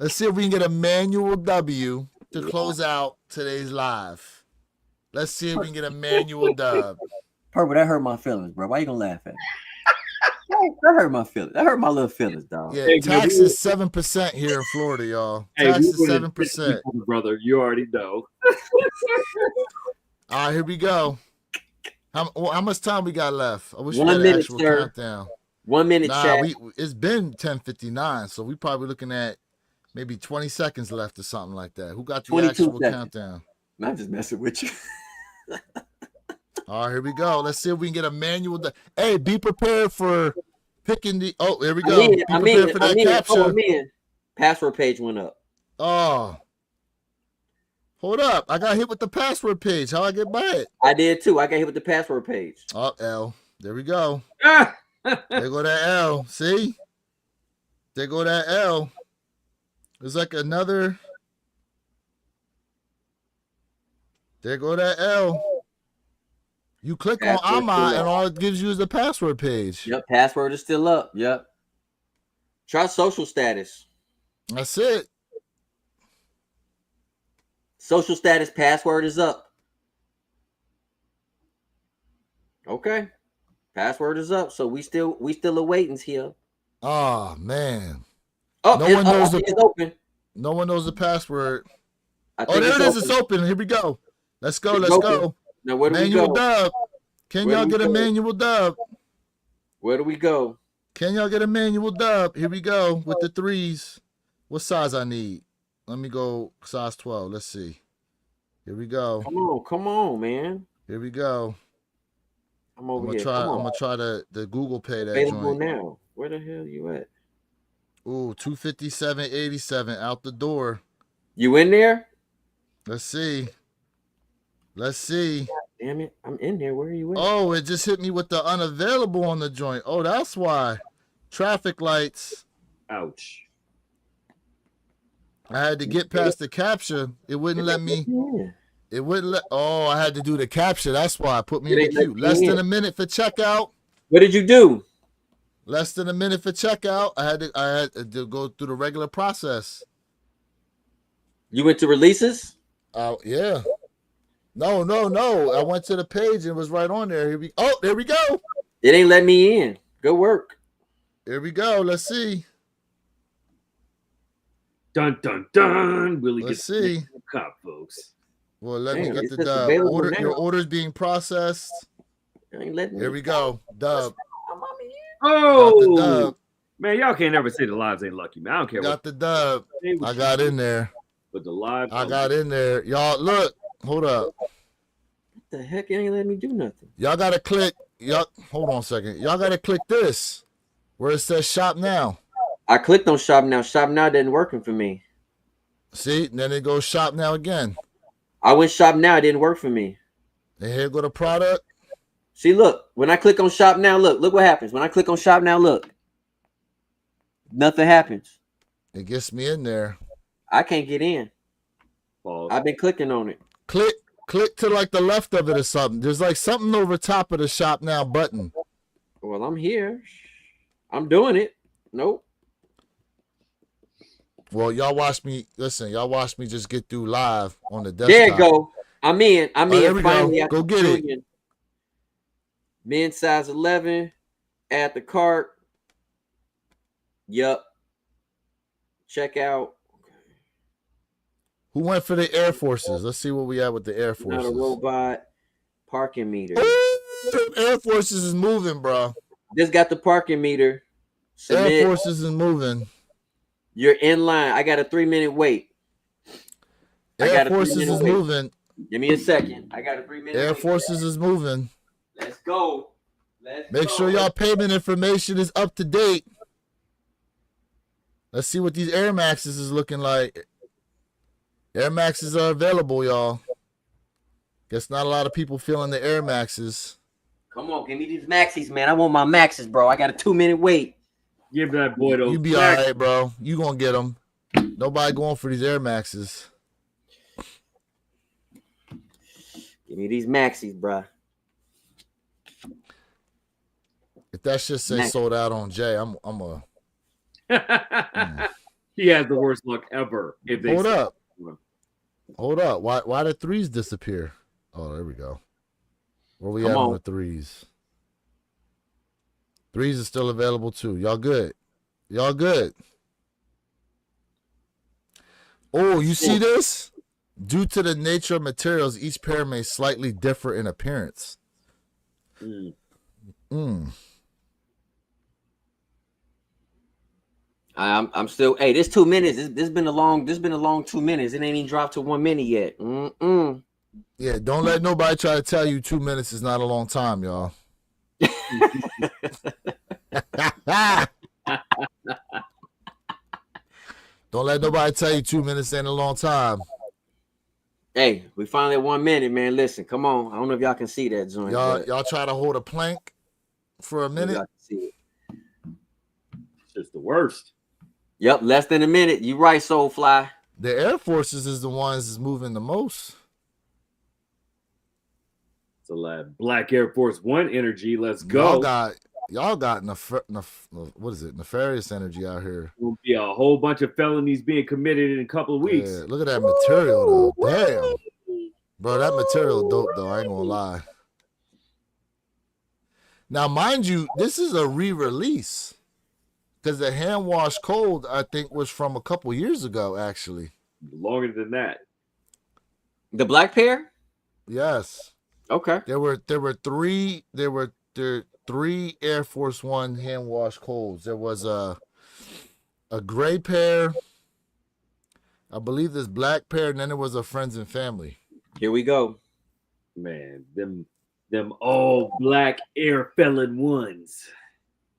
Speaker 2: Let's see if we can get a manual W to close out today's live. Let's see if we can get a manual dub.
Speaker 3: Purple, that hurt my feelings, bro. Why you going to laugh at me? That hurt my feelings. That hurt my little feelings, dog.
Speaker 2: Yeah, tax is 7% here in Florida, y'all. Tax is 7%.
Speaker 4: Brother, you already know.
Speaker 2: All right, here we go. How much time we got left? I wish
Speaker 3: 1
Speaker 2: we had
Speaker 3: minute,
Speaker 2: an actual
Speaker 3: sir.
Speaker 2: countdown.
Speaker 3: 1 minute, chat.
Speaker 2: It's been 10:59, so we probably looking at maybe 20 seconds left or something like that. Who got the actual countdown?
Speaker 3: I'm just messing with you.
Speaker 2: All right, here we go. Let's see if we can get a manual. Hey, be prepared for picking the. Oh, here we go. Be prepared for that capture.
Speaker 3: Password page went up.
Speaker 2: Oh, hold up! I got hit with the password page. How I get by it?
Speaker 3: I did too. I got hit with the password page.
Speaker 2: Oh, L. There we go. There go that L. See? There go that L. There's like another. There go that L. You click on AMA and all it gives you is the password page.
Speaker 3: Yep, password is still up. Yep. Try social status.
Speaker 2: That's it.
Speaker 3: Social status password is up. Okay. Password is up. So we still awaiting here.
Speaker 2: Oh man.
Speaker 3: Oh, no one knows it's open.
Speaker 2: No one knows the password. Oh, there it is. It's open. Here we go. Let's go. Let's go.
Speaker 3: Now, where do
Speaker 2: manual
Speaker 3: we go?
Speaker 2: dub. Can y'all get a manual dub?
Speaker 3: Where do we go?
Speaker 2: Can y'all get a manual dub? Here we go with the 3s. What size I need? Let me go size 12. Let's see. Here we go.
Speaker 3: Come on, man.
Speaker 2: Here we go.
Speaker 3: I'm gonna
Speaker 2: try the Google Pay that
Speaker 3: available
Speaker 2: joint.
Speaker 3: now. Where the hell you at?
Speaker 2: Ooh, 257.87 out the door.
Speaker 3: You in there?
Speaker 2: Let's see. Let's see.
Speaker 3: God damn it. I'm in there. Where are you at?
Speaker 2: Oh, it just hit me with the unavailable on the joint. Oh, that's why. Traffic lights.
Speaker 4: Ouch.
Speaker 2: I had to get past the capture. It wouldn't let me. It wouldn't let. Oh, I had to do the capture. That's why. Put me in the queue. Less than a minute for checkout.
Speaker 3: What did you do?
Speaker 2: Less than a minute for checkout. I had to go through the regular process.
Speaker 3: You went to releases?
Speaker 2: Yeah. No. I went to the page and it was right on there. There we go.
Speaker 3: It ain't let me in. Good work.
Speaker 2: Here we go. Let's see.
Speaker 4: Dun dun dun. Really
Speaker 2: Let's see.
Speaker 4: Cop, folks.
Speaker 2: Well, let me get the dub. Your order's being processed. Here we go. Dub.
Speaker 4: Oh, man, y'all can't ever say the lives ain't lucky, man. I don't care.
Speaker 2: Got the dub. I got in there.
Speaker 4: but the live.
Speaker 2: I got in there. Y'all, look. Hold up.
Speaker 3: What the heck? You ain't letting me do nothing.
Speaker 2: Y'all got to click. Y'all, hold on a second. Y'all got to click this where it says shop now.
Speaker 3: I clicked on shop now. Shop now didn't working for me.
Speaker 2: See? And then it goes shop now again.
Speaker 3: I went shop now. It didn't work for me.
Speaker 2: And here go the product.
Speaker 3: See, look. When I click on shop now, look what happens. When I click on shop now, look. Nothing happens.
Speaker 2: It gets me in there.
Speaker 3: I can't get in.
Speaker 4: Pause.
Speaker 3: I've been clicking on it.
Speaker 2: Click to like the left of it or something. There's like something over top of the shop now button.
Speaker 3: Well, I'm here. I'm doing it. Nope.
Speaker 2: Well, y'all watch me. Listen, y'all watch me just get through live on the desktop.
Speaker 3: There you go. I'm in.
Speaker 2: There we
Speaker 3: Finally,
Speaker 2: go. Go get it.
Speaker 3: it. Men's size 11. Add the cart. Yup. Check out.
Speaker 2: Who went for the Air Forces? Let's see what we have with the Air Forces.
Speaker 3: Not a robot. Parking meter.
Speaker 2: Ooh, Air Forces is moving, bro.
Speaker 3: Just got the parking meter. Submit.
Speaker 2: Air Forces is moving.
Speaker 3: You're in line. I got a 3-minute wait.
Speaker 2: Air Forces is moving.
Speaker 3: Give me a second. I got a 3-minute
Speaker 2: Air
Speaker 3: wait.
Speaker 2: Forces is moving.
Speaker 3: Let's go.
Speaker 2: Make sure y'all payment information is up to date. Let's see what these Air Maxes is looking like. Air Maxes are available, y'all. Guess not a lot of people feeling the Air Maxes.
Speaker 3: Come on, give me these maxis, man. I want my maxes, bro. I got a 2-minute wait.
Speaker 4: Give that boy those.
Speaker 2: You be all right, bro. You gonna get them. Nobody going for these Air Maxes.
Speaker 3: Give me these maxis, bro.
Speaker 2: If that shit say sold out on Jay, I'm a.
Speaker 4: He has the worst luck ever. If they
Speaker 2: Hold up. Why did 3s disappear? Oh, there we go. Where we at on the 3s? 3s is still available too. Y'all good? Y'all good? Oh, you see this? Due to the nature of materials, each pair may slightly differ in appearance.
Speaker 3: I'm still. Hey, this 2 minutes. This been a long 2 minutes. It ain't even dropped to 1 minute yet.
Speaker 2: Yeah, don't let nobody try to tell you 2 minutes is not a long time, y'all. Don't let nobody tell you 2 minutes ain't a long time.
Speaker 3: Hey, we finally at 1 minute, man. Listen, come on. I don't know if y'all can see that joint.
Speaker 2: Y'all try to hold a plank for a minute.
Speaker 3: Y'all can see it.
Speaker 4: It's just the worst.
Speaker 3: Yep, less than a minute. You right, Soulfly.
Speaker 2: The Air Forces is the ones that's moving the most.
Speaker 4: It's a lot. Black Air Force One energy. Let's go.
Speaker 2: Y'all got what is it? Nefarious energy out here.
Speaker 4: Will be a whole bunch of felonies being committed in a couple of weeks.
Speaker 2: Yeah, look at that material though. Damn, bro, that material dope though. I ain't gonna lie. Now, mind you, this is a re-release because the hand wash cold I think was from a couple years ago. Actually,
Speaker 4: longer than that.
Speaker 3: The black pair.
Speaker 2: Yes.
Speaker 3: Okay.
Speaker 2: There were three Air Force One hand wash colds. There was a gray pair, I believe this black pair, and then there was a friends and family.
Speaker 3: Here we go.
Speaker 4: Man, them all black Air Felon ones.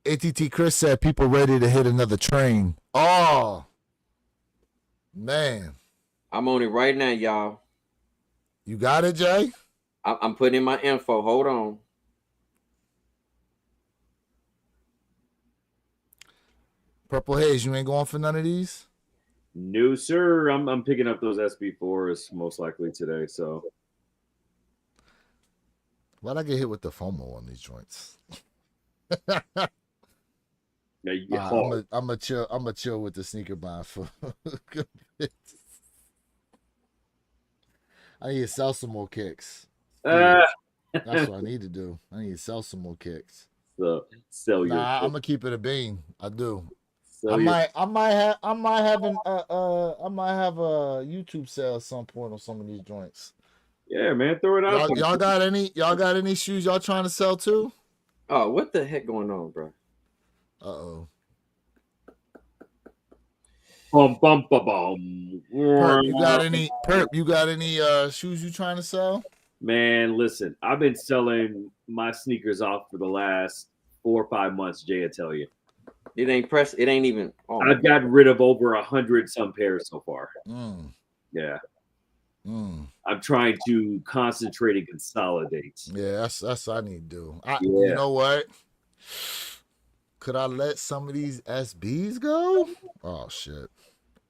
Speaker 2: ATT Chris said people ready to hit another train. Oh man.
Speaker 3: I'm on it right now, y'all.
Speaker 2: You got it, Jay?
Speaker 3: I'm putting in my info. Hold on.
Speaker 2: Purple Haze, you ain't going for none of these?
Speaker 4: No, sir. I'm picking up those SB4s most likely today. So
Speaker 2: Why'd I get hit with the FOMO on these joints?
Speaker 4: yeah, you get hard.
Speaker 2: I'm a chill with the sneaker buying for I need to sell some more kicks. That's what I need to do. I need to sell some more kicks.
Speaker 4: So sell your.
Speaker 2: I'm gonna keep it a bean. I do.
Speaker 4: I
Speaker 2: might have a YouTube sale at some point on some of these joints.
Speaker 4: Yeah, man, throw it out.
Speaker 2: Y'all got any shoes y'all trying to sell too?
Speaker 3: Oh, what the heck going on, bro?
Speaker 2: Uh-oh.
Speaker 4: Bum bum bum bum.
Speaker 2: Perp, you got any shoes you trying to sell?
Speaker 4: Man, listen, I've been selling my sneakers off for the last 4 or 5 months. Jay, I tell you,
Speaker 3: It ain't press. It ain't even. Oh,
Speaker 4: I've gotten rid of over 100 some pairs so far. Yeah, I'm trying to concentrate and consolidate.
Speaker 2: Yeah, that's what I need to do.
Speaker 4: Yeah.
Speaker 2: You know what? Could I let some of these SBs go? Oh shit.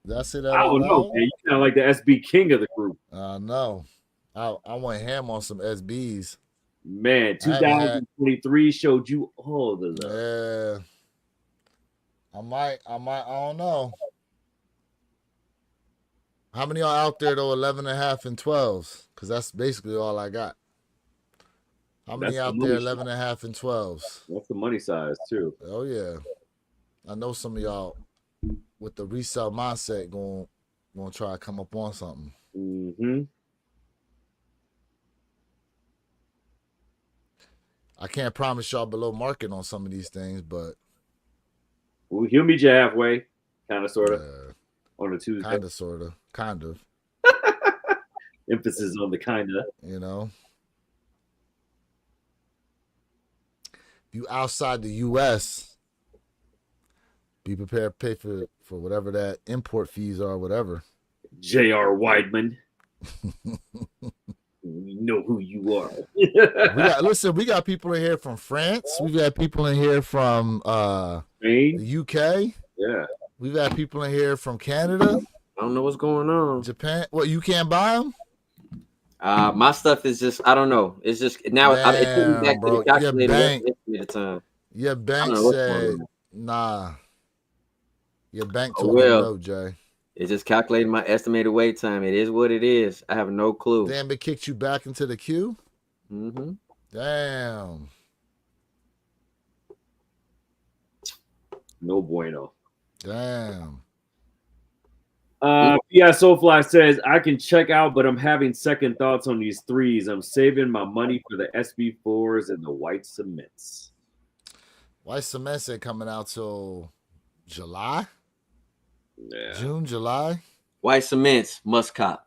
Speaker 2: That's it.
Speaker 4: I don't know, man. You sound like the SB king of the group.
Speaker 2: No. I went ham on some SBs.
Speaker 4: Man, 2023 showed you all the love.
Speaker 2: Yeah. I don't know. How many are out there though? 11 and a half and 12s? Because that's basically all I got. How many
Speaker 4: That's
Speaker 2: out there 11 and a half and 12s?
Speaker 4: That's the money size too.
Speaker 2: Oh yeah. I know some of y'all with the resale mindset going to try to come up on something.
Speaker 4: Mm-hmm.
Speaker 2: I can't promise y'all below market on some of these things, but
Speaker 4: he'll meet you halfway, kind of, sort of, on a Tuesday.
Speaker 2: Kind of, sort of, kind of.
Speaker 4: Emphasis on the kind of.
Speaker 2: You know, if you outside the U.S., be prepared to pay for whatever that import fees are, whatever.
Speaker 4: J.R. Weidman. We know who you are.
Speaker 2: We got people in here from France. We've got people in here from
Speaker 4: Spain,
Speaker 2: the UK.
Speaker 4: Yeah.
Speaker 2: We've got people in here from Canada.
Speaker 3: I don't know what's going on.
Speaker 2: Japan. What, you can't buy them?
Speaker 3: My stuff is just, I don't know. It's just now. It took me back to the calculator at the time.
Speaker 2: Your bank said, nah. Your bank told me no, Jay.
Speaker 3: It's just calculating my estimated wait time. It is what it is. I have no clue.
Speaker 2: Damn, it kicked you back into the queue?
Speaker 3: Mm-hmm.
Speaker 2: Damn.
Speaker 4: No bueno.
Speaker 2: Damn.
Speaker 4: Yeah, Soulfly says, I can check out, but I'm having second thoughts on these threes. I'm saving my money for the SB4s and the white cements.
Speaker 2: White cements ain't coming out till July?
Speaker 4: Yeah.
Speaker 2: June, July?
Speaker 3: White cements must cop.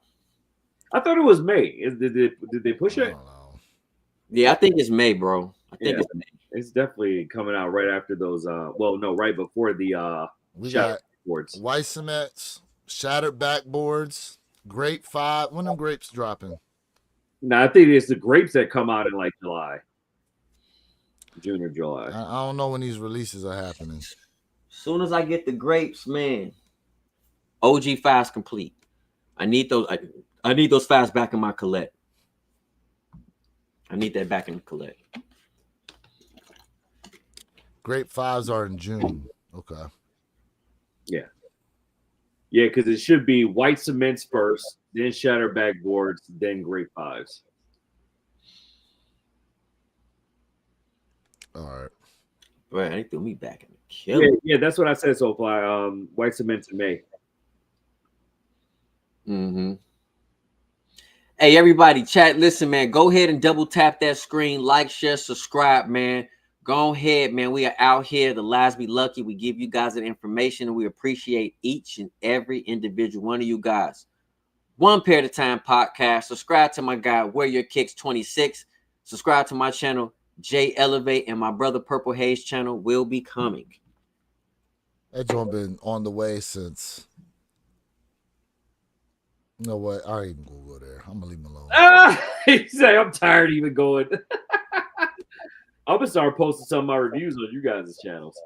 Speaker 4: I thought it was May. Did they push it?
Speaker 2: I don't know.
Speaker 3: Yeah, I think it's May, bro. I think it's May.
Speaker 4: It's definitely coming out right after those. Right before the
Speaker 2: we
Speaker 4: shattered
Speaker 2: got
Speaker 4: boards.
Speaker 2: White cements, shattered backboards, grape 5. When them grapes dropping?
Speaker 4: No, I think it's the grapes that come out in like July, June or July.
Speaker 2: I don't know when these releases are happening.
Speaker 3: As soon as I get the grapes, man. OG fast complete. I need those. I need those fast back in my collect. I need that back in the collect.
Speaker 2: Grape 5s are in June. Okay.
Speaker 4: Yeah, because it should be white cements first, then shatter backboards, then grape 5s.
Speaker 2: All right.
Speaker 3: Right, they threw me back in the killer.
Speaker 4: Yeah, that's what I said so far. White cements in May.
Speaker 3: Mm-hmm. Hey, everybody, chat. Listen, man, go ahead and double tap that screen, like, share, subscribe, man. Go ahead, man. We are out here. The lives be lucky. We give you guys that information, and we appreciate each and every individual one of you guys. One Pair at a Time podcast. Subscribe to my guy, Wear Your Kicks 26. Subscribe to my channel, J Elevate, and my brother Purple Haze channel will be coming.
Speaker 2: That joint been on the way since. You know what? I ain't even gonna go there. I'm gonna leave him alone.
Speaker 4: He say I'm tired of even going. I'm gonna start posting some of my reviews on you guys' channels.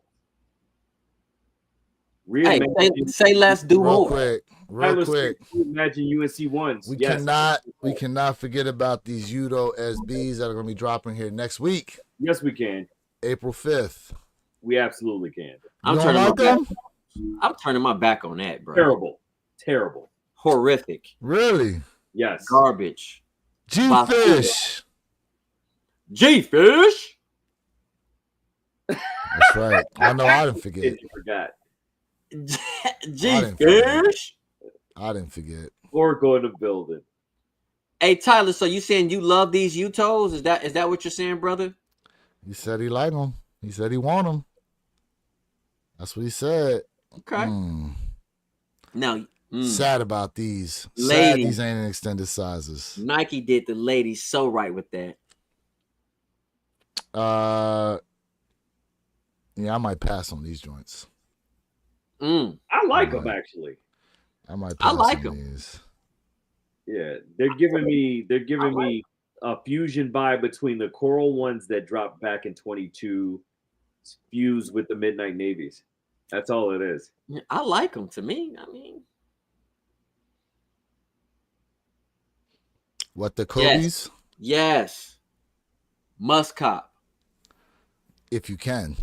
Speaker 3: Hey, say less, do more.
Speaker 2: Real quick.
Speaker 4: Imagine UNC ones.
Speaker 2: We cannot forget about these Udo SBs that are gonna be dropping here next week.
Speaker 4: Yes, we can.
Speaker 2: April 5th.
Speaker 4: We absolutely can.
Speaker 3: I'm turning my back on that, bro.
Speaker 4: Terrible.
Speaker 3: Horrific.
Speaker 2: Really?
Speaker 4: Yes.
Speaker 3: Garbage.
Speaker 2: G-Fish.
Speaker 3: G-Fish.
Speaker 2: That's right. I know I didn't forget.
Speaker 4: You forgot.
Speaker 3: G-Fish.
Speaker 2: I didn't forget.
Speaker 4: Or go to the building.
Speaker 3: Hey, Tyler, so you saying you love these U-toes? Is that what you're saying, brother?
Speaker 2: He said he liked them. He said he want them. That's what he said.
Speaker 3: Okay. Now,
Speaker 2: Sad about these. Sad
Speaker 3: Ladies.
Speaker 2: these ain't in extended sizes.
Speaker 3: Nike did the ladies so right with that.
Speaker 2: Yeah, I might pass on these joints.
Speaker 4: I like them actually.
Speaker 2: I might pass
Speaker 3: like
Speaker 2: on
Speaker 3: them.
Speaker 2: these.
Speaker 4: Yeah, they're giving me a fusion vibe between the coral ones that dropped back in 22 fused with the Midnight Navies. That's all it is.
Speaker 3: I like them. To me, I mean,
Speaker 2: What, the Kobe's?
Speaker 3: Yes. Must cop.
Speaker 2: If you can.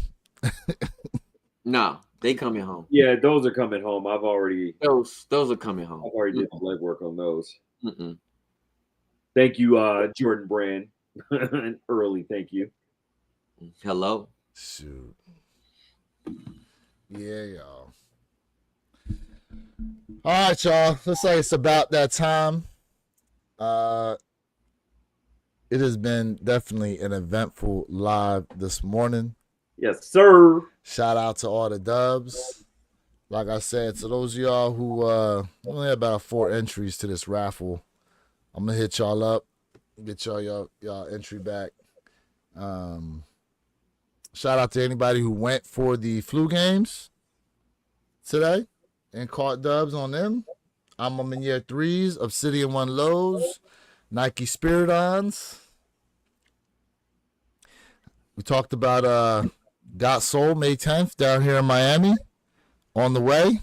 Speaker 3: No, they coming home.
Speaker 4: Yeah, those are coming home. I've already
Speaker 3: Those are coming home.
Speaker 4: I've already did the legwork on those.
Speaker 3: Mm-mm.
Speaker 4: Thank you, Jordan Brand. Early, thank you.
Speaker 3: Hello.
Speaker 2: Shoot. Yeah, y'all. All right, y'all. Looks like it's about that time. It has been definitely an eventful live this morning.
Speaker 4: Yes, sir.
Speaker 2: Shout out to all the dubs. Like I said, to those of y'all who only had about 4 entries to this raffle, I'm gonna hit y'all up, get y'all entry back. Shout out to anybody who went for the flu games today and caught dubs on them. I'm in year 3s, Obsidian 1 lows, Nike Spiridons. We talked about Got Soul May 10th down here in Miami. On the way.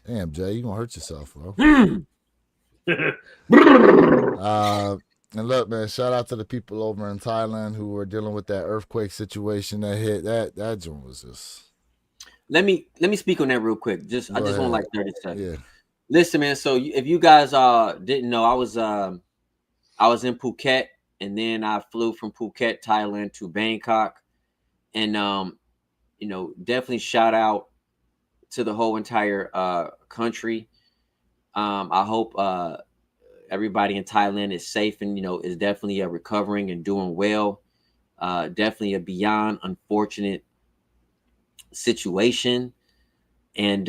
Speaker 2: Damn, Jay, you gonna hurt yourself, bro. And look, man, shout out to the people over in Thailand who were dealing with that earthquake situation that hit. That joint was just.
Speaker 3: Let me speak on that real quick. I just want like 30 seconds.
Speaker 2: Yeah.
Speaker 3: Listen, man. So if you guys didn't know, I was in Phuket, and then I flew from Phuket, Thailand to Bangkok, and definitely shout out to the whole entire country. I hope everybody in Thailand is safe and is definitely recovering and doing well. Definitely a beyond unfortunate situation, and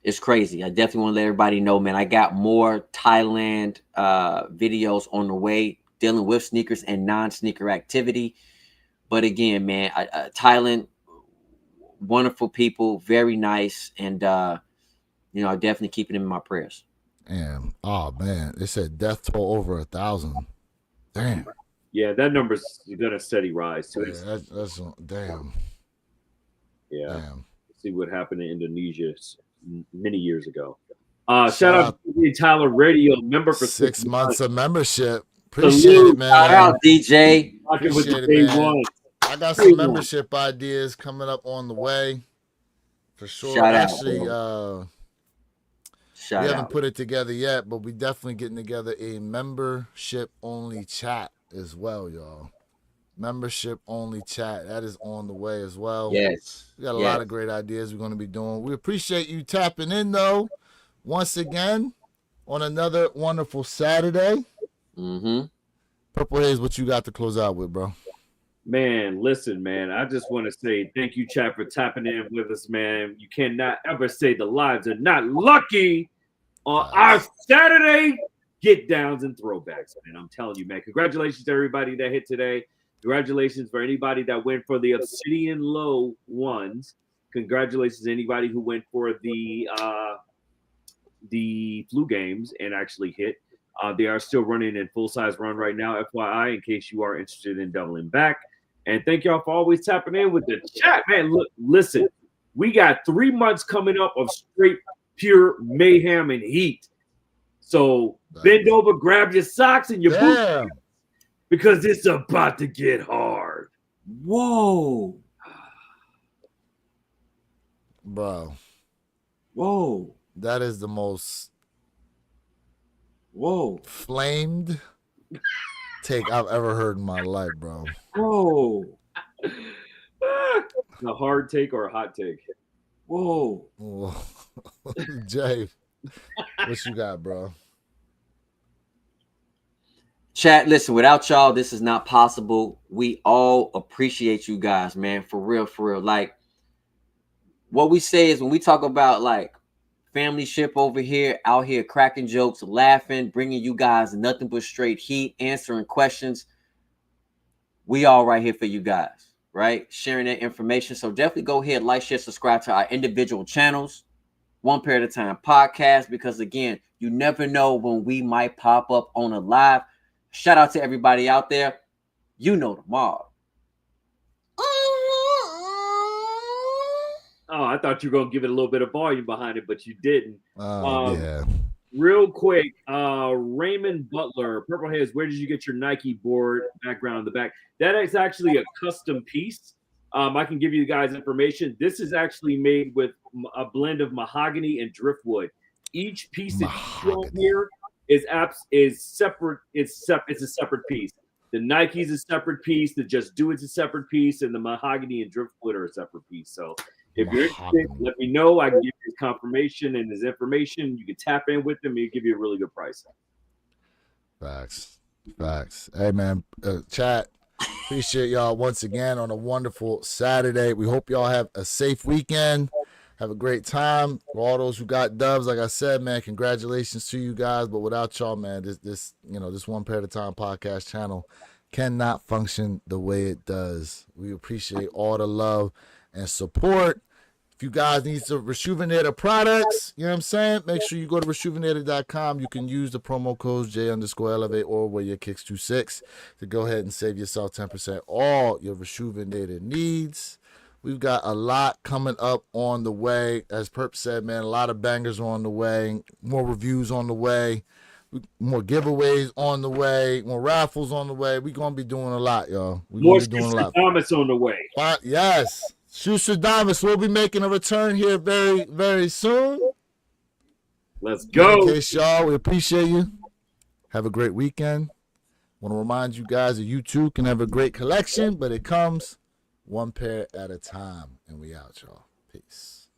Speaker 3: it's crazy. I definitely want to let everybody know, man. I got more Thailand videos on the way dealing with sneakers and non-sneaker activity. But again, man, Thailand, wonderful people, very nice, and I'm definitely keeping them in my prayers.
Speaker 2: Damn. Oh man, they said death toll over 1,000. Damn.
Speaker 4: Yeah, that number's gonna steady rise too.
Speaker 2: Yeah, that's damn.
Speaker 4: Yeah.
Speaker 2: Damn.
Speaker 4: See what happened in Indonesia many years ago. Shout out to Tyler Radio, member for
Speaker 2: 6 months of membership. Appreciate it, man.
Speaker 3: Shout out, DJ.
Speaker 2: Appreciate it, man. I got some membership ideas coming up on the way, for sure.
Speaker 3: Shout
Speaker 2: Actually,
Speaker 3: out,
Speaker 2: we haven't put it together yet, but we definitely getting together a membership only chat as well, y'all. Membership only chat, that is on the way as well.
Speaker 3: Yes,
Speaker 2: we got a lot of great ideas we're going to be doing. We appreciate you tapping in, though, once again on another wonderful Saturday. Purple Haze, what you got to close out with, bro?
Speaker 4: Man, listen, man. I just want to say thank you, chat, for tapping in with us, man. You cannot ever say the lives are not lucky on our Saturday get downs and throwbacks, man. I'm telling you, man. Congratulations to everybody that hit today. Congratulations for anybody that went for the Obsidian low ones. Congratulations to anybody who went for the flu games and actually hit. They are still running in full-size run right now, FYI, in case you are interested in doubling back. And thank y'all for always tapping in with the chat, man. Look, listen, we got 3 months coming up of straight, pure mayhem and heat. So bend over, grab your socks and your boots, because it's about to get hard.
Speaker 3: Whoa.
Speaker 2: Bro.
Speaker 3: Whoa.
Speaker 2: That is the most flamed take I've ever heard in my life, bro.
Speaker 3: Whoa.
Speaker 4: A hard take or a hot take?
Speaker 3: Whoa.
Speaker 2: Jay, what you got, bro?
Speaker 3: Chat, listen, without y'all, this is not possible. We all appreciate you guys, man. For real, for real. Like, what we say is when we talk about like family ship over here, out here cracking jokes, laughing, bringing you guys nothing but straight heat, answering questions. We all right here for you guys, right? Sharing that information. So definitely go ahead, like, share, subscribe to our individual channels, One Pair at a Time podcast, because again, you never know when we might pop up on a live. Shout out to everybody out there. You know the mob.
Speaker 4: Oh, I thought you were gonna give it a little bit of volume behind it, but you didn't.
Speaker 2: Yeah.
Speaker 4: Real quick, Raymond Butler, Purple Heads, where did you get your Nike board background in the back? That is actually a custom piece. I can give you guys information. This is actually made with a blend of mahogany and driftwood. Each piece that you see on here is separate. It's a separate piece. The Nike's a separate piece. The Just Do It's a separate piece, and the mahogany and driftwood are a separate piece. So if you're interested, let me know. I can give you his confirmation and his information. You can tap in with him. He'll give you a really good price.
Speaker 2: Facts. Hey, man, chat. Appreciate y'all once again on a wonderful Saturday. We hope y'all have a safe weekend. Have a great time. For all those who got dubs, like I said, man, congratulations to you guys. But without y'all, man, this One Pair at a Time podcast channel cannot function the way it does. We appreciate all the love and support. If you guys need some Rejuvenator products, you know what I'm saying? Make sure you go to rejuvenator.com. You can use the promo codes J_Elevate or Wear Your Kicks 26 to go ahead and save yourself 10% all your Rejuvenator needs. We've got a lot coming up on the way. As Perp said, man, a lot of bangers on the way, more reviews on the way, more giveaways on the way, more raffles on the way. We're going to be doing a lot, y'all. We're
Speaker 4: More
Speaker 2: going to be doing a lot.
Speaker 4: Thomas on the way.
Speaker 2: Yes. Schuster-Damas will be making a return here very, very soon.
Speaker 4: Let's go.
Speaker 2: In case y'all, we appreciate you. Have a great weekend. Want to remind you guys that you too can have a great collection, but it comes one pair at a time. And we out, y'all. Peace.